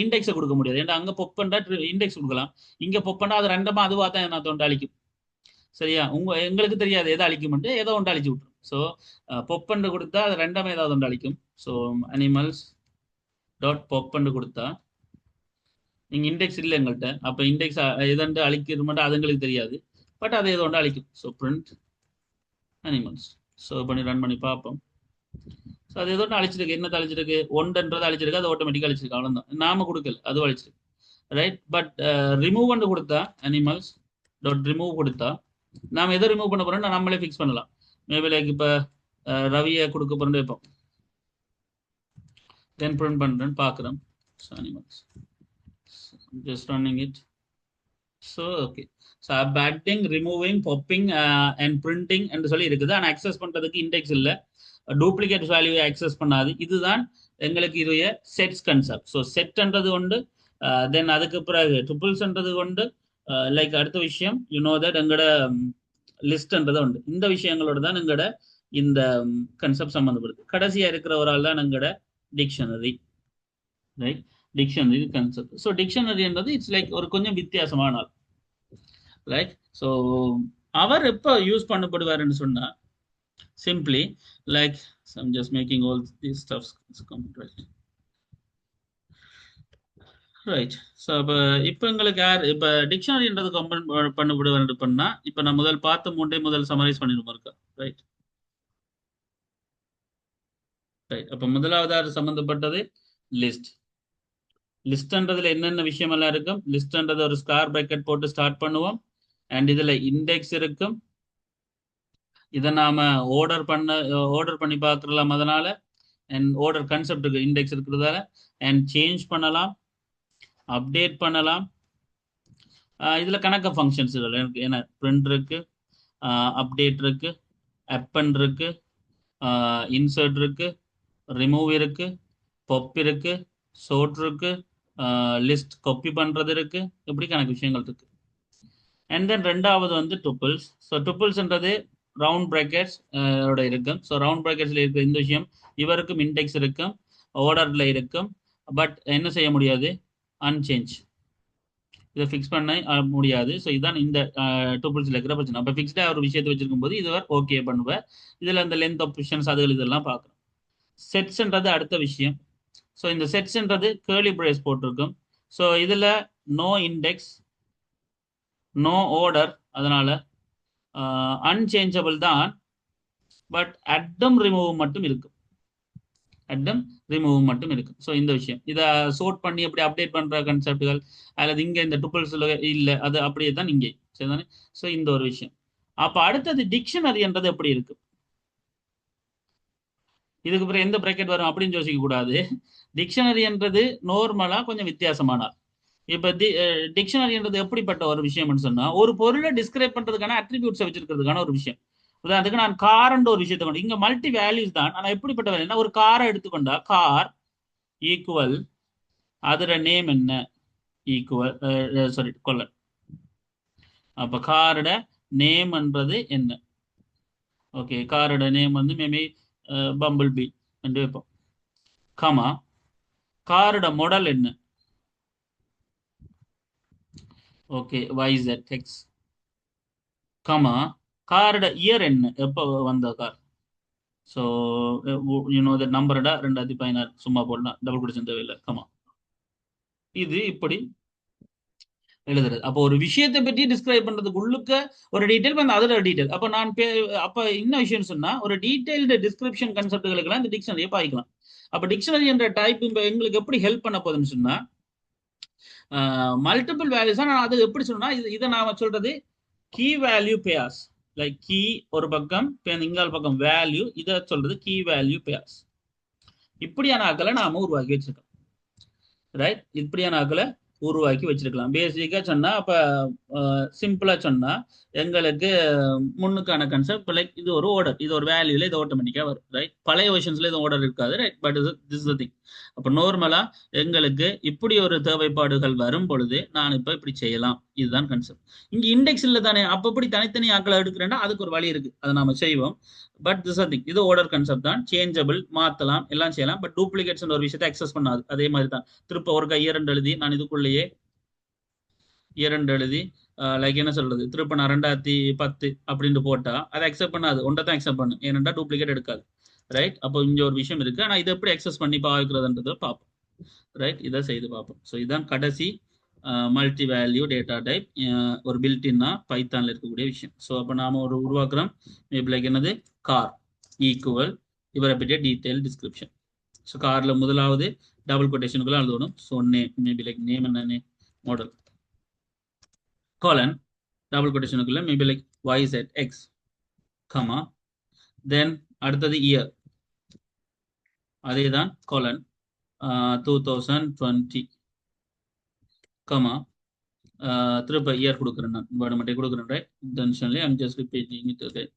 இண்டெக்ஸை கொடுக்க முடியாது. ஏன்னா அங்க பொப் பண்றா இண்டெக்ஸ் கொடுக்கலாம், இங்க பொப் பண்ணா அது ரெண்டமா அதுவா தான் என்ன தோண்ட அழிக்கும். சரியா? எங்களுக்கு தெரியாது எதை அழிக்கும்ட்டு, ஏதோ ஒன்று அழிச்சு விட்டுரும். ஸோ பொப் பண்ணு கொடுத்தா அது ரெண்டமே ஏதாவது ஒன்று அழிக்கும். ஸோ அனிமல்ஸ் டாட் பொப் பண்ணு கொடுத்தா, நீங்க இண்டெக்ஸ் இல்லை எங்கள்கிட்ட, அப்ப இண்டெக்ஸ் எதண்டு அழிக்கிறது மட்டும் அது எங்களுக்கு தெரியாது. பட் அது ஏதோ ஒன்று அழிக்கும். So print animals. ஸோ பண்ணி ரன் பண்ணி பார்ப்போம். ஸோ அது ஏதோ ஒன்று அழிச்சிருக்கு. என்ன அழிச்சிருக்கு? ஒன்றுன்றது அழிச்சிருக்கு, அது ஆட்டோமேட்டிக்காக அழிச்சிருக்கு, அவ்வளோதான். நாம கொடுக்கல, அது அழிச்சிருக்கு. ரைட். பட் ரிமூவ் கொடுத்தா, அனிமல்ஸ் டாட் ரிமூவ் கொடுத்தா, நாம எதை ரிமூவ் பண்ண போறோம்னா நம்மளே ஃபிக்ஸ் பண்ணலாம். மேபி லைக் இப்போ ரவியை கொடுக்க போறோம் வைப்போம். தென் பிரிண்ட் பண்ணுறேன்னு பார்க்குறோம். So animals. I'm just running it. So okay. So adding, removing, popping and printing என்று சொல்லி இருக்குது. ஆனால் அக்சஸ் பண்றதுக்கு இண்டெக்ஸ் இல்லை, டூப்ளிகேட் வேல்யூ அக்சஸ் பண்ணாது. இதுதான் எங்களுக்கு இதுடைய செட்ஸ் கன்செப்ட். ஸோ செட்ன்றது கொண்டு தென் அதுக்கு பிறகு ட்ரிபிள்ஸ்ன்றது கொண்டு லைக் அடுத்த விஷயம் தட் எங்களோட லிஸ்ட்ன்றது உண்டு. இந்த விஷயங்களோட தான் எங்களோட இந்த கன்செப்ட் சம்மந்தப்படுது. கடைசியா இருக்கிற ஒரு ஆள் தான் எங்களோட dictionary, right? Dictionary concept. So டிக்ஷனரின்றது இட்ஸ் லைக் ஒரு கொஞ்சம் வித்தியாசமான ஆள், ரைட்? ஸோ அவர் எப்போ யூஸ் பண்ணப்படுவாருன்னு சொன்னா simply like I'm just making all these stuffs come right. Right. So இப்போ எங்களுக்கு யார் இப்போ டிக்ஷனரின்றது கம்பைன் பண்ணப்படுவார் பண்ணா இப்போ நான் முதல் பார்த்த மூன்றே முதல் சமரைஸ் பண்ணிருப்போம் இருக்கா, ரைட்? ரைட். அப்போ முதலாவது சம்பந்தப்பட்டது லிஸ்ட். லிஸ்ட்ன்றதுல என்னென்ன விஷயமெல்லாம் இருக்கும்? லிஸ்ட்ன்றது ஒரு ஸ்டார் பிராக்கெட் போட்டு ஸ்டார்ட் பண்ணுவோம். அண்ட் இதுல இண்டெக்ஸ் இருக்கும். இதை நாம ஆர்டர் பண்ணி பார்க்கலாம். அதனால அண்ட் ஆர்டர் கான்செப்டுக்கு இண்டெக்ஸ் இருக்கிறதால அண்ட் சேஞ்ச் பண்ணலாம், அப்டேட் பண்ணலாம். இதுல கணக்க ஃபங்க்ஷன்ஸ் ஏன்னா பிரிண்ட் இருக்கு, அப்டேட் இருக்கு, அப்பன் இருக்கு, இன்சர்ட் இருக்கு, ரிமூவ் இருக்கு, பொப் இருக்கு, சோர்ட் இருக்கு, லிஸ்ட் காப்பி பண்றது இருக்கு. இப்படி கணக்கு விஷயங்கள் இருக்கு. அண்ட் தென் ரெண்டாவது வந்து டுப்பிள்ஸ். ஸோ டுப்பிள்ஸ்ன்றது ரவுண்ட் பிராக்கெட்ஸ் இருக்கும். ஸோ ரவுண்ட் பிராக்கெட்ஸ்ல இருக்கிற இந்த விஷயம் இவருக்கும் இண்டெக்ஸ் இருக்கும், ஆர்டர்ல இருக்கும். பட் என்ன செய்ய முடியாது? அன்சேஞ்ச், இதை ஃபிக்ஸ் பண்ண முடியாது. ஸோ இதுதான் இந்த டூபிள்ஸ்ல இருக்கிற பிரச்சனை. அப்போ ஃபிக்ஸ்டா ஒரு விஷயத்தை வச்சிருக்கும் போது இதுவர் ஓகே பண்ணுவேன். இதுல இந்த லென்த் ஆப்ஷன்ஸ் அதுகள் இதெல்லாம் பார்க்குறோம். செட்ஸ்ன்றது அடுத்த விஷயம். ஸோ இந்த செட்ஸ்ன்றது கேர்லி பிரேஸ் போட்டிருக்கும். ஸோ இதுல நோ இண்டெக்ஸ், நோ ஆர்டர், அதனால அன்சேஞ்சபிள் தான். பட் அட்டம் ரிமூவ் மட்டும் இருக்கும், அட்டம் ரிமூவ் மட்டும் இருக்கும். ஸோ இந்த விஷயம் இதை சோர்ட் பண்ணி எப்படி அப்டேட் பண்ற கன்செப்டுகள் அல்லது இங்க இந்த டுப்பிள்ஸ்ல இல்லை, அது அப்படியே தான் இங்கே, சரிதானே? ஸோ இந்த ஒரு விஷயம். அப்ப அடுத்தது டிக்ஷனரின்றது எப்படி இருக்கு? இதுக்கு பிறகு எந்த பிராக்கெட் வரும் அப்படின்னு யோசிக்க கூடாது. டிக்ஷனரின்றது நார்மலா கொஞ்சம் வித்தியாசமானார். இப்ப டிக்ஷனரின்றது எப்படிப்பட்ட ஒரு விஷயம்னு சொன்னா ஒரு பொருளை டிஸ்கிரைப் பண்றதுக்கான அட்ரிபியூட்ஸை வச்சிருக்கிறதுக்கான ஒரு விஷயம். உதாரணத்துக்கு நான் கார்ன்ற ஒரு விஷயத்தை கொண்டு இங்க மல்டி வேல்யூஸ் தான். ஆனா எப்படிப்பட்ட வேல்யூனா ஒரு காரை எடுத்துக்கொண்டா கார் ஈக்குவல் அதோட நேம் என்ன ஈக்குவல் சாரி கொல்லன். அப்ப காரோட நேம்ன்றது என்ன? ஓகே, காரோட நேம் வந்து மேபி பம்பிள் பி என்று வைப்போம். கமா காரோட மாடல் என்ன? Okay, YZX. கமா காரோட இயர் என்ன, எப்போ வந்த கார்? ஸோ நம்பரோட 2016 சும்மா போடலாம், டபுள் குடிச்சு தேவையில்லை. கமா இது இப்படி எழுதுறது. அப்போ ஒரு விஷயத்தை பற்றி டிஸ்கிரைப் பண்றதுக்கு உள்ளுக்க ஒரு டீடைல் வந்து அதோட டீடைல். அப்போ அப்ப இன்னும் விஷயம் சொன்னா ஒரு டீடைல்டு டிஸ்கிரிப்ஷன் கான்செப்டுகளுக்கெல்லாம் இந்த டிக்ஷனரியை பாய்க்கலாம். அப்ப டிக்ஷனரி என்ற டைப் எங்களுக்கு எப்படி ஹெல்ப் பண்ண போகுதுன்னு சொன்னா மல்டிபிள் வேல்யூஸ். நான் அது எப்படி சொன்னா இதை நாம சொல்றது key value pairs. Like key ஒரு பக்கம், இங்கால் பக்கம் வேல்யூ, இதை சொல்றது கீ வேல்யூ பேர்ஸ். இப்படியான ஆக்களை நாம உருவாக்கி வச்சிருக்கோம், ரைட்? இப்படியான ஆக்களை உருவாக்கி வச்சிருக்கலாம். பேசிக்கா சொன்னா அப்ப சிம்பிளா சொன்னா எங்களுக்கு முன்னுக்கான கன்செப்ட் லைக் இது ஒரு ஆர்டர், இது ஒரு வேல்யூல இது ஆட்டோமேட்டிக்கா வரும், ரைட்? பழைய வெர்ஷன்ஸ்ல இது ஆர்டர் இருக்காது, right? But this the thing. அப்ப நார்மலா எங்களுக்கு இப்படி ஒரு தேவைப்பாடுகள் வரும் பொழுது நான் இப்ப இப்படி செய்யலாம். இதுதான் கன்செப்ட். இங்க இண்டெக்ஸ் இல்ல தானே, அப்ப இப்படி தனித்தனி ஆக்களை எடுக்கிறேன்னா அதுக்கு ஒரு வழி இருக்கு, அதை நாம செய்வோம். பட் திஸ் த திங், இது ஆர்டர் கன்செப்ட் தான். சேஞ்சபிள், மாத்தலாம், எல்லாம் செய்யலாம். பட் டூப்ளிகேட்ஸ் ஒரு விஷயத்தை அக்சஸ் பண்ணாது. அதே மாதிரி தான் திருப்ப ஒரு கையரண்டு எழுதி நான் இதுக்குள்ளேயே இரண்டு எழுதி லைக் என்ன சொல்றது திருப்ப நான் 2010 அப்படின்னு போட்டா அதை அக்செப்ட் பண்ணாது, ஒன்றை தான் அக்செப்ட் பண்ணு, ஏனென்றா டூப்ளிகேட் எடுக்காது, ரைட்? அப்போ இங்க ஒரு விஷயம் இருக்கு. ஆனா இதை எப்படி அக்சஸ் பண்ணி பாக்குறதுன்றதை பார்ப்போம், ரைட்? இதை செய்து பார்ப்போம். ஸோ இதுதான் கடைசி மல்டி வேல்யூ டேட்டா டைப் ஒரு பில்டின்னா பைத்தான்ல இருக்கக்கூடிய விஷயம். ஸோ அப்போ நாம ஒரு உருவாக்குறோம் மேபி லைக் என்னது கார் ஈக்குவல் இவரை பற்றிய டீடைல் டிஸ்கிரிப்ஷன். ஸோ கார்ல முதலாவது டபுள் கொட்டேஷனுக்குள்ள எழுதணும். So name maybe like name என்ன, மாடல் colon double quotationக்குள்ள maybe like YZX, comma then அடுத்தது year, அதேதான் colon 2020 கமா திருப்ப இயர் கொடுக்குறேன் நான் வேர்டு மட்டும் கொடுக்குறேன் right இன்டென்ஷன்லி I'm just repeating it right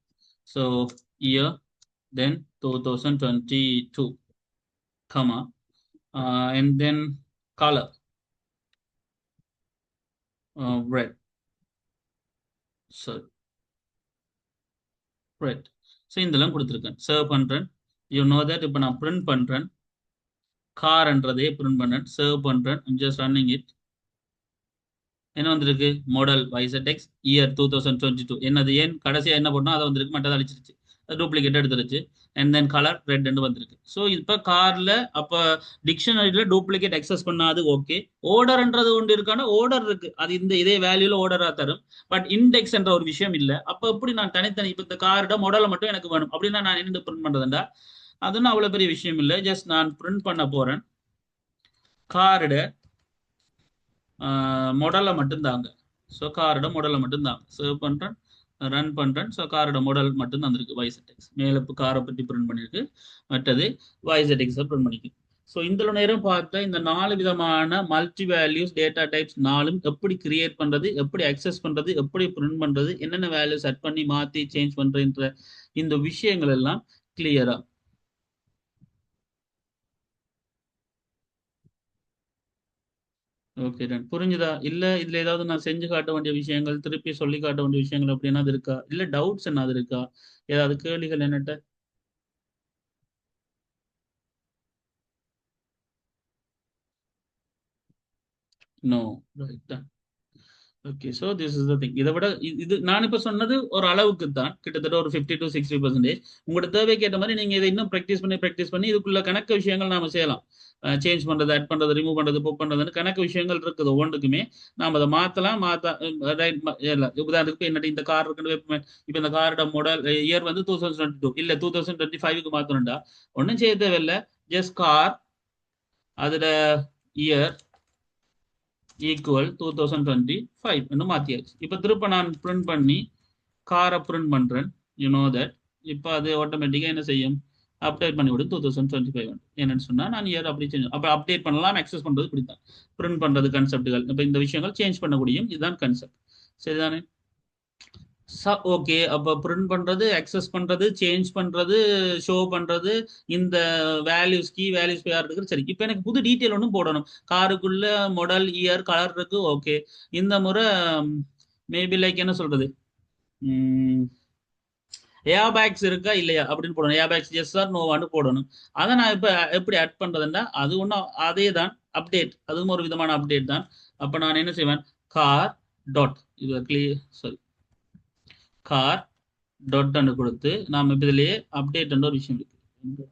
so year then 2022 comma and then color red so red so இதெல்லாம் கொடுத்துருக்கேன் சர்வ் பண்ணுறேன் யூ நோ தட் இப்போ நான் பிரிண்ட் பண்ணுறேன் கார்ன்றதே பிரிண்ட் பண்ணுறேன் சர்வ் பண்ணுறேன் ஐம் ஜஸ்ட் ரன்னிங் இட் என்ன வந்திருக்கு மாடல் YZX இயர் 2022 என்னது ஏன் கடைசியாக என்ன பண்ணோம் அதை வந்திருக்கு மற்றதை அழிச்சிருச்சு டூப்ளிகேட் எடுத்துருச்சு அண்ட் தென் கலர் ரெட் வந்திருக்கு ஸோ இப்போ காரில் அப்போ டிக்ஷனரியில் டூப்ளிகேட் அக்சஸ் பண்ணாது ஓகே ஓர்டர்ன்றது ஒன்று இருக்கான ஓர்டர் இருக்கு அது இந்த இதே வேல்யூல ஓர்டராக தரும் பட் இண்டெக்ஸ் என்ற ஒரு விஷயம் இல்லை அப்போ எப்படி நான் தனித்தனி இப்போ இந்த காரோட மாடலை மட்டும் எனக்கு வேணும் அப்படின்னா நான் என்ன பிரிண்ட் பண்ணுறதுண்டா அதுவும் அவ்வளோ பெரிய விஷயம் இல்லை ஜஸ்ட் நான் பிரிண்ட் பண்ண போகிறேன் காரோட மாடலை மட்டும்தாங்க ஸோ காரோட மாடலை மட்டும்தாங்க சர்வ் பண்ணுறேன் ரன் பண்ணுறேன் ஸோ காரோட மாடல் மட்டும் தந்திருக்கு YZX மேலே காரை பற்றி பிரிண்ட் பண்ணியிருக்கு மற்றது YZX பிரிண்ட் பண்ணிக்கு ஸோ இந்த நேரம் பார்த்தா இந்த 4 விதமான மல்டி வேல்யூஸ் டேட்டா டைப்ஸ் 4ம் எப்படி கிரியேட் பண்ணுறது எப்படி அக்சஸ் பண்ணுறது எப்படி பிரிண்ட் பண்ணுறது என்னென்ன வேல்யூ செட் பண்ணி மாற்றி சேஞ்ச் பண்ணுறன்ற இந்த விஷயங்கள் எல்லாம் கிளியரா ஓகே டன் புரிஞ்சுதா இல்ல இதுல ஏதாவது நான் செஞ்சு காட்ட வேண்டிய விஷயங்கள் திருப்பி சொல்லி காட்ட வேண்டிய விஷயங்கள் அப்படி என்னது இருக்கா இல்ல டவுட்ஸ் என்னது இருக்கா ஏதாவது கேள்விகள் என்னட்ட no right okay so this is the thing இதை விட இது நான் இப்போ சொன்னது ஒரு அளவுக்கு தான் கிட்டத்தட்ட ஒரு 50 to 60% உங்களோட தேவைக்கு ஏற்ற மாதிரி நீங்கள் இதை இன்னும் ப்ராக்டிஸ் பண்ணி இதுக்குள்ள கணக்கு விஷயங்கள் நாம செய்யலாம் சேஞ்ச் பண்ணுறது ஆட் பண்ணுறது ரிமூவ் பண்ணுறது புக் பண்ணுறதுன்னு கணக்கு விஷயங்கள் இருக்குது ஒவ்வொன்றுக்குமே நாம் அதை மாற்றலாம் ரைட் இல்லை உதாரணத்துக்கு என்னட்டு இந்த கார் இருக்குன்னு இப்போ இந்த காரோட மாடல் இயர் வந்து 2022 இல்லை 2025க்கு மாற்றணும்டா ஒன்றும் செய்ய தேவையில்லை ஜஸ்ட் கார் அதோட இயர் ஈக்குவல் 2025 மாத்தியாச்சு இப்போ திருப்ப நான் பிரிண்ட் பண்ணி காரை பிரிண்ட் பண்றேன் யூ நோ தட் இப்போ அது ஆட்டோமேட்டிக்காக என்ன செய்யும் அப்டேட் பண்ணி விடும் 2025 என்னன்னு சொன்னா நான் இயர் அப்படி சேஞ்ச் அப்போ அப்டேட் பண்ணலாம் அக்சஸ் பண்றது இப்படித்தான் பிரிண்ட் பண்றது கன்செப்டுகள் இப்போ இந்த விஷயங்கள் சேஞ்ச் பண்ணக்கூடியும் இதுதான் கன்செப்ட் சரிதானே ஓகே அப்போ பிரிண்ட் பண்றது அக்சஸ் பண்றது சேஞ்ச் பண்றது ஷோ பண்றது இந்த வேல்யூஸ் கீ வேல்யூஸ் போயாடுறதுக்கு சரி இப்போ எனக்கு புது டீட்டெயில் ஒன்றும் போடணும் காருக்குள்ள மாடல் இயர் கலர் இருக்கு ஓகே இந்த முறை மேபி லைக் என்ன சொல்றது ஏர் பேக்ஸ் இருக்கா இல்லையா அப்படின்னு போடணும் ஏர் பேக்ஸ் எஸ் சார் நோவான்னு போடணும் அதை நான் இப்போ எப்படி ஆட் பண்றதுன்னா அது ஒன்றும் அதே தான் அப்டேட் அதுவும் ஒரு விதமான அப்டேட் தான் அப்போ நான் என்ன செய்வேன் கார் டாட் இது கிளியர் சாரி கார் டாட் கொடுத்து நாம இப்போ இதுலயே அப்டேட் ஒரு விஷயம் இருக்கு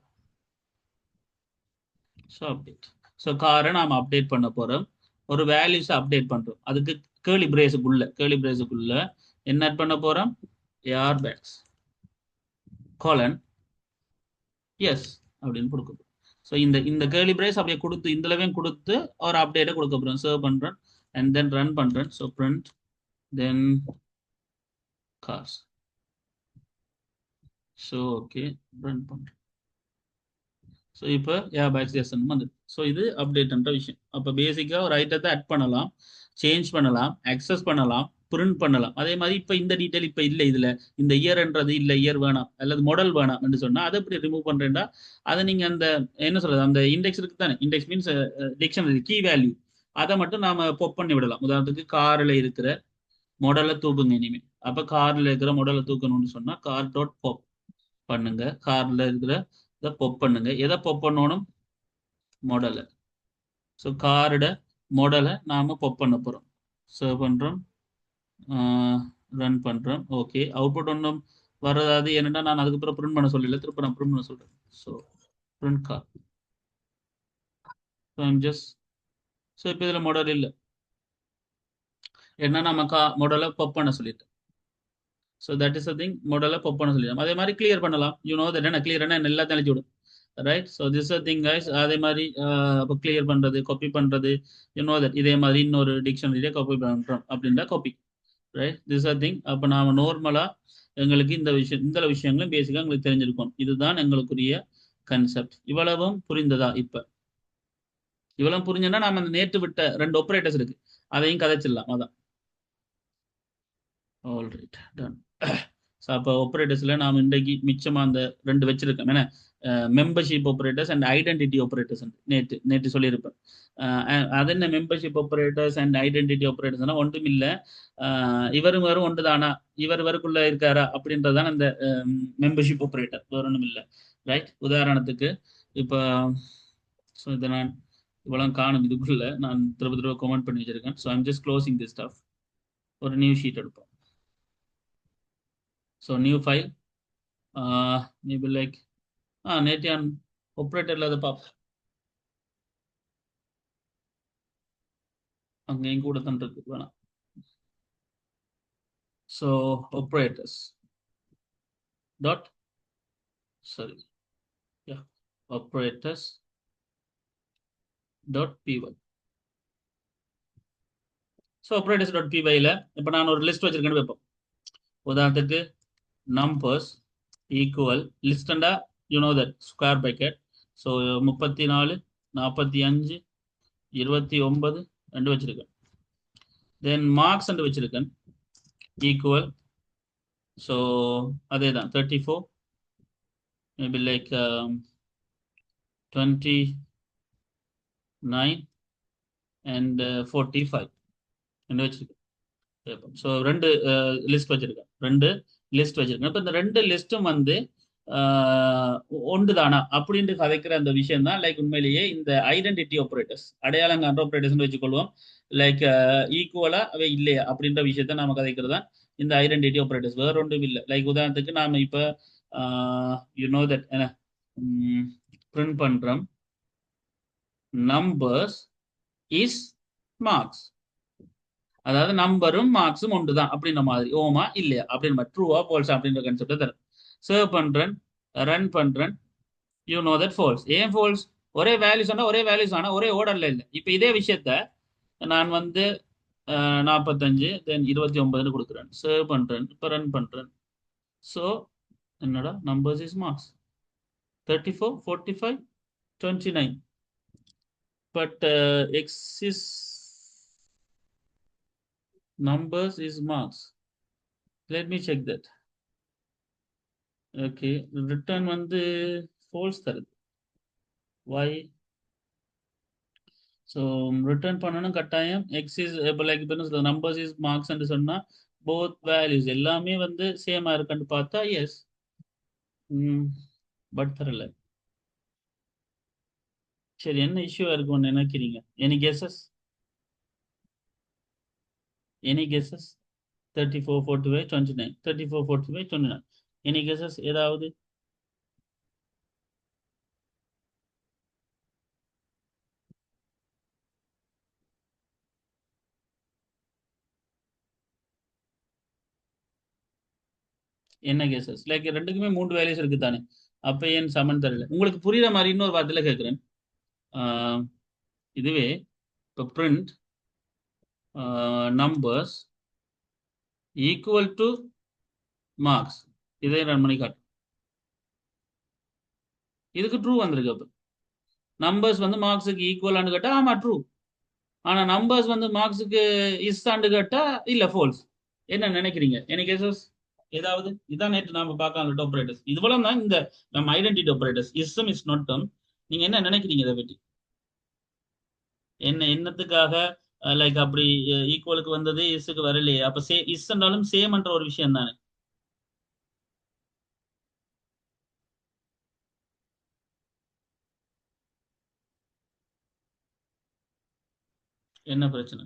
ஸோ அப்டேட் ஸோ காரை நாம அப்டேட் பண்ண போறோம் ஒரு வேல்யூஸ் அப்டேட் பண்றோம் அதுக்கு கேர்லி பிரேஸுக்குள்ள என்ன ஆட் பண்ண போறோம் ஏர் பேக்ஸ் கோலன் எஸ் அப்படின்னு கொடுக்க போறோம் ஸோ இந்த கேர்லி பிரேஸ் அப்படியே கொடுத்து இந்தளவையும் கொடுத்து ஒரு அப்டேட்டை கொடுக்க போறோம் சர்வ் பண்றேன் அண்ட் தென் ரன் பண்றேன் ஸோ பிரிண்ட் தென் கார்ஸ் ஸோ ஓகே ரன் பண்றேன் ஸோ இப்போ பேக்ஸ் எஸ் வந்து ஸோ இது அப்டேட்ன்ற விஷயம் அப்போ பேசிக்காக ஒரு ஐட்டத்தை ஆட் பண்ணலாம் சேஞ்ச் பண்ணலாம் அக்சஸ் பண்ணலாம் பிரிண்ட் பண்ணலாம் அதே மாதிரி இப்போ இந்த டீட்டெயில் இப்போ இல்லை இதில் இந்த இயர்ன்றது இல்லை இயர் வேணாம் அல்லது மாடல் வேணாம் என்று சொன்னால் அதை எப்படி ரிமூவ் பண்ணுறேன்டா அதை நீங்கள் அந்த என்ன சொல்றது அந்த இண்டெக்ஸ் இருக்கு தானே index means dictionary key value அதை மட்டும் நாம பொப் பண்ணி விடலாம் உதாரணத்துக்கு காரில் இருக்கிற மாடலை தூக்குங்க இனிமேல் அப்போ காரில் இருக்கிற மாடலை தூக்கணும்னு சொன்னால் கார் டாட் பொப் பண்ணுங்க காரில் இருக்கிற இதை பொப் பண்ணுங்க எதை பொப் பண்ணணும் மாடலை ஸோ காரோட மாடலை நாம பொப் பண்ண போறோம் சர்வ் பண்றோம் ரன் பண்றோம் ஓகே அவுட்புட் ஒன்றும் வர்றதாவது என்னன்னா நான் அதுக்கப்புறம் பிரிண்ட் பண்ண சொல்லல திரும்ப நான் பிரிண்ட் பண்ண சொல்றேன் so print car just so இப்போ இதில் மாடல் இல்லை என்ன நம்ம மாடலை பொப் பண்ண சொல்லிட்டேன் so that is a thing மாடலை பொப் பண்ண சொல்லிடலாம் அதே மாதிரி கிளியர் பண்ணலாம் யூ நோ தட் என்ன கிளியர்னா எல்லாம் தெளிச்சு விடும் right so this a thing guys அதே மாதிரி இப்போ கிளியர் பண்ணுறது காப்பி பண்ணுறது யூ நோ தட் இதே மாதிரி இன்னொரு டிக்ஷனரியே காப்பி பண்ணுறோம் அப்படின்ற copy right this a thing அப்போ நாம் நார்மலாக எங்களுக்கு இந்த விஷயங்களும் பேசிக்காக எங்களுக்கு தெரிஞ்சிருக்கும் இதுதான் எங்களுக்குரிய கன்செப்ட் இவ்வளவும் புரிந்ததா இப்போ இவ்வளவு புரிஞ்சுன்னா நம்ம அந்த நேற்று விட்ட 2 ஆப்பரேட்டர்ஸ் இருக்கு அதையும் கதைச்சிடலாம். அதான். Alright, ton. ஸோ அப்போ ஆப்ரேட்டர்ஸில் நாம் இன்றைக்கு மிச்சமாக அந்த ரெண்டு வச்சிருக்கோம். ஏன்னா membership operators and identity operators நேற்று நேற்று சொல்லியிருப்பேன். அது என்ன மெம்பர்ஷிப் ஆப்ரேட்டர்ஸ் அண்ட் ஐடென்டிட்டி ஆப்ரேட்டர்ஸ்னா ஒன்றும் இல்லை, இவரும் வரும் ஒன்று தானா, இவர் இவருக்குள்ள இருக்காரா அப்படின்றதான் அந்த மெம்பர்ஷிப் ஆப்ரேட்டர், வேற ஒன்றும் இல்லை. ரைட். உதாரணத்துக்கு இப்போ ஸோ இதை நான் இவ்வளோ காணும், இதுக்குள்ள நான் திரும்ப திரும்ப கமெண்ட் பண்ணி வச்சிருக்கேன். So I'm just closing this stuff. ஒரு நியூ ஷீட் எடுப்போம். So new file, maybe like நேட்டியான் ஆப்ரேட்டரில் அதை பார்ப்போம். அங்கேயும் கூட தான் இருக்கு, வேணாம். So operators dot, sorry, yeah, operators dot py. So operators dot பிஒய்ல இப்போ நான் ஒரு லிஸ்ட் வச்சிருக்கேன்னு வைப்போம். உதாரணத்துக்கு நம்பர்ஸ் ஈக்குவல் லிஸ்டண்டா, you know that square bracket. So 34, 45, 29 ரெண்டு வச்சிருக்கேன். தென் மார்க்ஸ் ரெண்டு வச்சிருக்கேன் ஈக்குவல். ஸோ அதே தான் 34, மேபி லைக் 29 அண்ட் 45 ரெண்டு வச்சிருக்கேன். ஸோ ரெண்டு லிஸ்ட் வச்சிருக்கேன், ரெண்டு லிஸ்ட் வச்சிருக்கேன். இப்போ இந்த ரெண்டு லிஸ்ட்டும் வந்து ஒன்று தானா அப்படின்ட்டு கதைக்கிற அந்த விஷயம் தான் லைக் உண்மையிலேயே இந்த ஐடென்டிட்டி ஆப்ரேட்டர்ஸ், அடையாளங்க ஆப்ரேட்டர்ஸ் வச்சுக்கொள்வோம். லைக் ஈக்குவலா அவை இல்லையா அப்படின்ற விஷயத்த நாம கதைக்கிறது தான் இந்த ஐடென்டிட்டி ஆப்ரேட்டர்ஸ், வேற ஒன்றும் இல்லை. லைக் உதாரணத்துக்கு நாம இப்போ யூ நோ தட் என்ன பிரிண்ட் பண்றோம், நம்பர்ஸ் இஸ் மார்க்ஸ். அதாவது நம்பரும் மார்க்ஸும் ஒன்று தான் அப்படின்ற மாதிரி, ஓமா இல்லையா அப்படின்னு ட்ரூவா ஃபால்ஸ் அப்படின்ற கான்செப்டை தரும். சர்வ் பண்றேன், ரன் பண்றேன், யூ நோ தட் ஃபால்ஸ். ஏன் ஃபால்ஸ்? ஒரே வேல்யூஸ் ஆனால் ஒரே வேல்யூஸ் ஆனால் ஒரே ஓர்டர்ல இல்லை. இப்போ இதே விஷயத்த நான் வந்து 45 தென் 29 கொடுக்குறேன், சர்வ் பண்றேன், இப்போ ரன் பண்றேன். ஸோ என்னடா numbers is marks 34, 45, 29, but X is numbers is marks. Let me check that. Okay, return வந்து false தருது. Why? So return பண்ணனும் கட்டாயம். X is like இப்போ numbers is marks என்று சொன்னா both values எல்லாமே வந்து சேமா இருக்குன்னு பார்த்தா yes, பட் தரல. சரி, என்ன இஷ்யூ இருக்கும்னு நினைக்கிறீங்க? Any guesses? Any guesses? 34, 45, 29, 34, 45, 29, any guesses ஏதாவது? என்ன கேசஸ்? லைக் ரெண்டுக்குமே மூன்று வேல்யூஸ் இருக்கு தானே, அப்ப ஏன் சமன் தரல? உங்களுக்கு புரியுற மாதிரி இன்னொரு வார்த்தையில கேட்கிறேன். இதுவே இப்போ print numbers equal to marks, இதை ரன் பண்ணி காட்டும். இதுக்கு ட்ரூ வந்திருக்கு. அப்ப நம்பர்ஸ் வந்து மார்க்ஸுக்கு ஈக்குவலான்னு கேட்டா ஆமா ட்ரூ, ஆனா நம்பர்ஸ் வந்து மார்க்ஸுக்கு இஸ் ஆண்டு கேட்டா இல்ல ஃபால்ஸ். என்ன நினைக்கிறீங்க? எனி கேசஸ் ஏதாவது? இதான் நேற்று நாம பார்க்கலாம் அந்த ஆப்ரேட்டர்ஸ். இதுபோல தான் இந்த நம்ம ஐடென்டிட்டி ஆப்ரேட்டர்ஸ், இஸ்ஸும் இஸ் நாட் டேர்ம். நீங்க என்ன நினைக்கிறீங்க இதை பற்றி? என்னத்துக்காக லைக் அப்படி ஈக்குவலுக்கு வந்தது, இஸ்ஸுக்கு வரலையே? அப்ப இஸ் என்றாலும் சேம் என்ற ஒரு விஷயம் தானே. என்ன பிரச்சனை?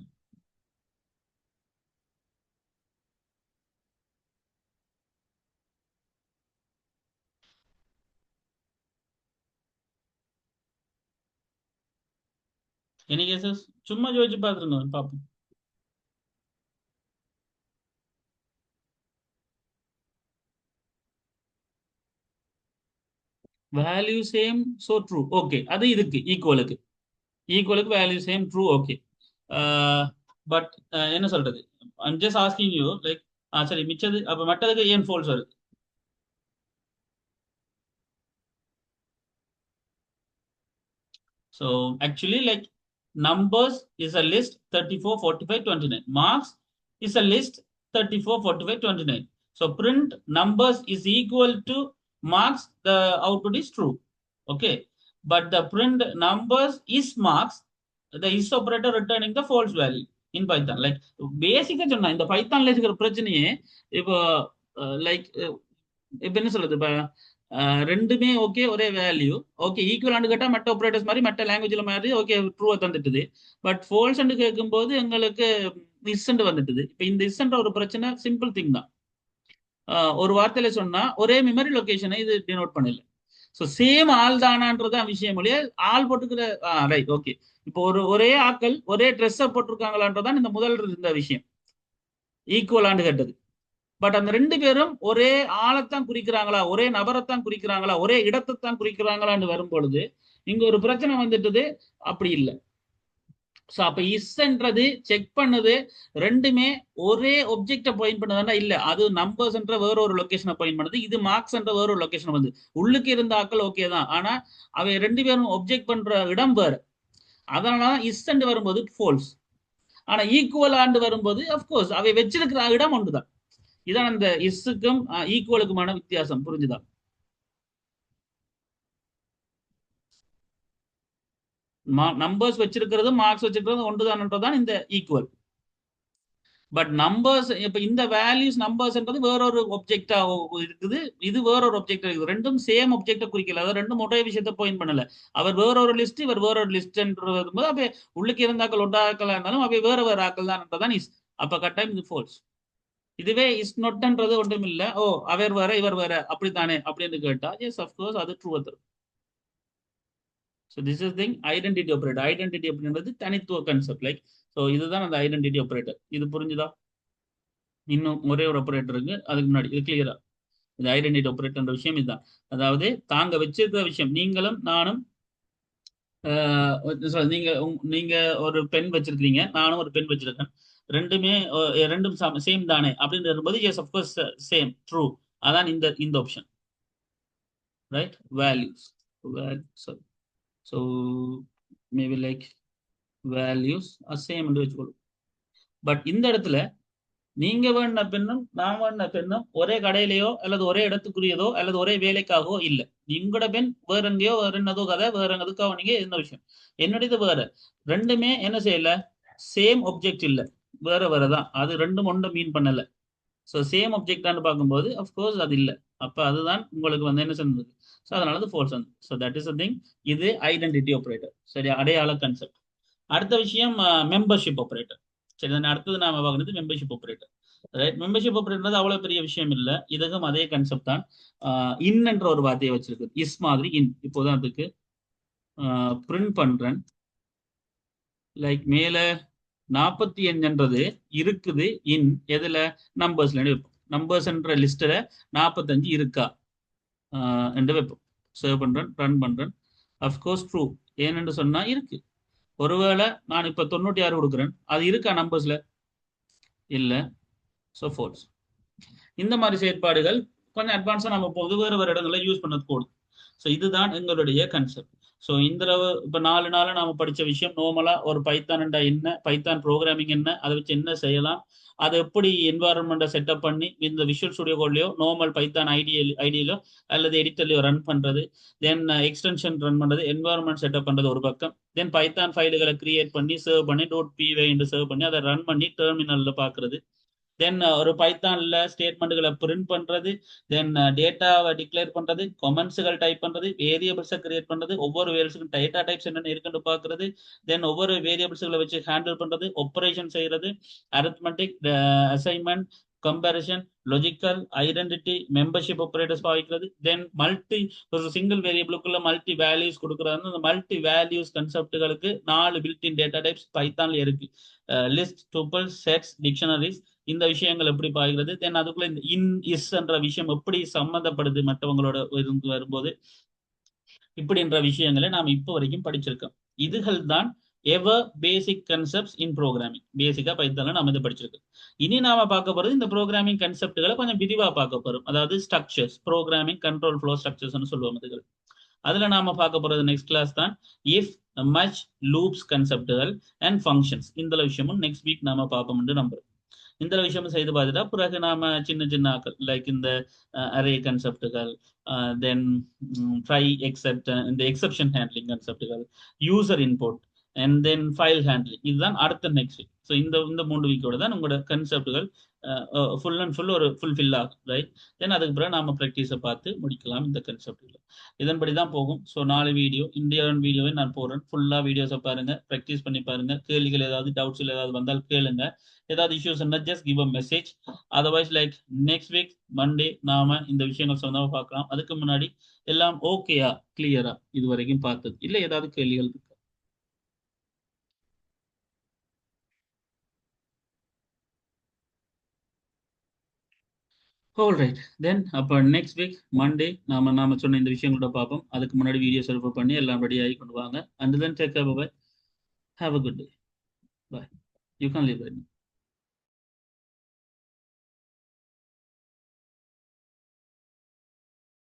Any cases? சும்மா யோசிச்சு பார்த்துருங்க, பார்ப்போம். Value same, so true. Okay, அது இதுக்கு ஈக்குவலுக்கு, ஈக்குவலுக்கு value same true. Okay, but என்ன சொல்றது, I'm just asking you like சரி மிச்சது அப்ப மற்றதுக்கு ஏன் ஃபால்ஸ் வருது? So actually like numbers is a list 34, 45, 29. Marks is a list 34, 45, 29. So print numbers is equal to marks, the output is true. Okay. But the print numbers is marks, the is operator returning the false value in Python. Like basic சொன்னா இந்த பைத்தான்ல இருக்கிற பிரச்சனையே இப்போ லைக் இப்ப என்ன சொல்றது இப்ப ரெண்டுமே ஓகே ஒரே வேல்யூ ஓகே ஈக்குவலான்னு கேட்டா மற்ற ஆப்ரேட்டர்ஸ் மாதிரி மற்ற லாங்குவேஜ்ல மாதிரி ஓகே ட்ரூவா தந்துட்டுது. பட் ஃபோல்ஸ் கேட்கும்போது எங்களுக்கு இஸ்ஸண்ட் வந்துட்டுது. இப்ப இந்த இஸ்ஸன்ற ஒரு பிரச்சனை சிம்பிள் திங் தான். ஒரு வார்த்தையில சொன்னா ஒரே மெமரி லொகேஷனை இது டினோட் பண்ணல. ஸோ சேம் ஆள் தானான்றதான் விஷயம் இல்லையா, ஆள் போட்டுக்கிற ரைட் ஓகே. இப்போ ஒரே ஆக்கள் ஒரே ட்ரெஸ்ஸை போட்டிருக்காங்களான்றதான் இந்த முதல் இருந்த விஷயம் ஈக்குவலான்னு கேட்டது. பட் அந்த ரெண்டு பேரும் ஒரே ஆளைத்தான் குறிக்கிறாங்களா, ஒரே நபரைத்தான் குறிக்கிறாங்களா, ஒரே இடத்தைத்தான் குறிக்கிறாங்களான்னு வரும் பொழுது இங்க ஒரு பிரச்சனை வந்துட்டது. அப்படி இல்லை. ஸோ அப்ப இஸ்ன்றது செக் பண்ணுது ரெண்டுமே ஒரே ஒப்ஜெக்டை பாயிண்ட் பண்ணதா இல்ல, அது நம்பர்ஸ் என்ற வேற ஒரு லொகேஷனை பாயிண்ட் பண்ணுது, இது மார்க்ஸ் என்ற வேற ஒரு லொகேஷன் வந்து உள்ளுக்கு இருந்த ஆக்கள் ஓகே தான், ஆனா அவை ரெண்டு பேரும் ஒப்ஜெக்ட் பண்ற இடம் வேறு. அதனாலதான் இஸ்ண்ட் வரும்போது ஃபால்ஸ். ஆனா ஈக்குவல் ஆண்டு வரும்போது அப்கோர்ஸ் அவை வச்சிருக்கிற இடம் ஒன்றுதான். இதான் அந்த இஸ்ஸுக்கும் ஈக்குவலுக்குமான வித்தியாசம். புரிஞ்சுதா? நம்பர்ஸ் வச்சிருக்கிறது மார்க்ஸ் வச்சிருக்கிறது ஒன்றுதான் இந்த ஈக்குவல். பட் நம்பர்ஸ் இப்ப இந்த வேல்யூஸ் நம்பர்ஸ்ன்றது வேற ஒரு ஒப்ஜெக்டா இருக்குது, இது வேற ஒரு ஒப்ஜெக்டா இருக்குது. ரெண்டும் சேம் ஒப்ஜெக்டை குறிக்கல, அதாவது ரெண்டும் ஒரே விஷயத்த பாயிண்ட் பண்ணல. அவர் வேற ஒரு லிஸ்ட், இவர் வேற ஒரு லிஸ்ட்ன்றது போது அப்ப உள்ளுக்கு இருந்தாக்கள் ஒட்டாக்களா இருந்தாலும் அவை வேற வேற ஆக்கள் தான் இஸ். அப்ப கட்டாயம் இது ஃபால்ஸ். இதுவே இஸ் நொட்ன்றது ஒன்றும் இல்ல, ஓ அவர் வேற இவர் வேற அப்படித்தானே அப்படின்னு கேட்டா எஸ் அஃப்கோர்ஸ் அது ட்ரூ தரும். So this is thing identity operator. Identity அப்படின்றது தனித்துவ கான்செப்ட். லைக் ஸோ இதுதான் அந்த ஐடென்டிட்டி ஆப்ரேட்டர். இது புரிஞ்சுதா? இன்னும் ஒரே ஒரு ஆப்ரேட்டர் இருக்கு அதுக்கு முன்னாடி இது கிளியரா. இது ஐடென்டிட்டி ஆப்ரேட்டர் விஷயம் இதுதான். அதாவது தாங்க வச்சிருக்கிற விஷயம், நீங்களும் நானும் நீங்க ஒரு பென் வச்சிருக்கீங்க, நானும் ஒரு பென் வச்சிருக்கேன், ரெண்டும் சேம் தானே அப்படின்னு இருக்கும்போது எஸ் அஃப்கோர்ஸ் சேம் ட்ரூ. அதான் இந்த option right. Values so maybe like values same வச்சுக்கொள்ளும். பட் இந்த இடத்துல நீங்க வேண பெண்ணும் நான் வேண பெண்ணும் ஒரே கடையிலையோ அல்லது ஒரே இடத்துக்குரியதோ அல்லது ஒரே வேலைக்காகவோ இல்லை. உங்களோட பெண் வேற எங்கேயோ வேற என்னதோ கதை வேற எதுக்காக நீங்க இந்த விஷயம், என்னுடையது வேற. ரெண்டுமே என்ன செய்யல, சேம் ஒப்ஜெக்ட் இல்லை, வேற வேறதான். அது ரெண்டும் ஒன்றும் மீன் பண்ணல. ஸோ சேம் ஒப்ஜெக்டான்னு பார்க்கும்போது அஃப்கோர்ஸ் அது இல்லை. அப்ப அதுதான் உங்களுக்கு வந்து என்ன செஞ்சது. ஸோ அதனால அது ஃபால்ஸ் வந்து. So that is a thing. இது ஐடென்டிட்டி ஆப்ரேட்டர். சரி, அடையாள கான்செப்ட். அடுத்த விஷயம் மெம்பர்ஷிப் ஆப்ரேட்டர். சரி, அடுத்தது நாம பார்க்கறது membership operator. Right. Membership operator அவ்வளவு பெரிய விஷயம் இல்லை, இதுக்கும் அதே கான்செப்ட் தான். இன் என்ற ஒரு வார்த்தையை வச்சிருக்கு, இஸ் மாதிரி இன். இப்போதான் அதுக்கு பிரிண்ட் பண்றேன். லைக் மேல 45 இருக்குது இன் எதுல, நம்பர்ஸ்ல வைப்போம். நம்பர்ஸ் என்ற லிஸ்ட்ல 45 இருக்கா என்று வைப்போம். சேவ் பண்றேன், ரன் பண்றேன். Of course true. ஏன்னு சொன்னா இருக்கு. ஒருவேளை நான் இப்ப 96 கொடுக்குறேன், அது இருக்கா நம்பர்ஸ்ல? இல்ல. So false. இந்த மாதிரி செயற்பாடுகள் கொஞ்சம் அட்வான்ஸா நம்ம போது வேறு வேறு இடங்கள்ல யூஸ் பண்ணது கூடும். ஸோ இதுதான் எங்களுடைய கன்செப்ட். ஸோ இந்த இப்போ 4 நாள் நாம படிச்ச விஷயம் நார்மலா ஒரு பைத்தான் என்ன, பைத்தான் ப்ரோக்ராமிங் என்ன, அதை வச்சு என்ன செய்யலாம், அதை எப்படி என்வாரன்மெண்ட்டை செட்டப் பண்ணி இந்த விஷுவல் ஸ்டுடியோ கோட்லயோ நார்மல் பைத்தான் ஐடியிலோ அல்லது எடிட்டர்லையோ ரன் பண்றது, தென் எக்ஸ்டென்ஷன் ரன் பண்றது, என்வாரன்மெண்ட் செட்டப் பண்றது ஒரு பக்கம், தென் பைத்தான் ஃபைல்களை கிரியேட் பண்ணி சர்வ் பண்ணி .py என்று சர்வ் பண்ணி அதை ரன் பண்ணி டெர்மினல்ல பாக்குறது, தென் ஒரு பைத்தான்ல ஸ்டேட்மெண்ட்களை பிரிண்ட் பண்றது, தென் டேட்டாவை டிக்ளேர் பண்றது, கொமெண்ட்ஸுகள் டைப் பண்றது, வேரியபிள்ஸை கிரியேட் பண்றது, ஒவ்வொரு வேரியபிள்ஸுக்கும் டேட்டா டைப்ஸ் என்னென்ன இருக்குன்னு பாக்குறது, தென் ஒவ்வொரு வேரியபிள்ஸுகளை வச்சு ஹேண்டில் பண்றது, ஆப்பரேஷன் செய்யறது, arithmetic, assignment, comparison, logical, identity, membership operators பாவிக்கிறது, தென் ஒரு சிங்கிள் வேரியபிளுக்குள்ள மல்டி வேல்யூஸ் கொடுக்கறது. அந்த மல்டி வேல்யூஸ் கன்செப்டுகளுக்கு 4 பில்ட்-இன் டேட்டா டைப்ஸ் பைத்தான்ல இருக்கு. List, tuple, sets, dictionaries. இந்த விஷயங்கள் எப்படி பாய்கிறது, தென் அதுக்குள்ள இந்த இன் இஸ் என்ற விஷயம் எப்படி சம்மந்தப்படுது மற்றவங்களோட இருந்து வரும்போது, இப்படின்ற விஷயங்களை நாம் இப்போ வரைக்கும் படிச்சிருக்கோம். இதுகள் தான் எவர் பேசிக் கன்செப்ட்ஸ் இன் ப்ரோக்ராமிங். பேசிக்கா பைத்தான்ல நாம இதை படிச்சிருக்கோம். இனி நாம பார்க்க போறது இந்த ப்ரோக்ராமிங் கன்செப்டுகளை கொஞ்சம் விரிவா பார்க்க போறோம். அதாவது ஸ்ட்ரக்சர்ஸ், ப்ரோக்ராமிங் கண்ட்ரோல் ஃப்ளோ ஸ்ட்ரக்சர்ஸ்னு சொல்லுவோம். இதுகள் அதில் நாம பார்க்க போகிறது நெக்ஸ்ட் கிளாஸ் தான் இஃப் மச் லூப்ஸ் கன்செப்டுகள் அண்ட் ஃபங்க்ஷன்ஸ். இந்த விஷயமும் நெக்ஸ்ட் வீக் நாம பார்ப்போம்னு நம்புறோம். இந்த விஷயமும் செய்து பார்த்துட்டா பிறகு நாம சின்ன சின்ன லைக் இந்த அரே கன்செப்டுகள், தென் ட்ரை எக்ஸெப்ட், இந்த எக்ஸெப்ஷன் ஹேண்ட்லிங் கன்செப்டுகள், user input and then file handling, இதுதான் அடுத்த நெக்ஸ்ட் வீக். ஸோ இந்த 3 வீக்கோட தான் உங்களோட கன்செப்டுகள் ஃபுல் அண்ட் ஃபுல் ஒரு ஃபுல்ஃபில் ஆகும், ரைட்? தென் அதுக்கு பிறகு நாம ப்ராக்டிஸை பார்த்து முடிக்கலாம் இந்த கன்செப்டில். இதன்படி தான் போகும். ஸோ 4 வீடியோ, இந்தியாவின் வீடியோவை நான் போடுறேன். ஃபுல்லாக வீடியோஸை பாருங்க, ப்ராக்டிஸ் பண்ணி பாருங்க. கேள்விகள் ஏதாவது, டவுட்ஸ் ஏதாவது வந்தால் கேளுங்க. ஏதாவது இஷ்யூஸ் இருந்தால் just give a message. Otherwise like next week Monday நாம இந்த விஷயங்கள் சொந்தமாக பார்க்கலாம். அதுக்கு முன்னாடி எல்லாம் ஓகேயா, கிளியரா இது வரைக்கும் பார்த்தது இல்லை, ஏதாவது கேள்விகள் இருக்கு? ஆல் ரைட், தென் அப்போ நெக்ஸ்ட் வீக் மண்டே நாம சொன்ன இந்த விஷயங்களோட பார்ப்போம். அதுக்கு முன்னாடி வீடியோ செல்ஃபர் பண்ணி எல்லாம் ரெடி ஆகி கொண்டு வாங்க. And then take care, bye. Have a good day. Bye. You can leave right.